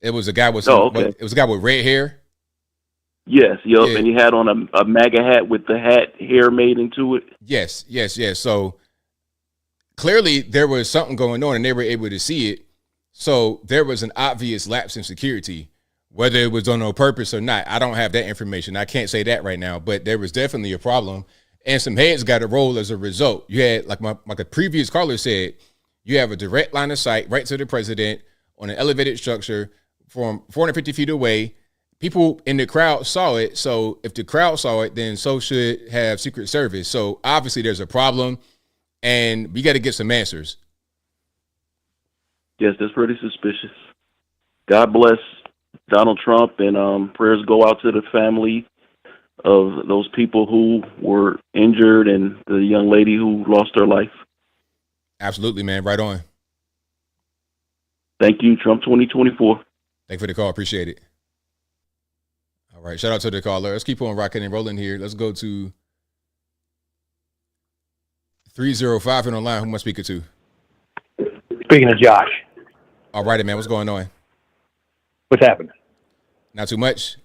It was a guy with it was a guy with red hair. Yes, yep, yeah. And he had on a MAGA hat with the hair made into it. Yes. So clearly there was something going on, and they were able to see it. So there was an obvious lapse in security, whether it was done on purpose or not. I don't have that information. I can't say that right now, but there was definitely a problem, and some heads got to roll as a result. You had, like a previous caller said, you have a direct line of sight right to the president on an elevated structure from 450 feet away. People in the crowd saw it. So if the crowd saw it, then so should have Secret Service. So obviously there's a problem, and we got to get some answers. Yes, that's pretty suspicious. God bless Donald Trump, and prayers go out to the family of those people who were injured and the young lady who lost her life. Absolutely, man. Right on. Thank you, Trump 2024. Thank you for the call. Appreciate it. All right. Shout out to the caller. Let's keep on rocking and rolling here. Let's go to 305 on the line. Who am I speaking to? Speaking of Josh. All righty, man. What's going on? What's happening? Not too much.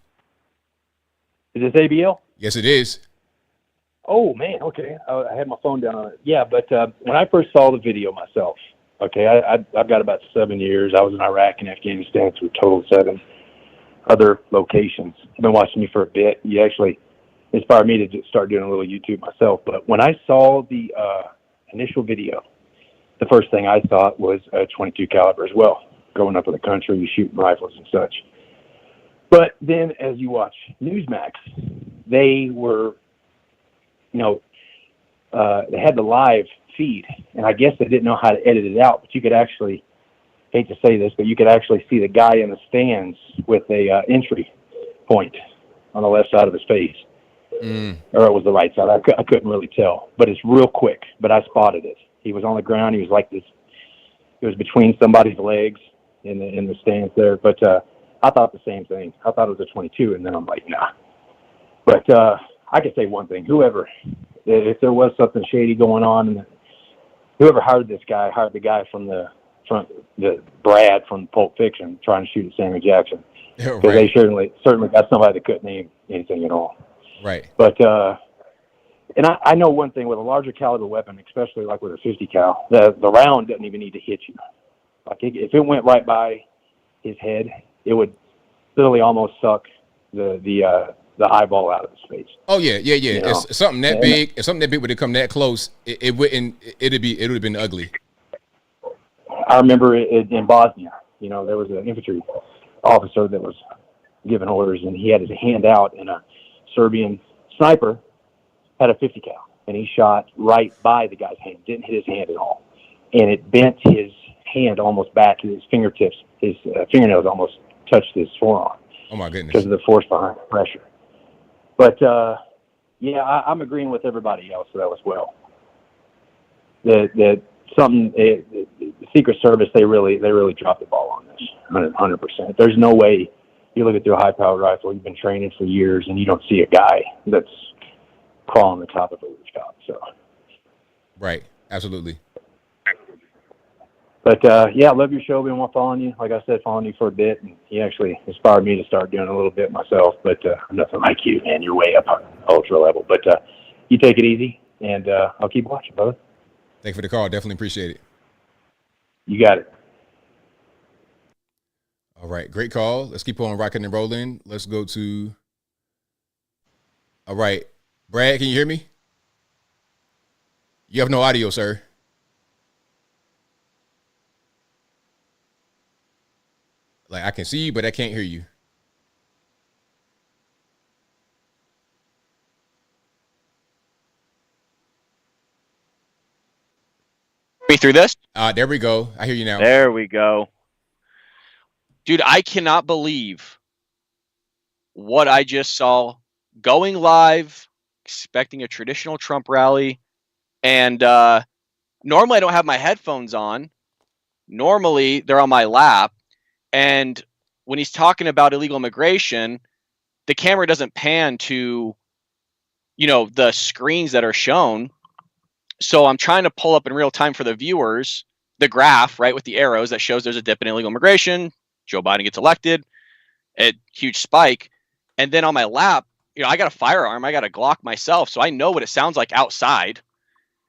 Is this ABL? Yes, it is. Oh, man. Okay. I had my phone down on it. Yeah, but when I first saw the video myself, okay, I've got about 7 years. I was in Iraq and Afghanistan through a total of 7 other locations. I've been watching you for a bit. You actually inspired me to just start doing a little YouTube myself. But when I saw the initial video, the first thing I thought was a .22 caliber as well, growing up in the country, shooting rifles and such. But then as you watch Newsmax, they were, they had the live feed, and I guess they didn't know how to edit it out, but you could actually, hate to say this, but you could actually see the guy in the stands with a entry point on the left side of his face. Or it was the right side. I couldn't really tell, but it's real quick, but I spotted it. He was on the ground. He was like this. It was between somebody's legs in the stands there, but I thought the same thing. I thought it was a .22, and then I'm like, nah. But I could say one thing. If there was something shady going on, and whoever hired this guy hired the guy from the Brad from Pulp Fiction trying to shoot at Samuel Jackson. Because they certainly got somebody that couldn't name anything at all. Right. But and I know one thing with a larger caliber weapon, especially like with a 50 cal, the round doesn't even need to hit you. Like if it went right by his head, it would literally almost suck the eyeball out of his face. Oh yeah. It's something that big. If something that big would have come that close, it would have been ugly. I remember in Bosnia, there was an infantry officer that was giving orders, and he had his hand out, and a Serbian sniper had a 50 cal, and he shot right by the guy's hand, didn't hit his hand at all, and it bent his hand almost back to his fingertips. His fingernails almost touched his forearm. Oh my goodness! Because of the force behind the pressure. But I'm agreeing with everybody else though as well. The Secret Service they really dropped the ball on this 100%. There's no way you look at through a high-powered rifle. You've been training for years, and you don't see a guy that's crawling the top of a rooftop. So, right, absolutely. But I love your show. Been following you. Like I said, following you for a bit, and you actually inspired me to start doing a little bit myself. But I'm nothing like you, man. You're way up on ultra level. But you take it easy, and I'll keep watching, brother. Thank you for the call. Definitely appreciate it. You got it. All right, great call. Let's keep on rocking and rolling. Let's go to. All right, Brad, can you hear me? You have no audio, sir. Like, I can see you, but I can't hear you. Me through this? There we go. I hear you now. There we go. Dude, I cannot believe what I just saw. Going live, expecting a traditional Trump rally, and normally I don't have my headphones on. Normally they're on my lap, and when he's talking about illegal immigration, the camera doesn't pan to, the screens that are shown. So I'm trying to pull up in real time for the viewers the graph, right, with the arrows that shows there's a dip in illegal immigration. Joe Biden gets elected, a huge spike. And then on my lap, I got a firearm. I got a Glock myself, so I know what it sounds like outside.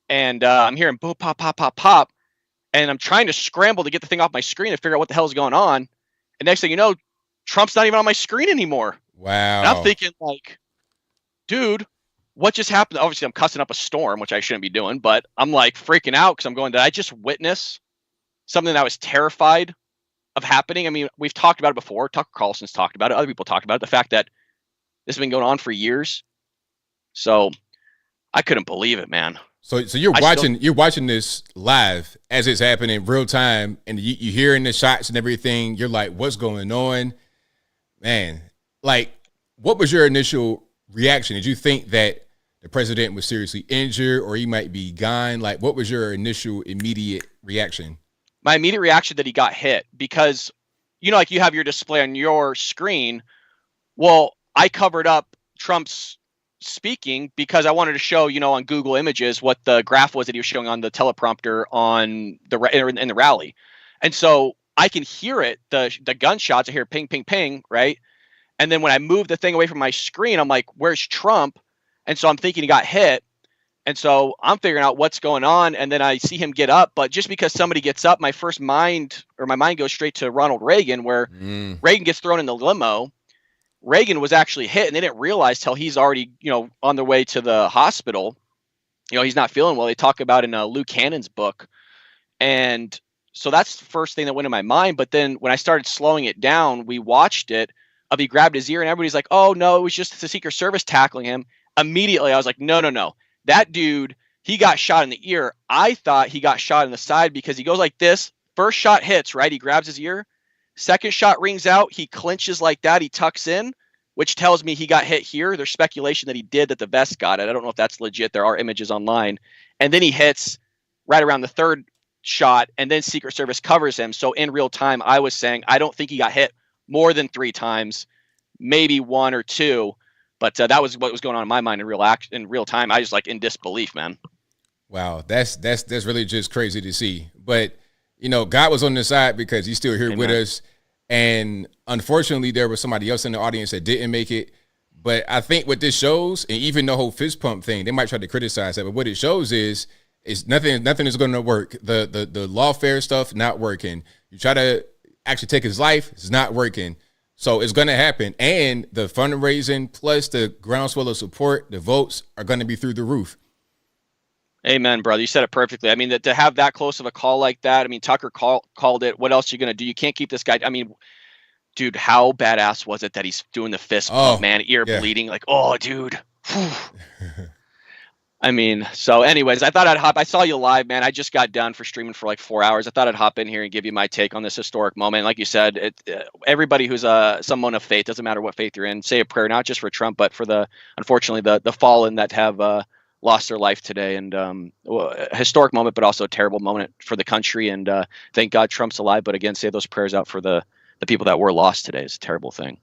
And I'm hearing boom, pop, pop, pop, pop. And I'm trying to scramble to get the thing off my screen to figure out what the hell is going on. And next thing you know, Trump's not even on my screen anymore. Wow. And I'm thinking, like, dude, what just happened? Obviously, I'm cussing up a storm, which I shouldn't be doing, but I'm like freaking out because I'm going, did I just witness something that I was terrified of happening? I mean, we've talked about it before. Tucker Carlson's talked about it. Other people talked about it. The fact that this has been going on for years. So I couldn't believe it, man. So you're watching this live as it's happening in real time, and you hearing the shots and everything. You're like, what's going on? Man, like, what was your initial reaction? Did you think that the president was seriously injured or he might be gone? Like, what was your initial immediate reaction? My immediate reaction that he got hit, because, like you have your display on your screen. Well, I covered up Trump's speaking because I wanted to show, on Google Images what the graph was that he was showing on the teleprompter in the rally. And so I can hear it, the gunshots. I hear ping, ping, ping, right? And then when I move the thing away from my screen, I'm like, where's Trump? And so I'm thinking he got hit. And so I'm figuring out what's going on. And then I see him get up. But just because somebody gets up, my mind goes straight to Ronald Reagan, where Reagan gets thrown in the limo. Reagan was actually hit, and they didn't realize till he's already, on their way to the hospital. He's not feeling well. They talk about in Luke Cannon's book. And so that's the first thing that went in my mind. But then when I started slowing it down, we watched it. He grabbed his ear, and everybody's like, oh, no, it was just the Secret Service tackling him. Immediately, I was like, no. That dude, he got shot in the ear. I thought he got shot in the side because he goes like this. First shot hits, right? He grabs his ear. Second shot rings out. He clinches like that. He tucks in, which tells me he got hit here. There's speculation that he did, that the vest got it. I don't know if that's legit. There are images online. And then he hits right around the third shot, and then Secret Service covers him. So in real time, I was saying, I don't think he got hit more than 3 times, maybe 1 or 2. But that was what was going on in my mind in real time. I was like in disbelief, man. Wow, that's really just crazy to see. But God was on the side because he's still here Amen. With us. And unfortunately, there was somebody else in the audience that didn't make it. But I think what this shows, and even the whole fist pump thing, they might try to criticize that, but what it shows is nothing is going to work. The lawfare stuff not working. You try to actually take his life, it's not working. So it's going to happen. And the fundraising plus the groundswell of support, the votes are going to be through the roof. Amen, brother. You said it perfectly. I mean, to have that close of a call like that, I mean, Tucker called it. What else are you going to do? You can't keep this guy. I mean, dude, how badass was it that he's doing the fist pump, man, ear bleeding? Like, oh, dude. I mean, so anyways, I thought I'd hop. I saw you live, man. I just got done for streaming for like 4 hours. I thought I'd hop in here and give you my take on this historic moment. Like you said, everybody who's someone of faith, doesn't matter what faith you're in, say a prayer, not just for Trump, but for unfortunately, the fallen that have lost their life today. And a historic moment, but also a terrible moment for the country. And thank God Trump's alive. But again, say those prayers out for the people that were lost today. It's a terrible thing.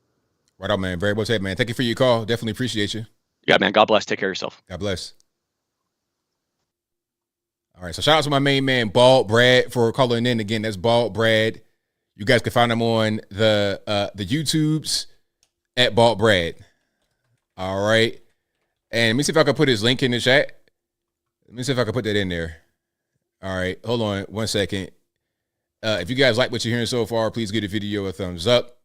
Right on, man. Very well said, man. Thank you for your call. Definitely appreciate you. Yeah, man. God bless. Take care of yourself. God bless. All right, so shout out to my main man, Bald Brad, for calling in again. That's Bald Brad. You guys can find him on the YouTubes at Bald Brad. All right. And let me see if I can put his link in the chat. Let me see if I can put that in there. All right, hold on 1 second. If you guys like what you're hearing so far, please give the video a thumbs up.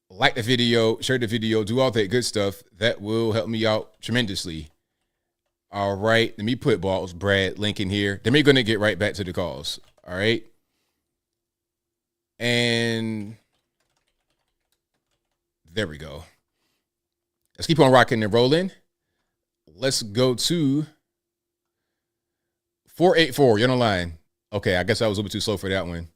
Like the video, share the video, do all that good stuff. That will help me out tremendously. All right. Let me put Balls Brad Lincoln here. Then we're going to get right back to the calls. All right. And there we go. Let's keep on rocking and rolling. Let's go to 484. You're on the line. Okay, I guess I was a little bit too slow for that one.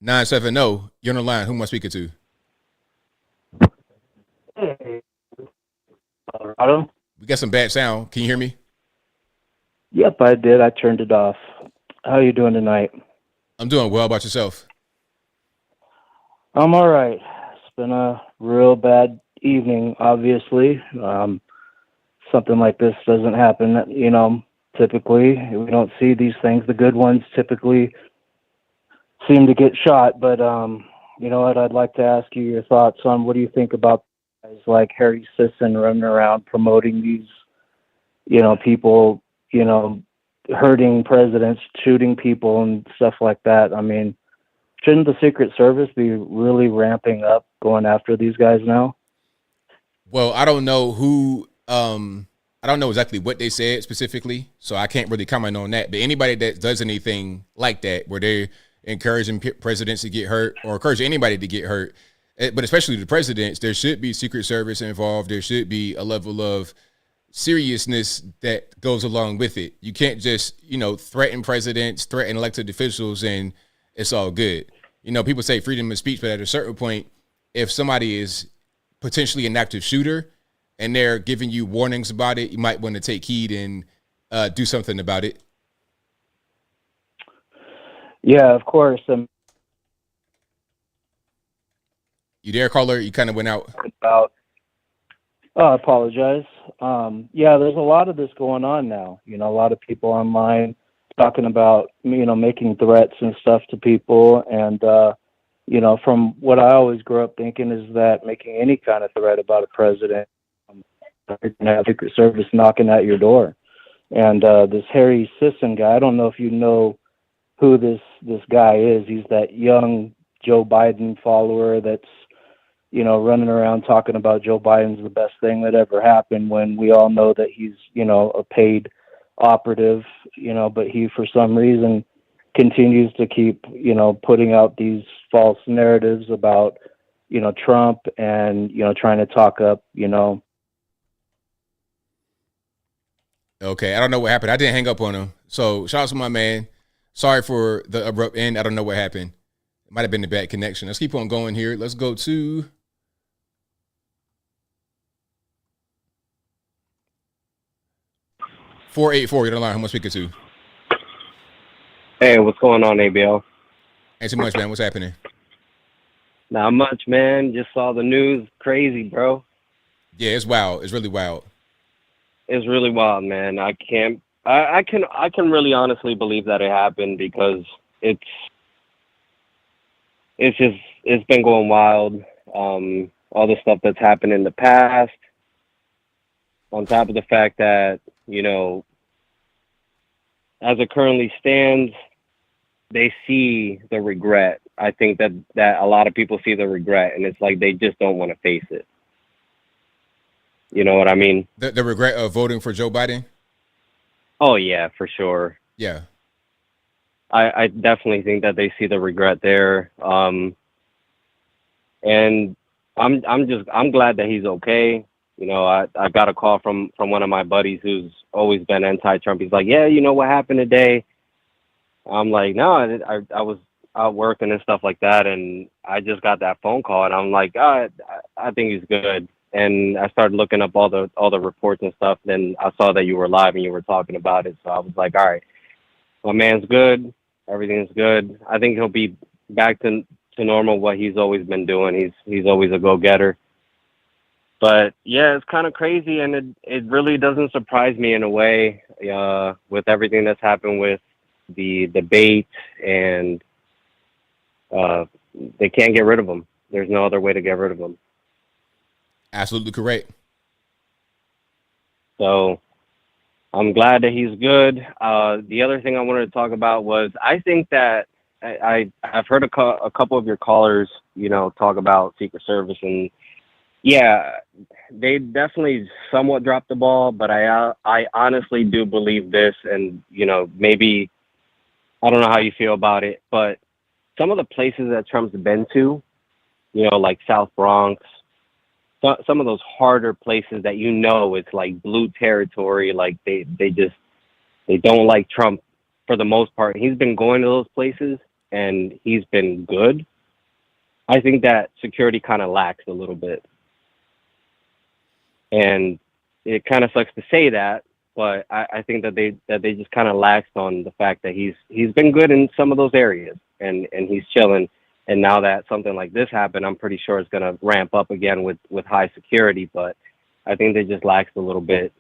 970. You're on the line. Who am I speaking to? Colorado. We got some bad sound. Can you hear me? Yep, I did. I turned it off. How are you doing tonight? I'm doing well. How about yourself? I'm all right. It's been a real bad evening, obviously. Something like this doesn't happen, typically. We don't see these things. The good ones typically seem to get shot. But, you know what? I'd like to ask you your thoughts on what do you think about guys like Harry Sisson running around promoting these, people, hurting presidents, shooting people and stuff like that. I mean, shouldn't the Secret Service be really ramping up going after these guys now? Well, I don't know I don't know exactly what they said specifically, so I can't really comment on that. But anybody that does anything like that, where they're encouraging presidents to get hurt or encourage anybody to get hurt, but especially the presidents, there should be Secret Service involved. There should be a level of seriousness that goes along with it. You can't just, threaten presidents, threaten elected officials, and it's all good. People say freedom of speech, but at a certain point, if somebody is potentially an active shooter and they're giving you warnings about it, you might want to take heed and do something about it. Yeah, of course. You there, caller? You kind of went out. I apologize. Yeah, there's a lot of this going on now. A lot of people online talking about, making threats and stuff to people. And, from what I always grew up thinking is that making any kind of threat about a president, you're going to have Secret Service knocking at your door. And this Harry Sisson guy, I don't know if you know who this guy is. He's that young Joe Biden follower that's, running around talking about Joe Biden's the best thing that ever happened when we all know that he's, a paid operative, but he, for some reason, continues to keep, putting out these false narratives about, Trump and, trying to talk up, Okay, I don't know what happened. I didn't hang up on him. So shout out to my man. Sorry for the abrupt end. I don't know what happened. It might have been a bad connection. Let's keep on going here. Let's go to 484. You're on the line. Who am I speaking to? Hey, what's going on, ABL? Ain't too much, man. What's happening? Not much, man. Just saw the news. Crazy, bro. Yeah, it's wild. It's really wild. It's really wild, man. I can really honestly believe that it happened because it's been going wild. All the stuff that's happened in the past, on top of the fact that, as it currently stands, they see the regret. I think that a lot of people see the regret, and it's like they just don't want to face it. You know what I mean? The regret of voting for Joe Biden? Oh, yeah, for sure. Yeah. I definitely think that they see the regret there. And I'm glad that he's okay. I got a call from one of my buddies who's always been anti-Trump. He's like, yeah, you know what happened today? I'm like, no, I was out working and stuff like that, and I just got that phone call, and I'm like, I think he's good. And I started looking up all the reports and stuff. Then I saw that you were live and you were talking about it, so I was like, all right, my man's good. Everything's good. I think he'll be back to normal, what he's always been doing. He's always a go-getter. But yeah, it's kind of crazy, and it really doesn't surprise me in a way, with everything that's happened with the debate, and they can't get rid of him. There's no other way to get rid of him. Absolutely correct. So I'm glad that he's good. The other thing I wanted to talk about was I think that I've heard a couple of your callers, talk about Secret Service, and yeah, they definitely somewhat dropped the ball, but I honestly do believe this, and maybe I don't know how you feel about it, but some of the places that Trump's been to, like South Bronx, some of those harder places that it's like blue territory, like they don't like Trump for the most part. He's been going to those places and he's been good. I think that security kind of lacks a little bit. And it kind of sucks to say that, but I think that they just kind of laxed on the fact that he's been good in some of those areas and he's chilling. And now that something like this happened, I'm pretty sure it's going to ramp up again with high security, but I think they just laxed a little bit.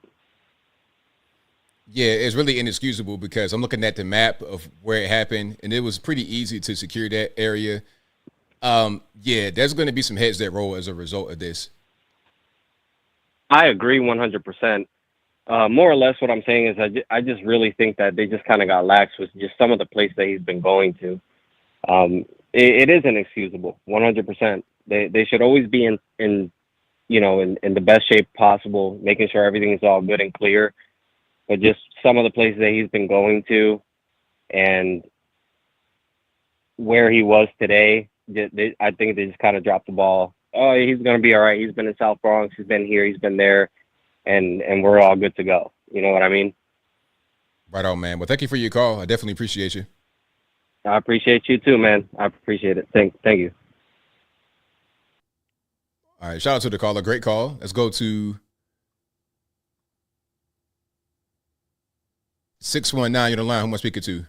Yeah, it's really inexcusable because I'm looking at the map of where it happened, and it was pretty easy to secure that area. Yeah, there's going to be some heads that roll as a result of this. I agree 100%. More or less what I'm saying is I just really think that they just kind of got lax with just some of the places that he's been going to. It is inexcusable, 100%. They should always be in the best shape possible, making sure everything is all good and clear. But just some of the places that he's been going to and where he was today, I think they just kind of dropped the ball. Oh, he's going to be all right. He's been in South Bronx. He's been here. He's been there. And we're all good to go. You know what I mean? Right on, man. Well, thank you for your call. I definitely appreciate you. I appreciate you too, man. I appreciate it. Thank you. All right. Shout out to the caller. Great call. Let's go to 619. You're the line. Who am I speaking to?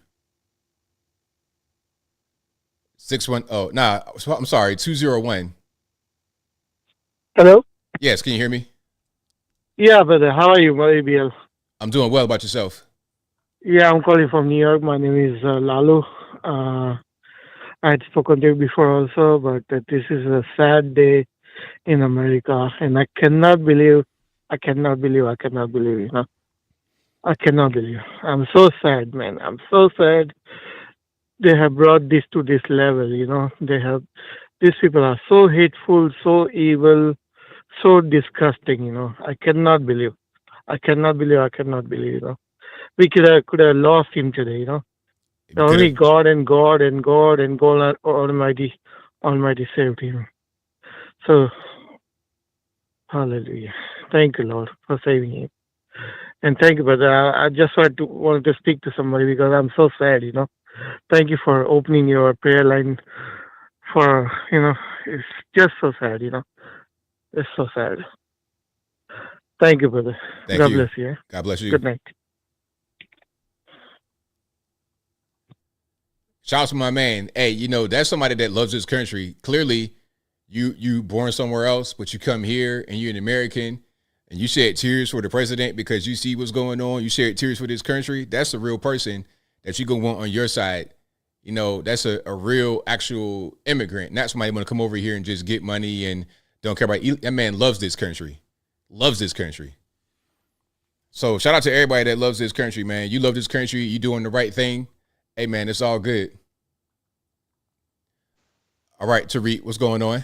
201. Hello? Yes, can you hear me? Yeah, brother. How are you, ABL? I'm doing well. About yourself? Yeah, I'm calling from New York. My name is Lalu. I had spoken to you before also, but this is a sad day in America, and I cannot believe, I cannot believe, I cannot believe. I'm so sad, man. I'm so sad. They have brought this to this level, these people are so hateful, so evil, so disgusting, I cannot believe. We could have lost him today, Only God and God Almighty saved him. So, hallelujah. Thank you, Lord, for saving him. And thank you, brother. I just wanted to speak to somebody because I'm so sad, Thank you for opening your prayer line for, it's just so sad, It's so sad. Thank you, brother. God bless you. God bless you. Good night. Shout out to my man. Hey, that's somebody that loves this country. Clearly, you born somewhere else, but you come here and you're an American and you shed tears for the president because you see what's going on. You shed tears for this country. That's a real person that you're going to want on your side. That's a real, actual immigrant. Not somebody want to come over here and just get money and don't care about it. That man loves this country. Loves this country. So shout out to everybody that loves this country, man. You love this country. You doing the right thing. Hey, man, it's all good. All right, Tariq, what's going on?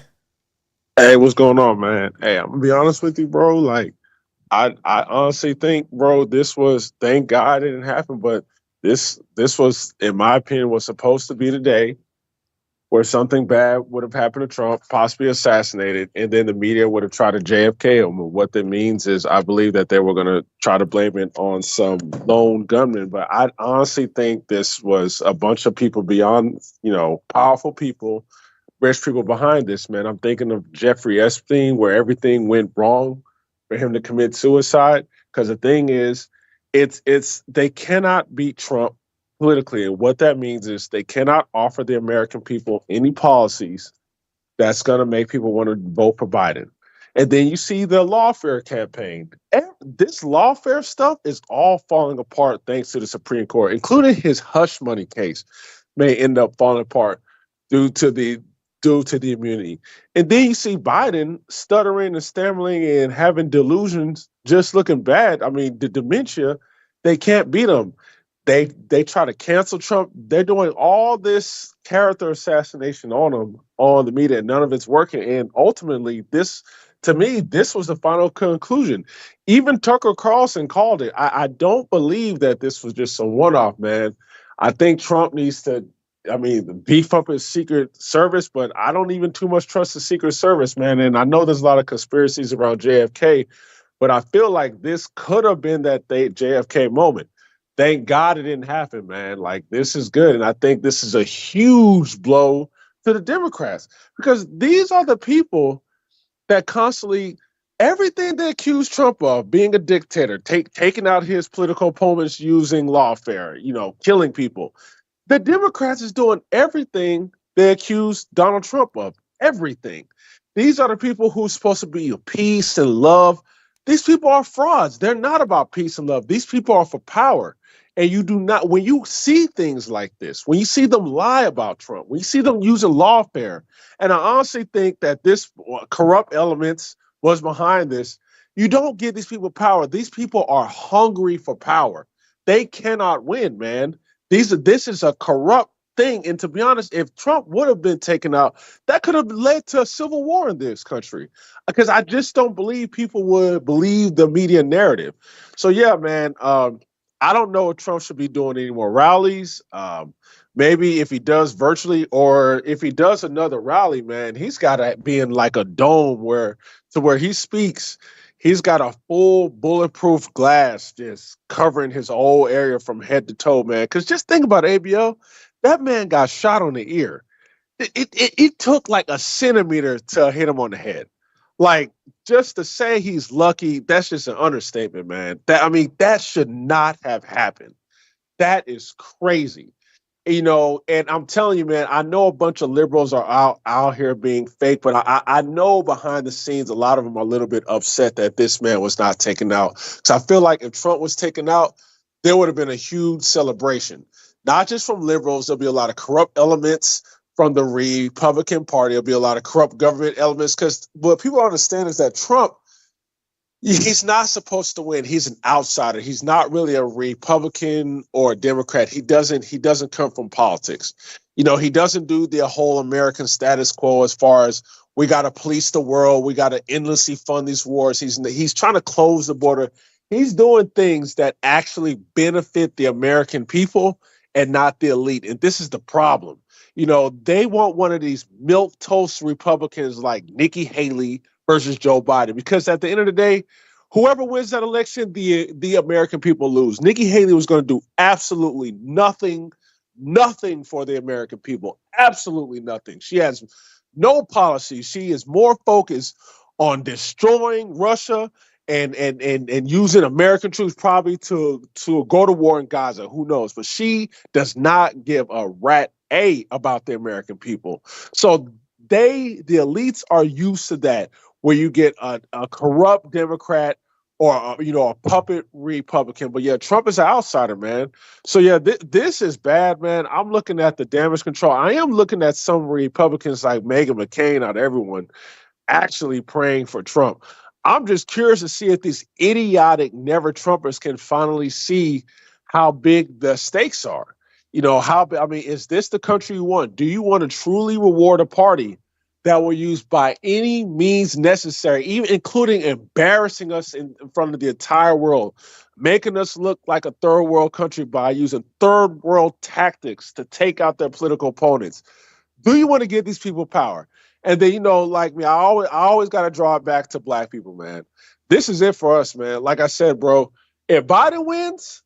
Hey, what's going on, man? Hey, I'm gonna be honest with you, bro. Like, I honestly think, bro, thank God it didn't happen, but this was, in my opinion, was supposed to be the day where something bad would have happened to Trump, possibly assassinated, and then the media would have tried to JFK him. What that means is I believe that they were going to try to blame it on some lone gunman. But I honestly think this was a bunch of people beyond, powerful people, rich people behind this, man. I'm thinking of Jeffrey Epstein, where everything went wrong for him to commit suicide. Because the thing is, they cannot beat Trump politically. And what that means is they cannot offer the American people any policies that's going to make people want to vote for Biden. And then you see the lawfare campaign. This lawfare stuff is all falling apart thanks to the Supreme Court, including his hush money case may end up falling apart due to the immunity. And then you see Biden stuttering and stammering and having delusions, just looking bad. I mean, the dementia, they can't beat him. They try to cancel Trump. They're doing all this character assassination on him on the media, and none of it's working. And ultimately, this to me, this was the final conclusion. Even Tucker Carlson called it. I don't believe that this was just a one-off, man. I think Trump needs to, beef up his Secret Service, but I don't even too much trust the Secret Service, man. And I know there's a lot of conspiracies around JFK, but I feel like this could have been that JFK moment. Thank God it didn't happen, man. Like, this is good. And I think this is a huge blow to the Democrats, because these are the people that constantly, everything they accuse Trump of, being a dictator, taking out his political opponents using lawfare, killing people. The Democrats is doing everything they accuse Donald Trump of. Everything. These are the people who are supposed to be peace and love. These people are frauds. They're not about peace and love. These people are for power. And you do not, when you see things like this, when you see them lie about Trump, when you see them using lawfare, and I honestly think that this corrupt elements was behind this, you don't give these people power. These people are hungry for power. They cannot win, man. This is a corrupt thing. And to be honest, if Trump would have been taken out, that could have led to a civil war in this country, because I just don't believe people would believe the media narrative. So, yeah, man, I don't know if Trump should be doing any more rallies. Maybe if he does virtually, or if he does another rally, man, he's got to be in like a dome where he speaks, he's got a full bulletproof glass just covering his whole area from head to toe, man. Because just think about ABL. That man got shot on the ear. It took like a centimeter to hit him on the head. Like, just to say he's lucky, that's just an understatement, man. That should not have happened. That is crazy. And I'm telling you, man, I know a bunch of liberals are out here being fake, but I know behind the scenes, a lot of them are a little bit upset that this man was not taken out. Because I feel like if Trump was taken out, there would have been a huge celebration. Not just from liberals, there'll be a lot of corrupt elements from the Republican Party. There'll be a lot of corrupt government elements, because what people understand is that Trump, he's not supposed to win. He's an outsider. He's not really a Republican or a Democrat. He doesn't come from politics. He doesn't do the whole American status quo as far as we got to police the world, we got to endlessly fund these wars. He's trying to close the border. He's doing things that actually benefit the American people and not the elite. And this is the problem. They want one of these milquetoast Republicans like Nikki Haley versus Joe Biden, because at the end of the day, whoever wins that election, the American people lose. Nikki Haley was going to do absolutely nothing for the American people. Absolutely nothing. She has no policy. She is more focused on destroying Russia and using American troops probably to go to war in Gaza. Who knows? But she does not give a rat about the American people. So the elites are used to that, where you get a corrupt Democrat or a puppet Republican. But yeah, Trump is an outsider, man. So yeah, this is bad, man. I'm looking at the damage control. I am looking at some Republicans like Meghan McCain, out of everyone, actually praying for Trump. I'm just curious to see if these idiotic never Trumpers can finally see how big the stakes are. Is this the country you want? Do you want to truly reward a party that will use by any means necessary, even including embarrassing us in front of the entire world, making us look like a third world country by using third world tactics to take out their political opponents? Do you want to give these people power? And then, like me, I always got to draw it back to black people, man. This is it for us, man. Like I said, bro, if Biden wins,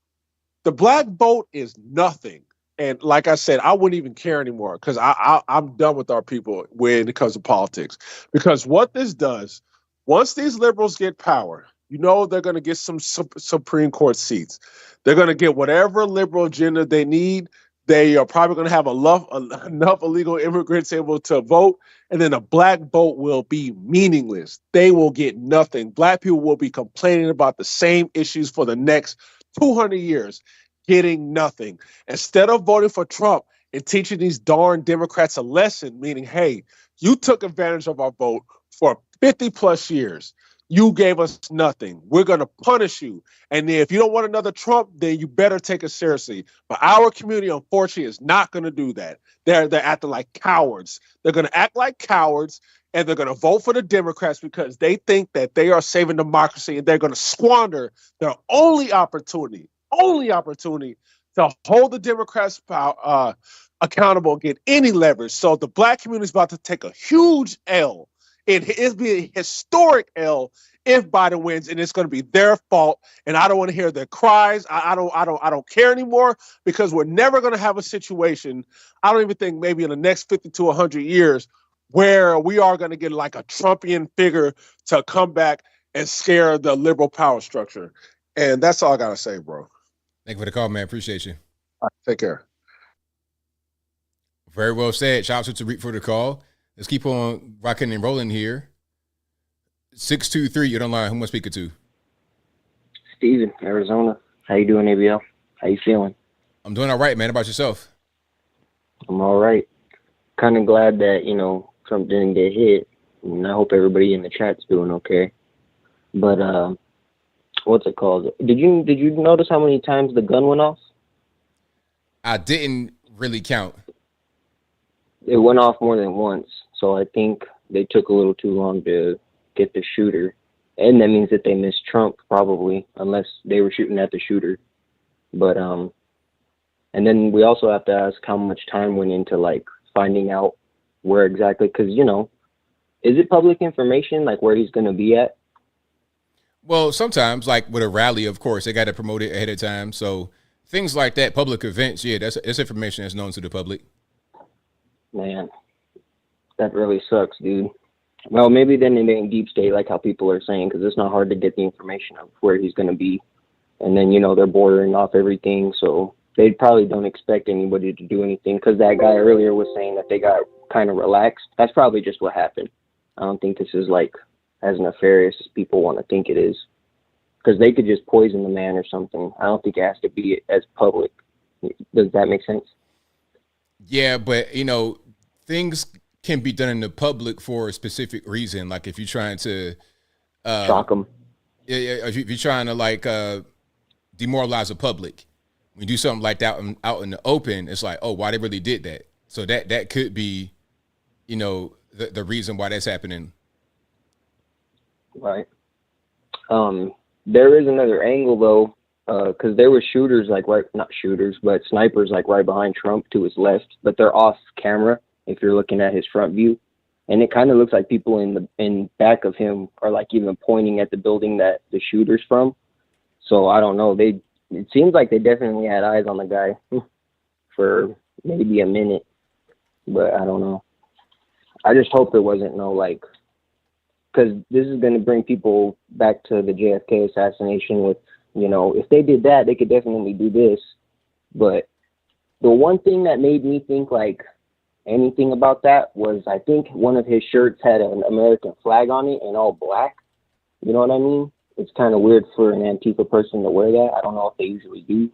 the black vote is nothing. And like I said, I wouldn't even care anymore, because I'm done with our people when it comes to politics. Because what this does, once these liberals get power, they're going to get some Supreme Court seats. They're going to get whatever liberal agenda they need. They are probably going to have enough illegal immigrants able to vote. And then the black vote will be meaningless. They will get nothing. Black people will be complaining about the same issues for the next 200 years. Getting nothing. Instead of voting for Trump and teaching these darn Democrats a lesson, meaning, hey, you took advantage of our vote for 50 plus years. You gave us nothing. We're going to punish you. And if you don't want another Trump, then you better take it seriously. But our community, unfortunately, is not going to do that. They're acting like cowards. They're going to act like cowards and they're going to vote for the Democrats because they think that they are saving democracy, and they're going to squander their only opportunity to hold the Democrats accountable and get any leverage. So the black community is about to take a huge L. It'll be a historic L if Biden wins, and it's going to be their fault. And I don't want to hear their cries. I don't care anymore, because we're never going to have a situation. I don't even think maybe in the next 50 to 100 years where we are going to get like a Trumpian figure to come back and scare the liberal power structure. And that's all I got to say, bro. Thank you for the call, man. Appreciate you. All right, take care. Very well said. Shout out to Tariq for the call. Let's keep on rocking and rolling here. 623, you're online. Who am I speaking to? Steven, Arizona. How you doing, ABL? How you feeling? I'm doing all right, man. How about yourself? I'm all right. Kind of glad that, Trump didn't get hit. And I hope everybody in the chat's doing okay. But what's it called? Did you notice how many times the gun went off? I didn't really count. It went off more than once. So I think they took a little too long to get the shooter. And that means that they missed Trump, probably, unless they were shooting at the shooter. But and then we also have to ask how much time went into like finding out where exactly, because is it public information like where he's going to be at? Well, sometimes, like with a rally, of course, they got to promote it ahead of time. So things like that, public events, yeah, that's information that's known to the public. Man, that really sucks, dude. Well, maybe then it ain't deep state like how people are saying, because it's not hard to get the information of where he's going to be. And then, they're bordering off everything. So they probably don't expect anybody to do anything, because that guy earlier was saying that they got kind of relaxed. That's probably just what happened. I don't think this is like as nefarious as people want to think it is, because they could just poison the man or something. I don't think it has to be as public. Does that make sense? Yeah, but things can be done in the public for a specific reason. Like if you're trying to shock them. Yeah, if you're trying to demoralize the public, when you do something like that out in the open, it's like, oh, why they really did that? So that could be, the reason why that's happening. Right. There is another angle though, because there were shooters not shooters, but snipers right behind Trump to his left, but they're off camera if you're looking at his front view, and it kind of looks like people in back of him are even pointing at the building that the shooter's from. So I don't know. It seems like they definitely had eyes on the guy for maybe a minute, but I don't know. I just hope there wasn't no because this is going to bring people back to the JFK assassination with, if they did that, they could definitely do this. But the one thing that made me think anything about that was I think one of his shirts had an American flag on it in all black. You know what I mean? It's kind of weird for an Antifa person to wear that. I don't know if they usually do.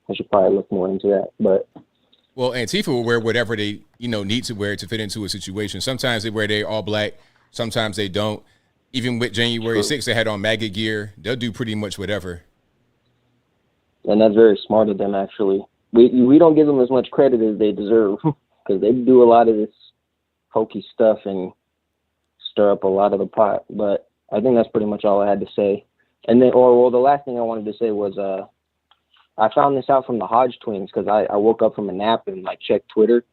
I should probably look more into that. But well, Antifa will wear whatever they need to wear to fit into a situation. Sometimes they wear their all black. Sometimes they don't. Even with January 6th, they had on MAGA gear. They'll do pretty much whatever. And that's very smart of them, actually. We don't give them as much credit as they deserve, because they do a lot of this hokey stuff and stir up a lot of the pot. But I think that's pretty much all I had to say. And then, the last thing I wanted to say was I found this out from the Hodge twins, because I woke up from a nap and checked Twitter,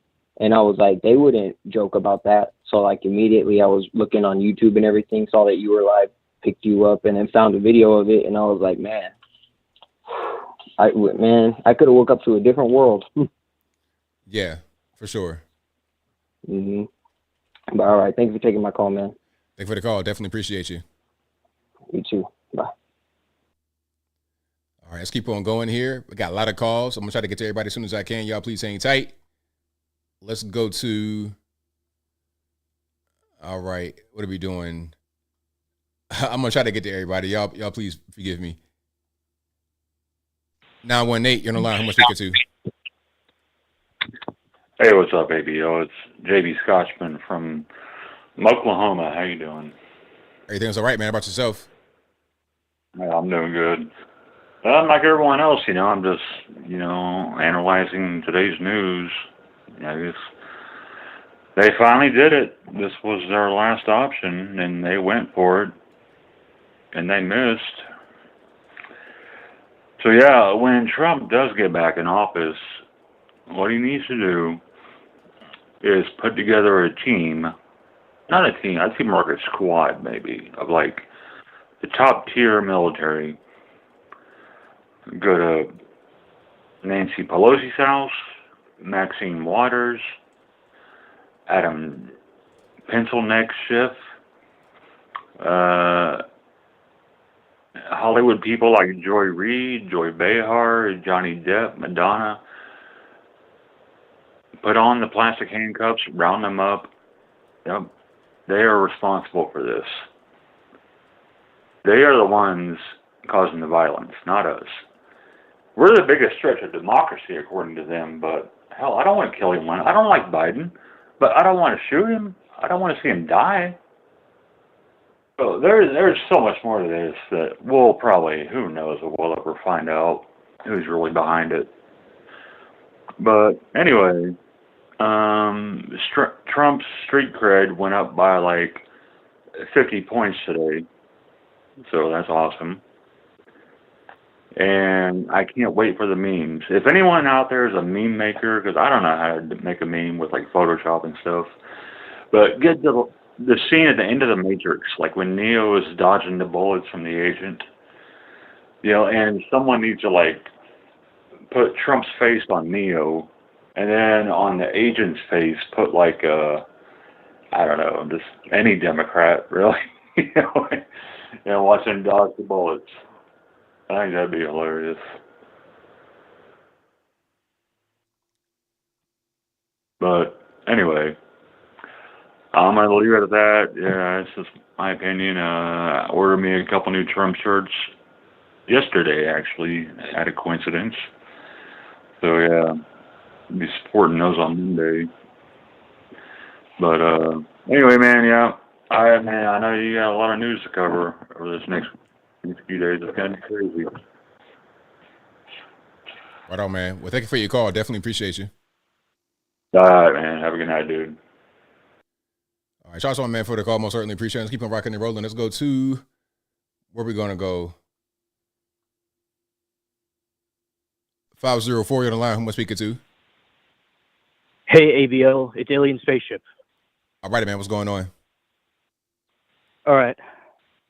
and I was like, they wouldn't joke about that. So immediately I was looking on YouTube and everything, saw that you were live, picked you up, and then found a video of it, and I was like, man, I could have woke up to a different world. Yeah, for sure. Mm-hmm. But all right, thank you for taking my call, man. Thank you for the call. Definitely appreciate you. You too. Bye. All right, let's keep on going here. We got a lot of calls. I'm going to try to get to everybody as soon as I can. Y'all please hang tight. Let's go to, all right, what are we doing? I'm going to try to get to everybody. Y'all please forgive me. 918, you're on the line. Who am I speaking to? Hey, what's up, ABO? It's JB Scotchman from Oklahoma. How you doing? Everything's all right, man. How about yourself? Yeah, I'm doing good. Like everyone else, I'm just, analyzing today's news. I guess They finally did it. This was their last option, and they went for it, and they missed. So, yeah, when Trump does get back in office, what he needs to do is put together a team, not a team, I'd say more like a squad, maybe, of, like, the top-tier military. Go to Nancy Pelosi's house, Maxine Waters, Adam Pencilneck Schiff, Hollywood people like Joy Reid, Joy Behar, Johnny Depp, Madonna. Put on the plastic handcuffs, round them up. Yep. They are responsible for this. They are the ones causing the violence, not us. We're the biggest threat to democracy, according to them, but hell, I don't want to kill anyone. I don't like Biden, but I don't want to shoot him. I don't want to see him die. So there's so much more to this that we'll probably, who knows, if we'll ever find out who's really behind it. But anyway, Trump's street cred went up by like 50 points today. So that's awesome. And I can't wait for the memes. If anyone out there is a meme maker, because I don't know how to make a meme with like Photoshop and stuff, but get the scene at the end of the Matrix, like when Neo is dodging the bullets from the agent, you know, and someone needs to like put Trump's face on Neo, and then on the agent's face put like I don't know, just any Democrat really, you know, watch him dodge the bullets. I think that'd be hilarious. But anyway, I'm going to leave it at that. Yeah, it's just my opinion. I ordered me a couple new Trump shirts yesterday, actually, at a coincidence. So, yeah, I'll be supporting those on Monday. But anyway, man, yeah, I know you got a lot of news to cover over this next few days. It's kind of crazy. Right on, man. Well, thank you for your call. Definitely appreciate you. All right, man. Have a good night, dude. All right, shout out, man, for the call. Most certainly appreciate it. Let's keep on rocking and rolling. Let's go to where we going to go. 504 on the line. Who am I speaking to? Hey, ABL. It's Alien Spaceship. All right, man. What's going on? All right.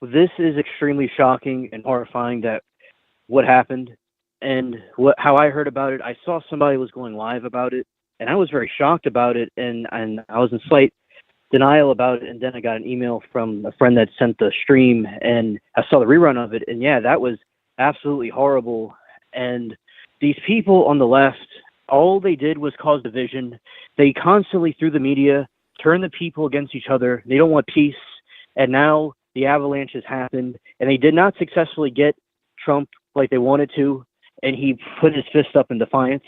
Well, this is extremely shocking and horrifying that what happened and how I heard about it. I saw somebody was going live about it, and I was very shocked about it, and I was in slight denial about it, and then I got an email from a friend that sent the stream, and I saw the rerun of it, and yeah, that was absolutely horrible. And these people on the left, all they did was cause division. They constantly, through the media, turn the people against each other. They don't want peace, and now the avalanche has happened, and they did not successfully get Trump like they wanted to, and he put his fist up in defiance,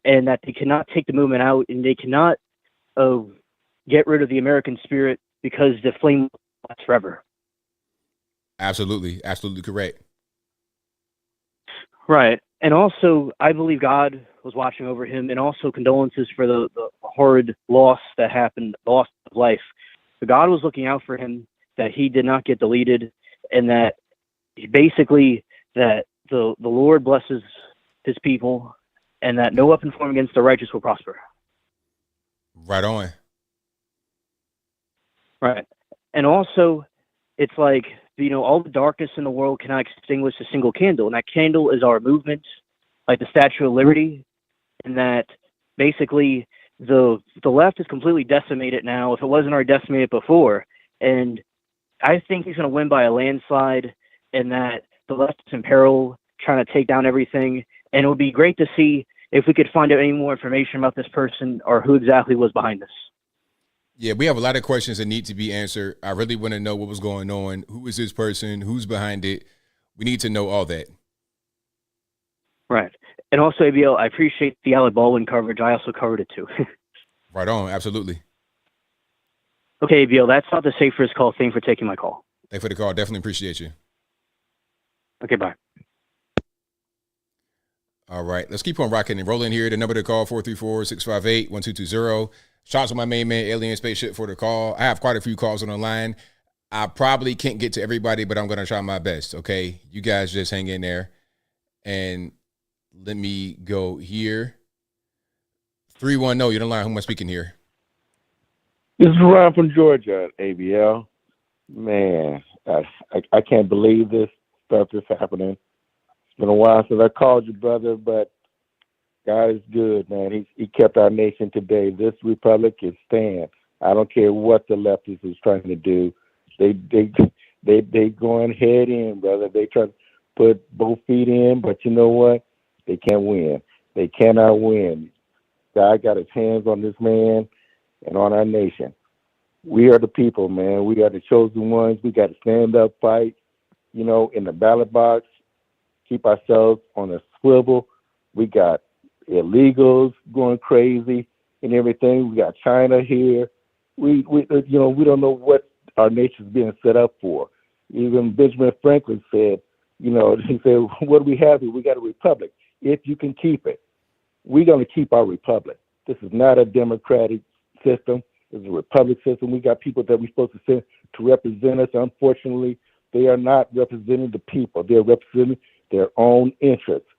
and that they cannot take the movement out, and they cannot get rid of the American spirit because the flame will last forever. Absolutely. Absolutely correct. Right. And also, I believe God was watching over him, and also condolences for the horrid loss that happened, the loss of life. But God was looking out for him, that he did not get deleted, and that basically that the Lord blesses his people, and that no weapon formed against the righteous will prosper. Right on. Right. And also, it's like, you know, all the darkness in the world cannot extinguish a single candle, and that candle is our movement, like the Statue of Liberty, and that basically the left is completely decimated now, if it wasn't already decimated before. And I think he's going to win by a landslide, and that the left is in peril, trying to take down everything. And it would be great to see if we could find out any more information about this person or who exactly was behind this. Yeah, we have a lot of questions that need to be answered. I really want to know what was going on. Who is this person? Who's behind it? We need to know all that. Right. And also, ABL, I appreciate the Alec Baldwin coverage. I also covered it too. Right on. Absolutely. Okay, ABL, that's not the safest call. Thanks for taking my call. Thanks for the call. Definitely appreciate you. Okay, bye. All right. Let's keep on rocking and rolling here. The number to call, 434-658-1220. Shout out to my main man, Alien Spaceship, for the call. I have quite a few calls on the line. I probably can't get to everybody, but I'm going to try my best, okay? You guys just hang in there. And let me go here. 310, you're the line. Who am I speaking here? This is Ron from Georgia at ABL. Man, I can't believe this stuff is happening. It's been a while since I called you, brother, but God is good, man. He kept our nation today. This republic is stand. I don't care what the leftists is trying to do. They going head in, brother. They try to put both feet in, but you know what? They can't win. They cannot win. God got his hands on this man and on our nation. We are the people, man. We are the chosen ones. We got to stand up, fight, in the ballot box, keep ourselves on a swivel. We got illegals going crazy and everything. We got China here. We don't know what our nation's being set up for. Even Benjamin Franklin said, he said, what do we have here? We got a republic. If you can keep it, we're going to keep our republic. This is not a democratic system. It's a republic system. We got people that we're supposed to send to represent us. Unfortunately, they are not representing the people. They're representing their own interests.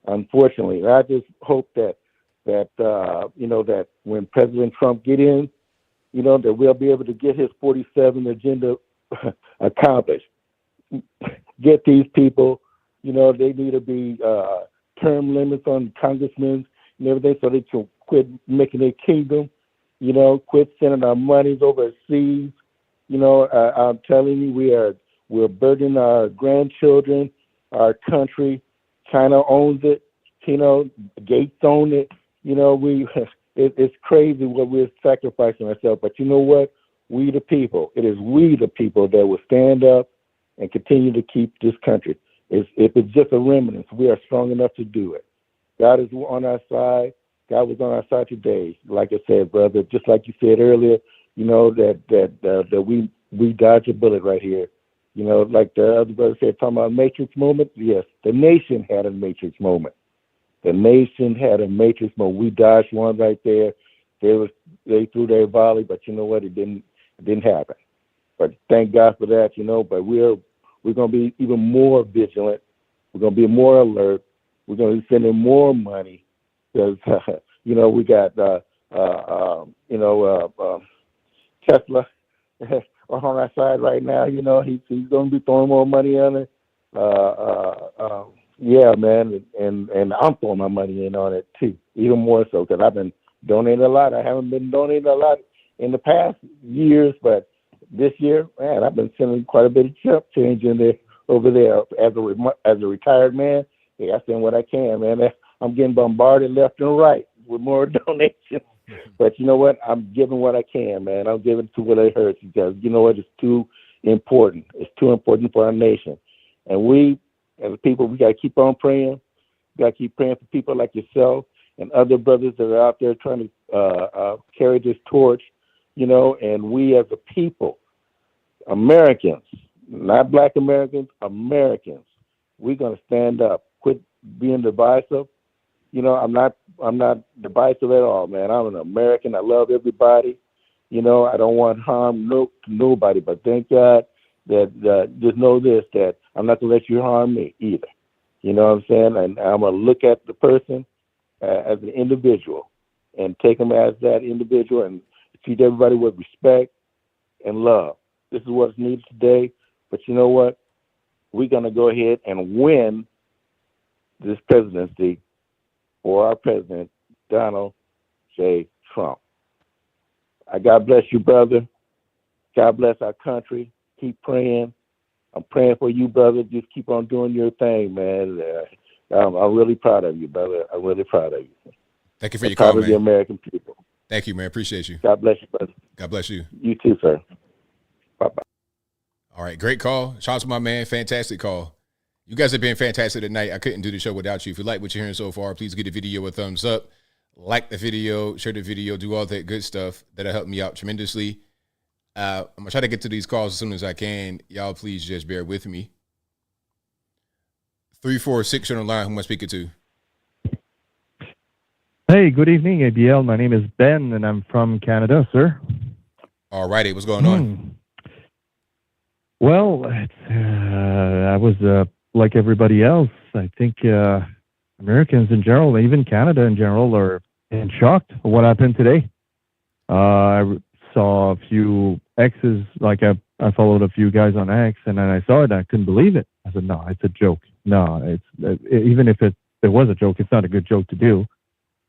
Unfortunately, I just hope that when President Trump get in, that we'll be able to get his 47 agenda accomplished. Get these people, they need to be term limits on congressmen and everything so they can quit making their kingdom, quit sending our monies overseas. I'm telling you, we're burdening our grandchildren, our country. China owns it. Gates own it. It's crazy what we're sacrificing ourselves. But you know what? We the people. It is we the people that will stand up and continue to keep this country. If it's just a remnant, we are strong enough to do it. God is on our side. God was on our side today. Like I said, brother, just like you said earlier, that we dodged a bullet right here. Like the other brother said, talking about a Matrix moment. Yes, the nation had a Matrix moment. The nation had a Matrix moment. We dodged one right there. They threw their volley, but you know what? It didn't happen. But thank God for that, But we're going to be even more vigilant. We're going to be more alert. We're going to be spending more money because we got Tesla on our side right now. He's going to be throwing more money on it. Yeah, man, and I'm throwing my money in on it too, even more so because I've been donating a lot. I haven't been donating a lot in the past years, but this year, man, I've been sending quite a bit of chump change in there over there as a retired man. Hey, I send what I can, man. I'm getting bombarded left and right with more donations. But you know what? I'm giving what I can, man. I'm giving to what it hurts because you know what? It's too important. It's too important for our nation. And we, as a people, we got to keep on praying. We got to keep praying for people like yourself and other brothers that are out there trying to carry this torch, and we as a people, Americans, not Black Americans, Americans, we're going to stand up. Quit being divisive. I'm not divisive at all, man. I'm an American. I love everybody. I don't want harm to nobody, but thank God that just know this, that I'm not going to let you harm me either. You know what I'm saying? And I'm going to look at the person as an individual and take them as that individual and treat everybody with respect and love. This is what's needed today. But you know what? We're going to go ahead and win this presidency for our president, Donald J. Trump. God bless you, brother. God bless our country. Keep praying. I'm praying for you, brother. Just keep on doing your thing, man. I'm really proud of you, brother. I'm really proud of you. Thank you for your call, man. Proud of the American people. Thank you, man. Appreciate you. God bless you, brother. God bless you. You too, sir. Bye-bye. All right, great call. Shout out to my man. Fantastic call. You guys have been fantastic tonight. I couldn't do the show without you. If you like what you're hearing so far, please give the video a thumbs up. Like the video, share the video, do all that good stuff. That'll help me out tremendously. I'm going to try to get to these calls as soon as I can. Y'all, please just bear with me. 346 on the line. Who am I speaking to? Hey, good evening, ABL. My name is Ben, and I'm from Canada, sir. All righty, what's going on? Well, I was like everybody else. I think Americans in general, even Canada in general, are in shock of what happened today. I saw a few X's, like I followed a few guys on X, and then I saw it, and I couldn't believe it. I said, no, it's a joke. No, even if it was a joke, it's not a good joke to do.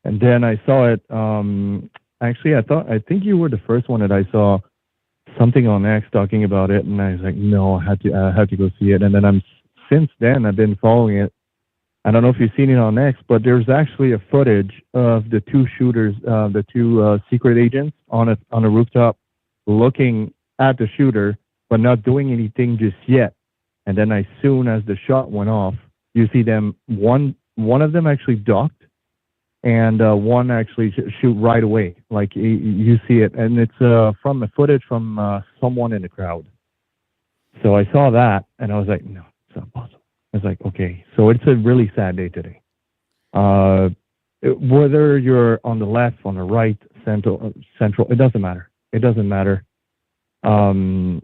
And then I saw it. Actually, I think you were the first one that I saw something on X talking about it, and I was like, no, I had to go see it. And then since then I've been following it. I don't know if you've seen it on X, but there's actually a footage of the two shooters, the two secret agents on a rooftop, looking at the shooter, but not doing anything just yet. And then as soon as the shot went off, you see them. One of them actually ducked, and one actually shoot right away. Like you see it, and it's from the footage from someone in the crowd. So I saw that, and I was like, no, it's not possible. I was like, okay, so it's a really sad day today. Whether you're on the left, on the right, central, it doesn't matter. It doesn't matter. That's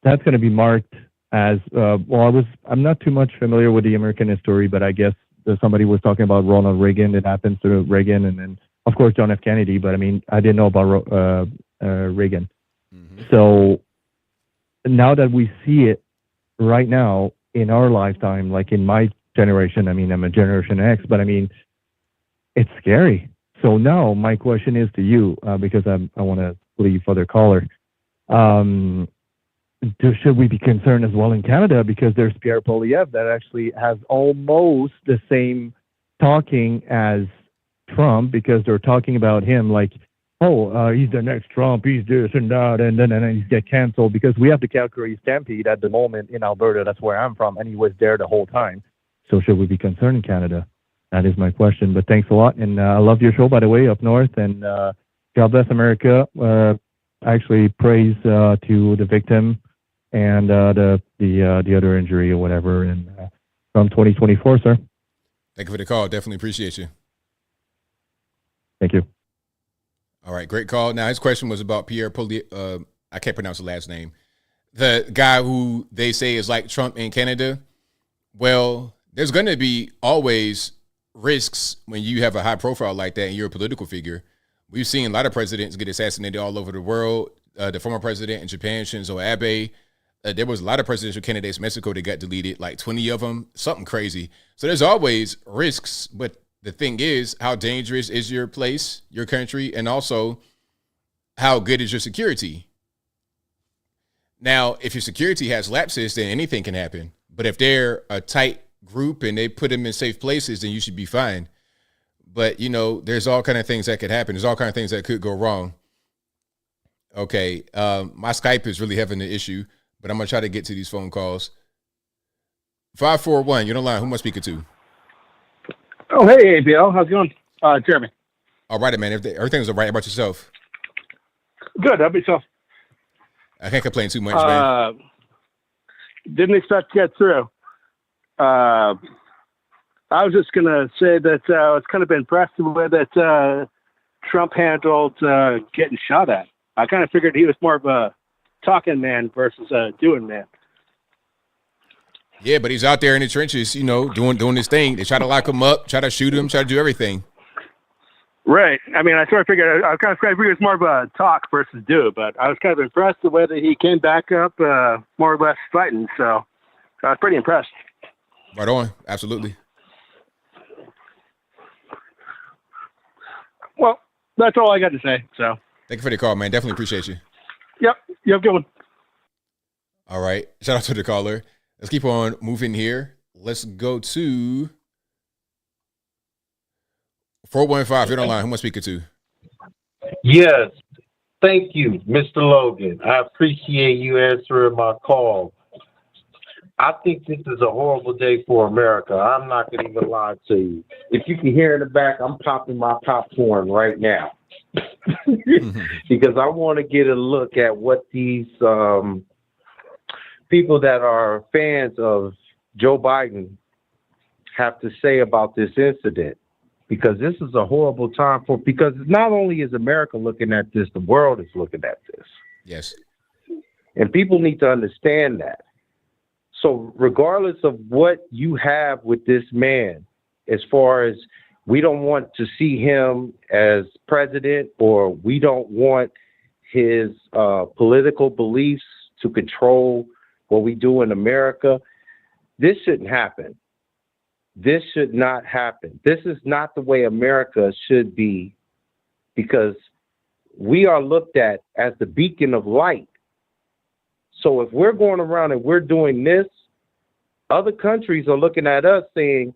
going to be marked as well. I'm not too much familiar with the American history, but I guess somebody was talking about Ronald Reagan. It happens to Reagan, and then of course John F. Kennedy. But I mean, I didn't know about Reagan. So now that we see it right now in our lifetime, like in my generation, I mean, I'm a Generation X, but I mean, it's scary. So now my question is to you, because I want to leave other caller. Should we be concerned as well in Canada? Because there's Pierre Poilievre that actually has almost the same talking as Trump, because they're talking about him like, oh, he's the next Trump, he's this and that, and then he's get canceled, because we have the Calgary Stampede at the moment in Alberta. That's where I'm from, and he was there the whole time. So should we be concerned in Canada? That is my question. But thanks a lot, and I love your show, by the way, up north, and God bless America. Actually, praise to the victim and the other injury or whatever, and from 2024, sir. Thank you for the call. Definitely appreciate you. Thank you. All right, great call. Now, his question was about Pierre Poilievre. I can't pronounce the last name. The guy who they say is like Trump in Canada. Well, there's going to be always risks when you have a high profile like that and you're a political figure. We've seen a lot of presidents get assassinated all over the world. The former president in Japan, Shinzo Abe. There was a lot of presidential candidates in Mexico that got deleted, like 20 of them, something crazy. So there's always risks, but the thing is, how dangerous is your place, your country, and also how good is your security? Now, if your security has lapses, then anything can happen. But if they're a tight group and they put them in safe places, then you should be fine. But, you know, there's all kind of things that could happen. There's all kind of things that could go wrong. Okay, my Skype is really having an issue, but I'm going to try to get to these phone calls. 541, you're on the line. Who am I speaking to? Oh, hey, ABL. How's it going? Jeremy. All right, man. Everything's all right. About yourself? Good. How about yourself? I can't complain too much, man. Didn't expect to get through. I was just going to say that I was kind of impressed with the way that Trump handled getting shot at. I kind of figured he was more of a talking man versus a doing man. Yeah, but he's out there in the trenches, you know, doing his thing. They try to lock him up, try to shoot him, try to do everything. Right. I mean, I kind of figured it's more of a talk versus do, but I was kind of impressed the way that he came back up, more or less fighting. So I was pretty impressed. Right on. Absolutely. Well, that's all I got to say. So thank you for the call, man. Definitely appreciate you. Yep. You have a good one. All right. Shout out to the caller. Let's keep on moving here. Let's go to 415. You're online. Who am I speaking to? Yes. Thank you, Mr. Logan. I appreciate you answering my call. I think this is a horrible day for America. I'm not going to even lie to you. If you can hear in the back, I'm popping my popcorn right now. Because I want to get a look at what these people that are fans of Joe Biden have to say about this incident. because this is a horrible time because not only is America looking at this, the world is looking at this. Yes. And people need to understand that. So regardless of what you have with this man, as far as we don't want to see him as president, or we don't want his political beliefs to control what we do in America, this shouldn't happen. This should not happen. This is not the way America should be, because we are looked at as the beacon of light. So if we're going around and we're doing this, other countries are looking at us saying,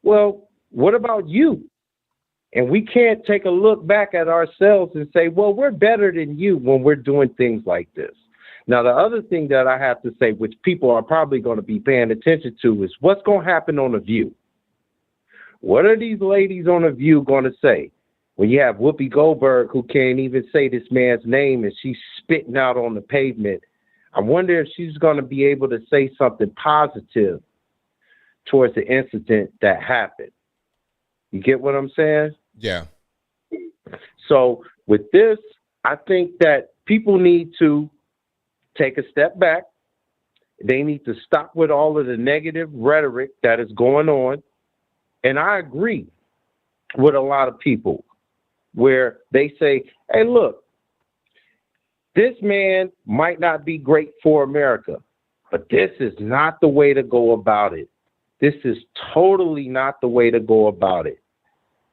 well, what about you? And we can't take a look back at ourselves and say, well, we're better than you when we're doing things like this. Now, the other thing that I have to say, which people are probably going to be paying attention to, is what's going to happen on The View. What are these ladies on The View going to say when you have Whoopi Goldberg, who can't even say this man's name, and she's spitting out on the pavement? I wonder if she's going to be able to say something positive towards the incident that happened. You get what I'm saying? Yeah. So with this, I think that people need to take a step back. They need to stop with all of the negative rhetoric that is going on. And I agree with a lot of people where they say, hey, look, this man might not be great for America, but this is not the way to go about it. This is totally not the way to go about it.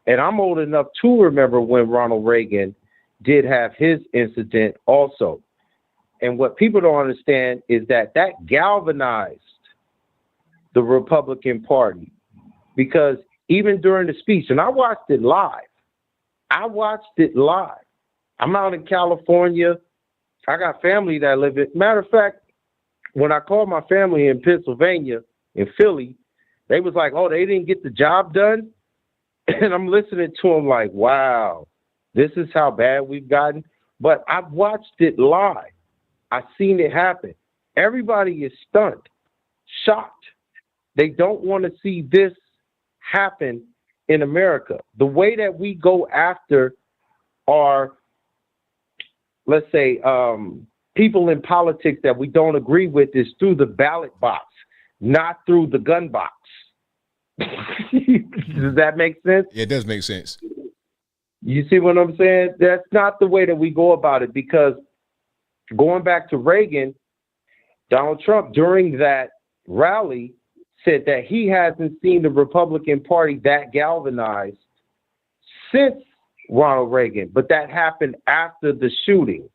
And I'm old enough to remember when Ronald Reagan did have his incident also. And what people don't understand is that galvanized the Republican Party, because even during the speech, and I watched it live. I'm out in California. I got family that live in. Matter of fact, when I called my family in Pennsylvania, in Philly, they was like, oh, they didn't get the job done. And I'm listening to them like, wow, this is how bad we've gotten. But I've watched it live. I've seen it happen. Everybody is stunned, shocked. They don't want to see this happen in America. The way that we go after our, let's say, people in politics that we don't agree with is through the ballot box, not through the gun box. Does that make sense? Yeah, it does make sense. You see what I'm saying? That's not the way that we go about it, because going back to Reagan, Donald Trump during that rally said that he hasn't seen the Republican Party that galvanized since Ronald Reagan, but that happened after the shooting.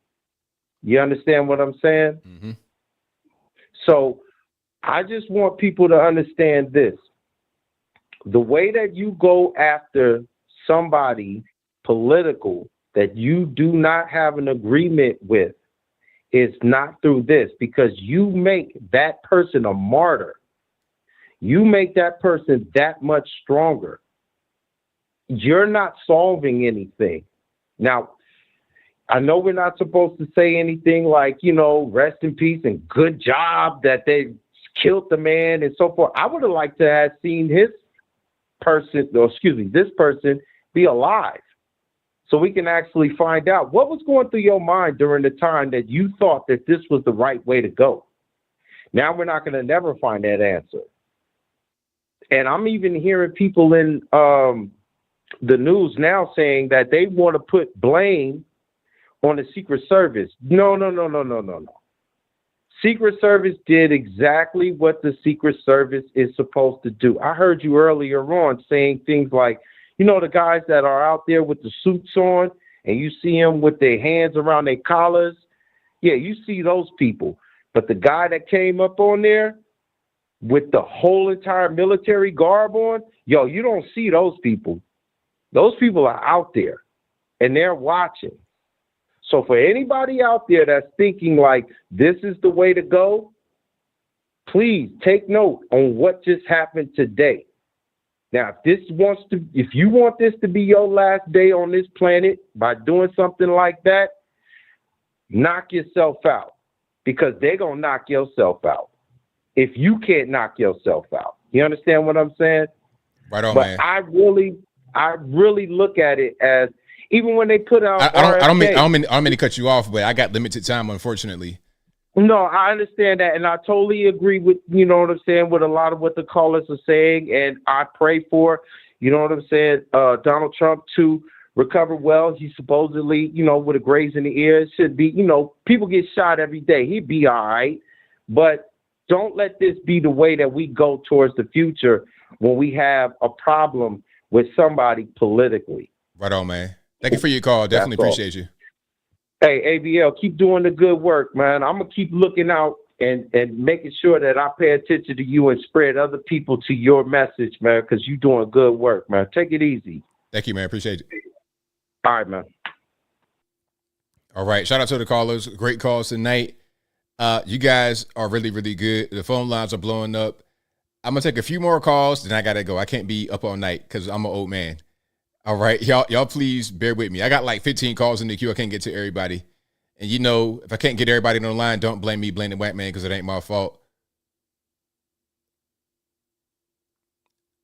You understand what I'm saying? Mm-hmm. So I just want people to understand this. The way that you go after somebody political that you do not have an agreement with is not through this, because you make that person a martyr. You make that person that much stronger. You're not solving anything. Now, I know we're not supposed to say anything like, rest in peace and good job that they killed the man and so forth. I would have liked to have seen this person be alive, so we can actually find out what was going through your mind during the time that you thought that this was the right way to go. Now we're not going to never find that answer. And I'm even hearing people in the news now saying that they want to put blame on the Secret Service. No. Secret Service did exactly what the Secret Service is supposed to do. I heard you earlier on saying things like, the guys that are out there with the suits on and you see them with their hands around their collars. Yeah, you see those people. But the guy that came up on there with the whole entire military garb on, you don't see those people. Those people are out there and they're watching. So for anybody out there that's thinking like this is the way to go, please take note on what just happened today. Now, if you want this to be your last day on this planet by doing something like that, knock yourself out, because they're going to knock yourself out if you can't knock yourself out. You understand what I'm saying? Right on, but man. I I really look at it as, even when they put out I don't RFK, mean to cut you off, but I got limited time, unfortunately. No, I understand that, and I totally agree with, you know what I'm saying, with a lot of what the callers are saying, and I pray for, you know what I'm saying, Donald Trump to recover well. He supposedly, you know, with a graze in the ear, should be, you know, people get shot every day. He'd be all right, but don't let this be the way that we go towards the future when we have a problem with somebody politically. Right on, man. Thank you for your call. Definitely appreciate you. Hey, ABL, keep doing the good work, man. I'm going to keep looking out and making sure that I pay attention to you and spread other people to your message, man, because you're doing good work, man. Take it easy. Thank you, man. Appreciate it. All right, man. All right. Shout out to the callers. Great calls tonight. You guys are really, really good. The phone lines are blowing up. I'm going to take a few more calls, then I got to go. I can't be up all night because I'm an old man. All right, y'all please bear with me. I got like 15 calls in the queue. I can't get to everybody. And you know, if I can't get everybody on the line, don't blame me, blame the white man, because it ain't my fault.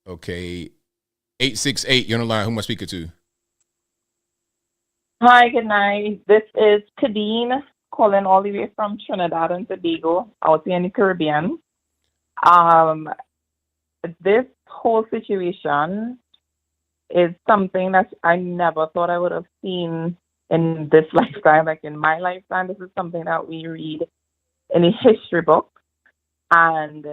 Okay. 868, you're on the line. Who am I speaking to? Hi, good night. This is Kadeen calling all the way from Trinidad and Tobago, out here in the Caribbean. This whole situation is something that I never thought I would have seen in this lifetime. Like in my lifetime, this is something that we read in a history book. And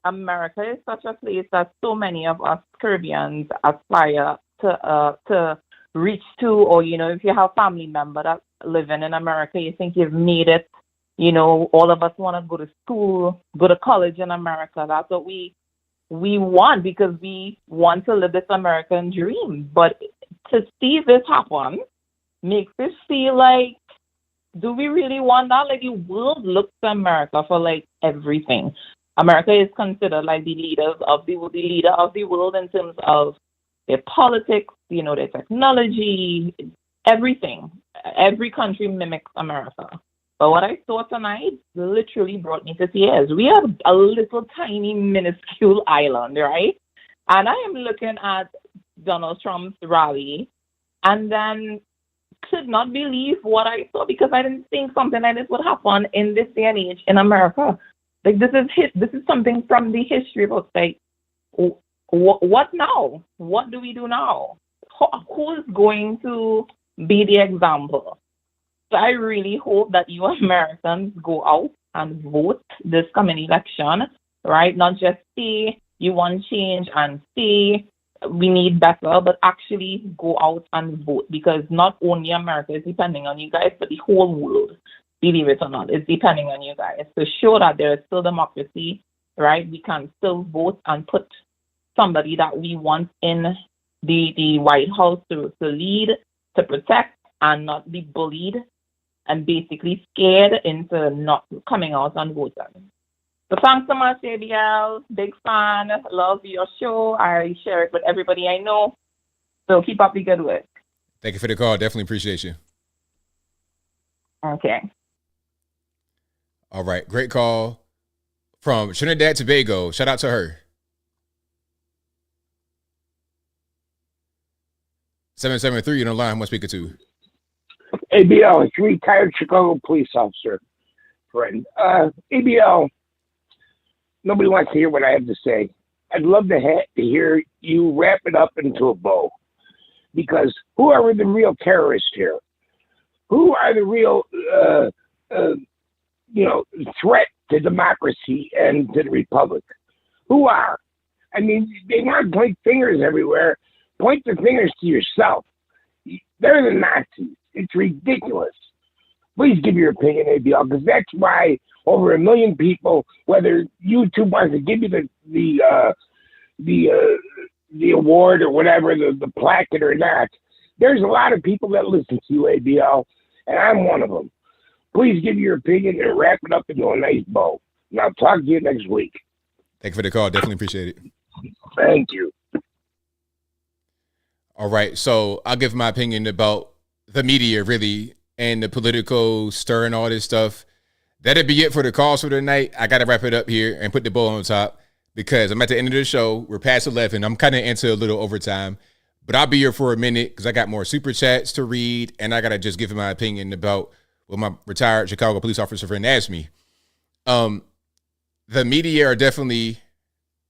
America is such a place that so many of us Caribbeans aspire to reach to, or, you know, if you have family member that's living in America, you think you've made it. You know, all of us want to go to school, go to college in America. That's what we want, because we want to live this American dream. But to see this happen makes it feel like, do we really want that? Like, the world looks to America for like everything. America is considered like the leader of the world in terms of their politics, you know, their technology, everything. Every country mimics America. But what I saw tonight literally brought me to tears. We have a little tiny minuscule island, right? And I am looking at Donald Trump's rally and then could not believe what I saw, because I didn't think something like this would happen in this day and age in America. Like, this is something from the history books. Like, what now? What do we do now? Who is going to be the example? So I really hope that you Americans go out and vote this coming election, right? Not just say you want change and say we need better, but actually go out and vote, because not only America is depending on you guys, but the whole world, believe it or not, is depending on you guys to show that there is still democracy, right? We can still vote and put somebody that we want in the White House to lead, to protect, and not be bullied and basically scared into not coming out and voting. So thanks so much, ABL. Big fan. Love your show. I share it with everybody I know. So keep up the good work. Thank you for the call. Definitely appreciate you. Okay. All right. Great call from Trinidad Tobago. Shout out to her. 773 on the line. Who am I speaking to? ABL, it's retired Chicago police officer friend. ABL, nobody wants to hear what I have to say. I'd love to hear you wrap it up into a bow, because who are the real terrorists here? Who are the real, threat to democracy and to the republic? Who are? I mean, they want to point fingers everywhere. Point the fingers to yourself. They're the Nazis. It's ridiculous. Please give your opinion, ABL, because that's why over 1 million people, whether YouTube wants to give you the award or whatever, the placard or not, there's a lot of people that listen to you, ABL, and I'm one of them. Please give your opinion and wrap it up into a nice bow. And I'll talk to you next week. Thank you for the call. Definitely appreciate it. Thank you. All right. So I'll give my opinion about the media, really, and the political stir and all this stuff. That'll be it for the calls for tonight. I got to wrap it up here and put the bow on top. because I'm at the end of the show. We're past 11. I'm kind of into a little overtime, but I'll be here for a minute because I got more super chats to read, and I got to just give my opinion about what my retired Chicago police officer friend asked me. The media are definitely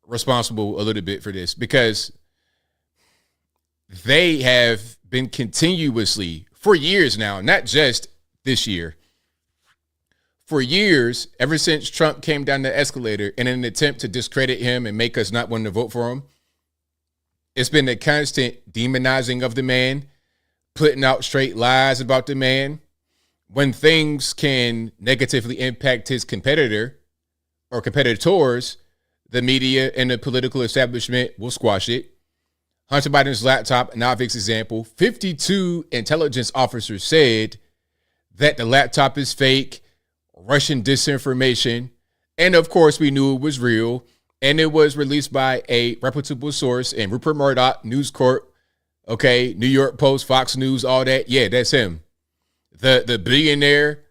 responsible a little bit for this because they have been continuously for years now, not just this year, for years, ever since Trump came down the escalator in an attempt to discredit him and make us not want to vote for him. It's been a constant demonizing of the man, putting out straight lies about the man. When things can negatively impact his competitor or competitors, the media and the political establishment will squash it. Hunter Biden's laptop, an obvious example. 52 intelligence officers said that the laptop is fake, Russian disinformation, and of course we knew it was real, and it was released by a reputable source in Rupert Murdoch, News Corp, okay, New York Post, Fox News, all that. Yeah, that's him. The billionaire,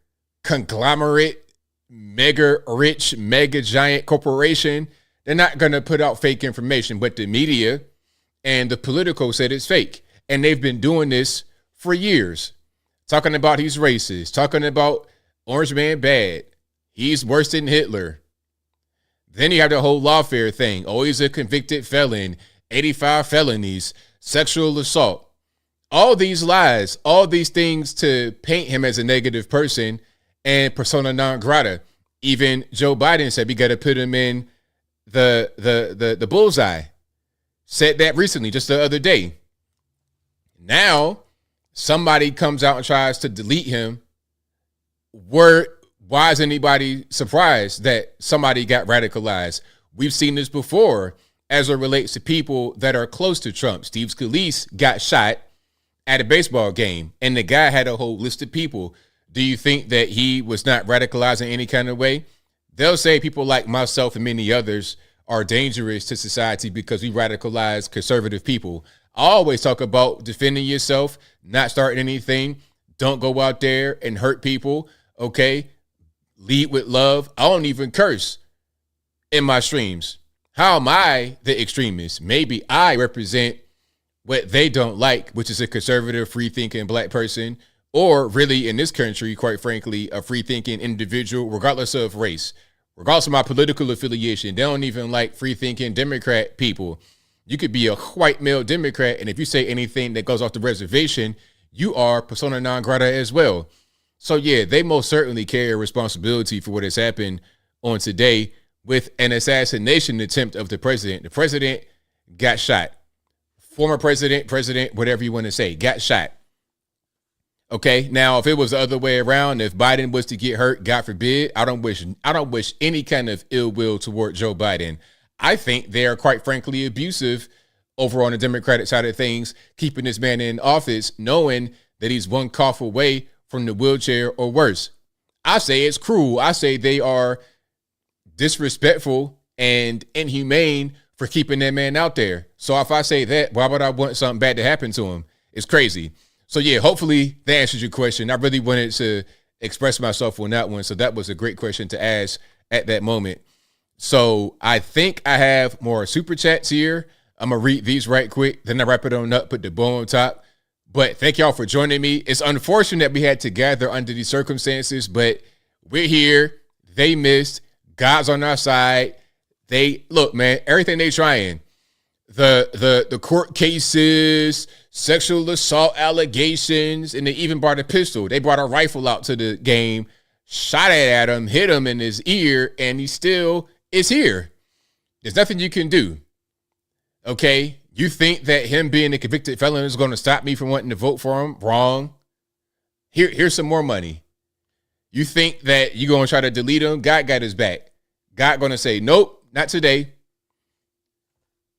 conglomerate, mega rich, mega giant corporation, they're not going to put out fake information, but the media and the Politico said it's fake, and they've been doing this for years, talking about he's racist, talking about Orange Man bad, he's worse than Hitler. Then you have the whole lawfare thing. Oh, he's a convicted felon, 85 felonies, sexual assault. All these lies, all these things to paint him as a negative person and persona non grata. Even Joe Biden said we got to put him in the bullseye. Said that recently, just the other day. Now, somebody comes out and tries to delete him. Why is anybody surprised that somebody got radicalized? We've seen this before as it relates to people that are close to Trump. Steve Scalise got shot at a baseball game, and the guy had a whole list of people. Do you think that he was not radicalized in any kind of way? They'll say people like myself and many others are dangerous to society because we radicalize conservative people. I always talk about defending yourself, not starting anything. Don't go out there and hurt people, okay? Lead with love. I don't even curse in my streams. How am I the extremist? Maybe I represent what they don't like, which is a conservative, free-thinking black person, or really in this country, quite frankly, a free-thinking individual, regardless of race, regardless of my political affiliation. They don't even like free-thinking Democrat people. You could be a white male Democrat, and if you say anything that goes off the reservation, you are persona non grata as well. So yeah, they most certainly carry responsibility for what has happened on today with an assassination attempt of the president. The president got shot. Former president, whatever you want to say, got shot. Okay, now if it was the other way around, if Biden was to get hurt, God forbid, I don't wish any kind of ill will toward Joe Biden. I think they are quite frankly abusive over on the Democratic side of things, keeping this man in office, knowing that he's one cough away from the wheelchair or worse. I say it's cruel. I say they are disrespectful and inhumane for keeping that man out there. So if I say that, why would I want something bad to happen to him? It's crazy. So yeah, hopefully that answers your question. I really wanted to express myself on that one. So that was a great question to ask at that moment. So I think I have more super chats here. I'm going to read these right quick. Then I wrap it on up, put the bow on top. But thank y'all for joining me. It's unfortunate we had to gather under these circumstances, but we're here. They missed. God's on our side. They look, man, everything they trying. The court cases, sexual assault allegations, and they even brought a pistol. They brought a rifle out to the game, shot it at him, hit him in his ear, and he still is here. There's nothing you can do. Okay? You think that him being a convicted felon is going to stop me from wanting to vote for him? Wrong. Here's some more money. You think that you're going to try to delete him? God got his back. God going to say, nope, not today.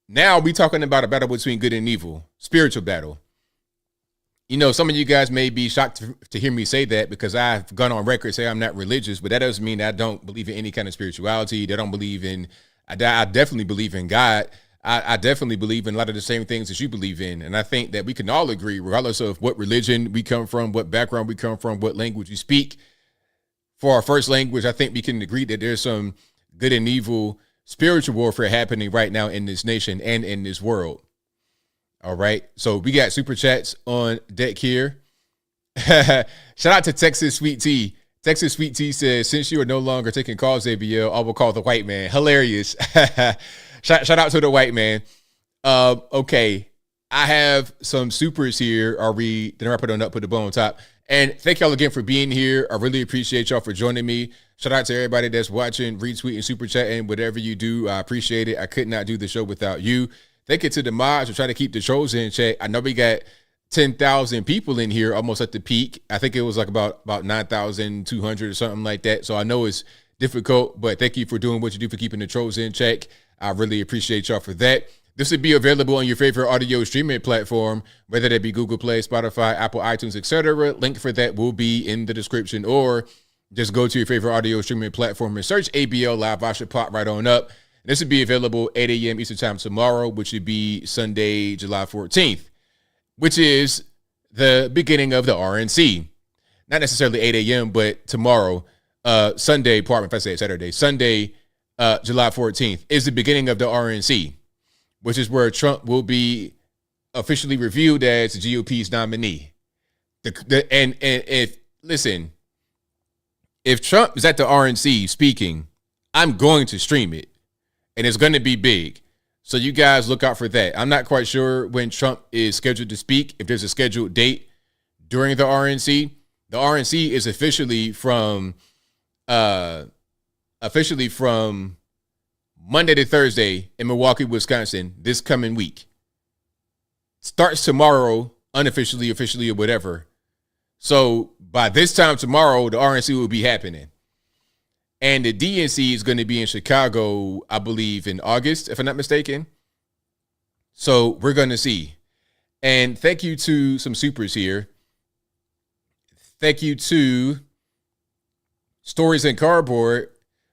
Now we talking about a battle between good and evil, spiritual battle. You know, some of you guys may be shocked to hear me say that because I've gone on record say I'm not religious, but that doesn't mean that I don't believe in any kind of spirituality. That I don't believe in. I definitely believe in God. I definitely believe in a lot of the same things that you believe in. And I think that we can all agree, regardless of what religion we come from, what background we come from, what language we speak. For our first language, I think we can agree that there's some good and evil spiritual warfare happening right now in this nation and in this world. All right. So we got super chats on deck here. Shout out to Texas Sweet Tea. Texas Sweet Tea says, since you are no longer taking calls, ABL, I will call the white man. Hilarious. Shout out to the white man. Okay. I have some supers here. I'll read, then wrap it on up, put the bow on top. And thank y'all again for being here. I really appreciate y'all for joining me. Shout out to everybody that's watching, retweeting, super chatting, whatever you do. I appreciate it. I could not do the show without you. Thank you to the mods for trying to keep the trolls in check. I know we got 10,000 people in here almost at the peak. I think it was like about 9,200 or something like that. So I know it's difficult, but thank you for doing what you do for keeping the trolls in check. I really appreciate y'all for that. This will be available on your favorite audio streaming platform, whether that be Google Play, Spotify, Apple, iTunes, etc. Link for that will be in the description, or just go to your favorite audio streaming platform and search ABL Live. I should pop right on up. This will be available 8 a.m. Eastern Time tomorrow, which would be Sunday, July 14th, which is the beginning of the RNC. Not necessarily 8 a.m., but tomorrow, Sunday, pardon me if I say Saturday, Sunday, July 14th is the beginning of the RNC, which is where Trump will be officially reviewed as the GOP's nominee. And if Trump is at the RNC speaking, I'm going to stream it, and it's going to be big. So you guys look out for that. I'm not quite sure when Trump is scheduled to speak, if there's a scheduled date during the RNC. The RNC is officially from Monday to Thursday in Milwaukee, Wisconsin, this coming week. Starts tomorrow, unofficially, officially, or whatever. So by this time tomorrow, the RNC will be happening. And the DNC is going to be in Chicago, I believe, in August, if I'm not mistaken. So we're going to see. And thank you to some supers here. Thank you to Stories and Cardboard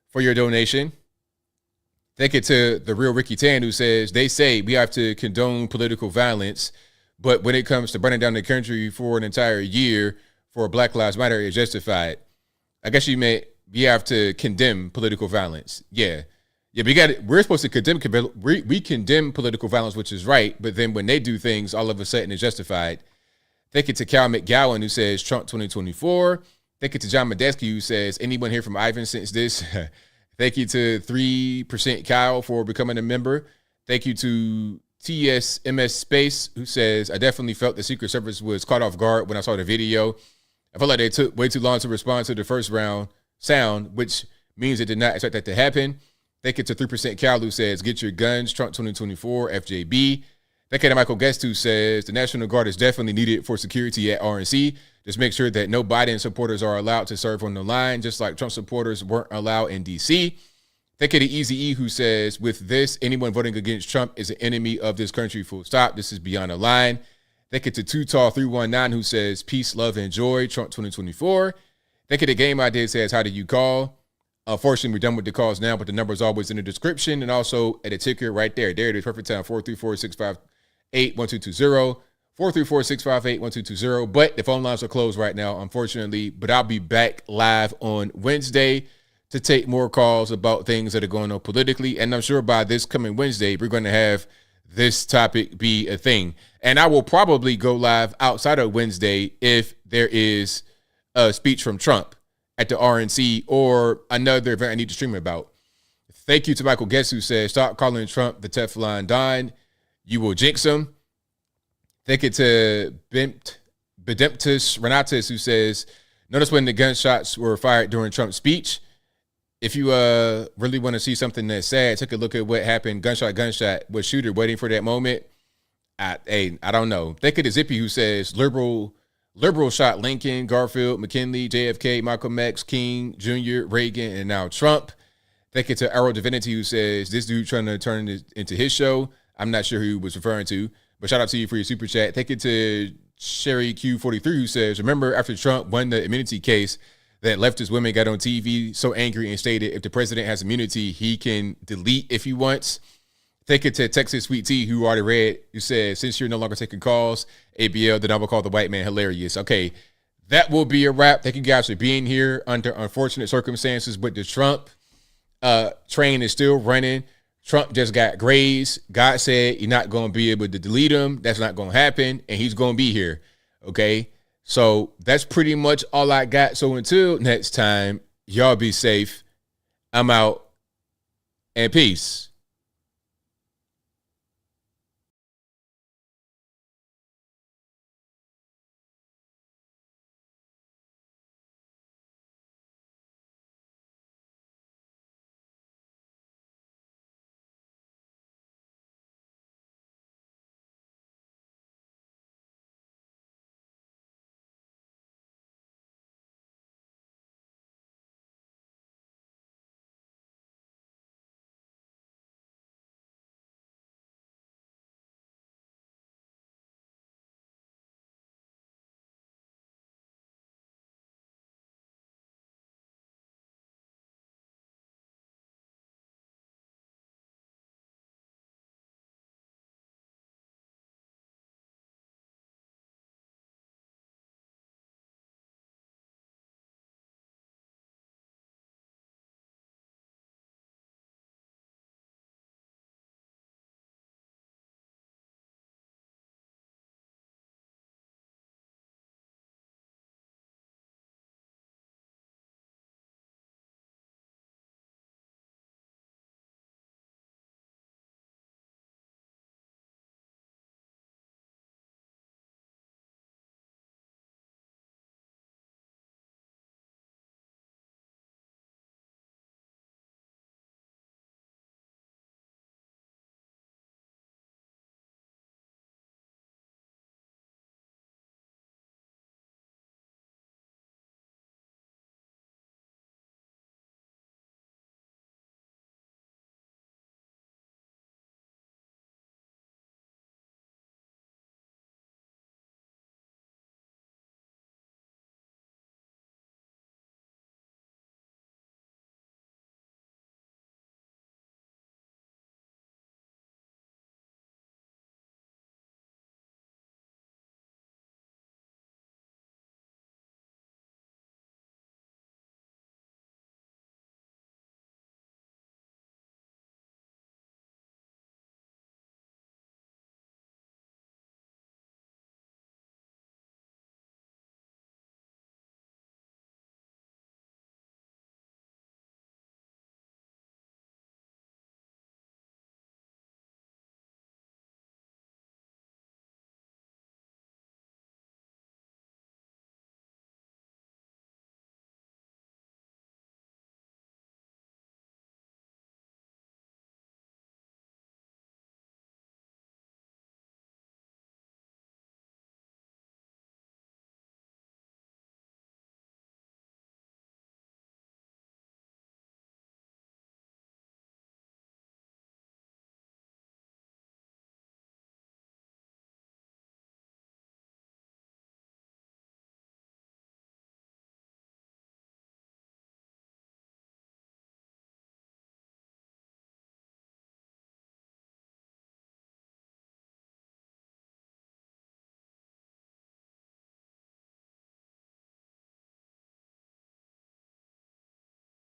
for your donation. Thank you to the real Ricky Tan, who says, they say we have to condone political violence, but when it comes to burning down the country for an entire year for Black Lives Matter, it's justified. I guess you meant we have to condemn political violence. Yeah, we're supposed to condemn, we condemn political violence, which is right, but then when they do things, all of a sudden it's justified. Thank you to Cal McGowan, who says Trump 2024. Thank you to John Medeski, who says, anyone here from Ivan since this? Thank you to 3% Kyle for becoming a member. Thank you to TSMS Space, who says, I definitely felt the Secret Service was caught off guard when I saw the video. I felt like they took way too long to respond to the first round sound, which means they did not expect that to happen. Thank you to 3% Cal, who says, get your guns, Trump 2024, FJB. Thank you to Michael Guest, who says, the National Guard is definitely needed for security at RNC. Just make sure that no Biden supporters are allowed to serve on the line, just like Trump supporters weren't allowed in D.C. Thank you to Easy E, who says, with this, anyone voting against Trump is an enemy of this country, full stop. This is beyond the line. Thank you to Too Tall 319, who says, peace, love, and joy, Trump 2024. Thank you to Game Idea says, how do you call? Unfortunately, we're done with the calls now, but the number is always in the description and also at a ticker right there. There it is, perfect time, 434-658-1220. 434-658-1220. But the phone lines are closed right now, unfortunately. But I'll be back live on Wednesday to take more calls about things that are going on politically. And I'm sure by this coming Wednesday, we're going to have this topic be a thing. And I will probably go live outside of Wednesday if there is a speech from Trump at the RNC or another event I need to stream about. Thank you to Michael Guest, who says, stop calling Trump the Teflon Don. You will jinx him. Thank you to Bedemptus Renatus, who says, notice when the gunshots were fired during Trump's speech. If you really want to see something that's sad, take a look at what happened. Gunshot. Was shooter waiting for that moment? I don't know. Thank you to Zippy, who says, liberal shot Lincoln, Garfield, McKinley, JFK, Malcolm X, King, Jr., Reagan, and now Trump. Thank you to Arrow Divinity, who says, this dude trying to turn it into his show. I'm not sure who he was referring to. But shout out to you for your super chat. Thank you to Sherry Q43, who says, remember after Trump won the immunity case that leftist women got on TV so angry and stated if the president has immunity, he can delete if he wants. Thank you to Texas Sweet Tea, who already read, who said, since you're no longer taking calls, ABL, then I will call the white man hilarious. Okay, that will be a wrap. Thank you guys for being here under unfortunate circumstances with the Trump train is still running. Trump just got grazed. God said you're not going to be able to delete him. That's not going to happen. And he's going to be here. Okay. So that's pretty much all I got. So until next time, y'all be safe. I'm out and peace.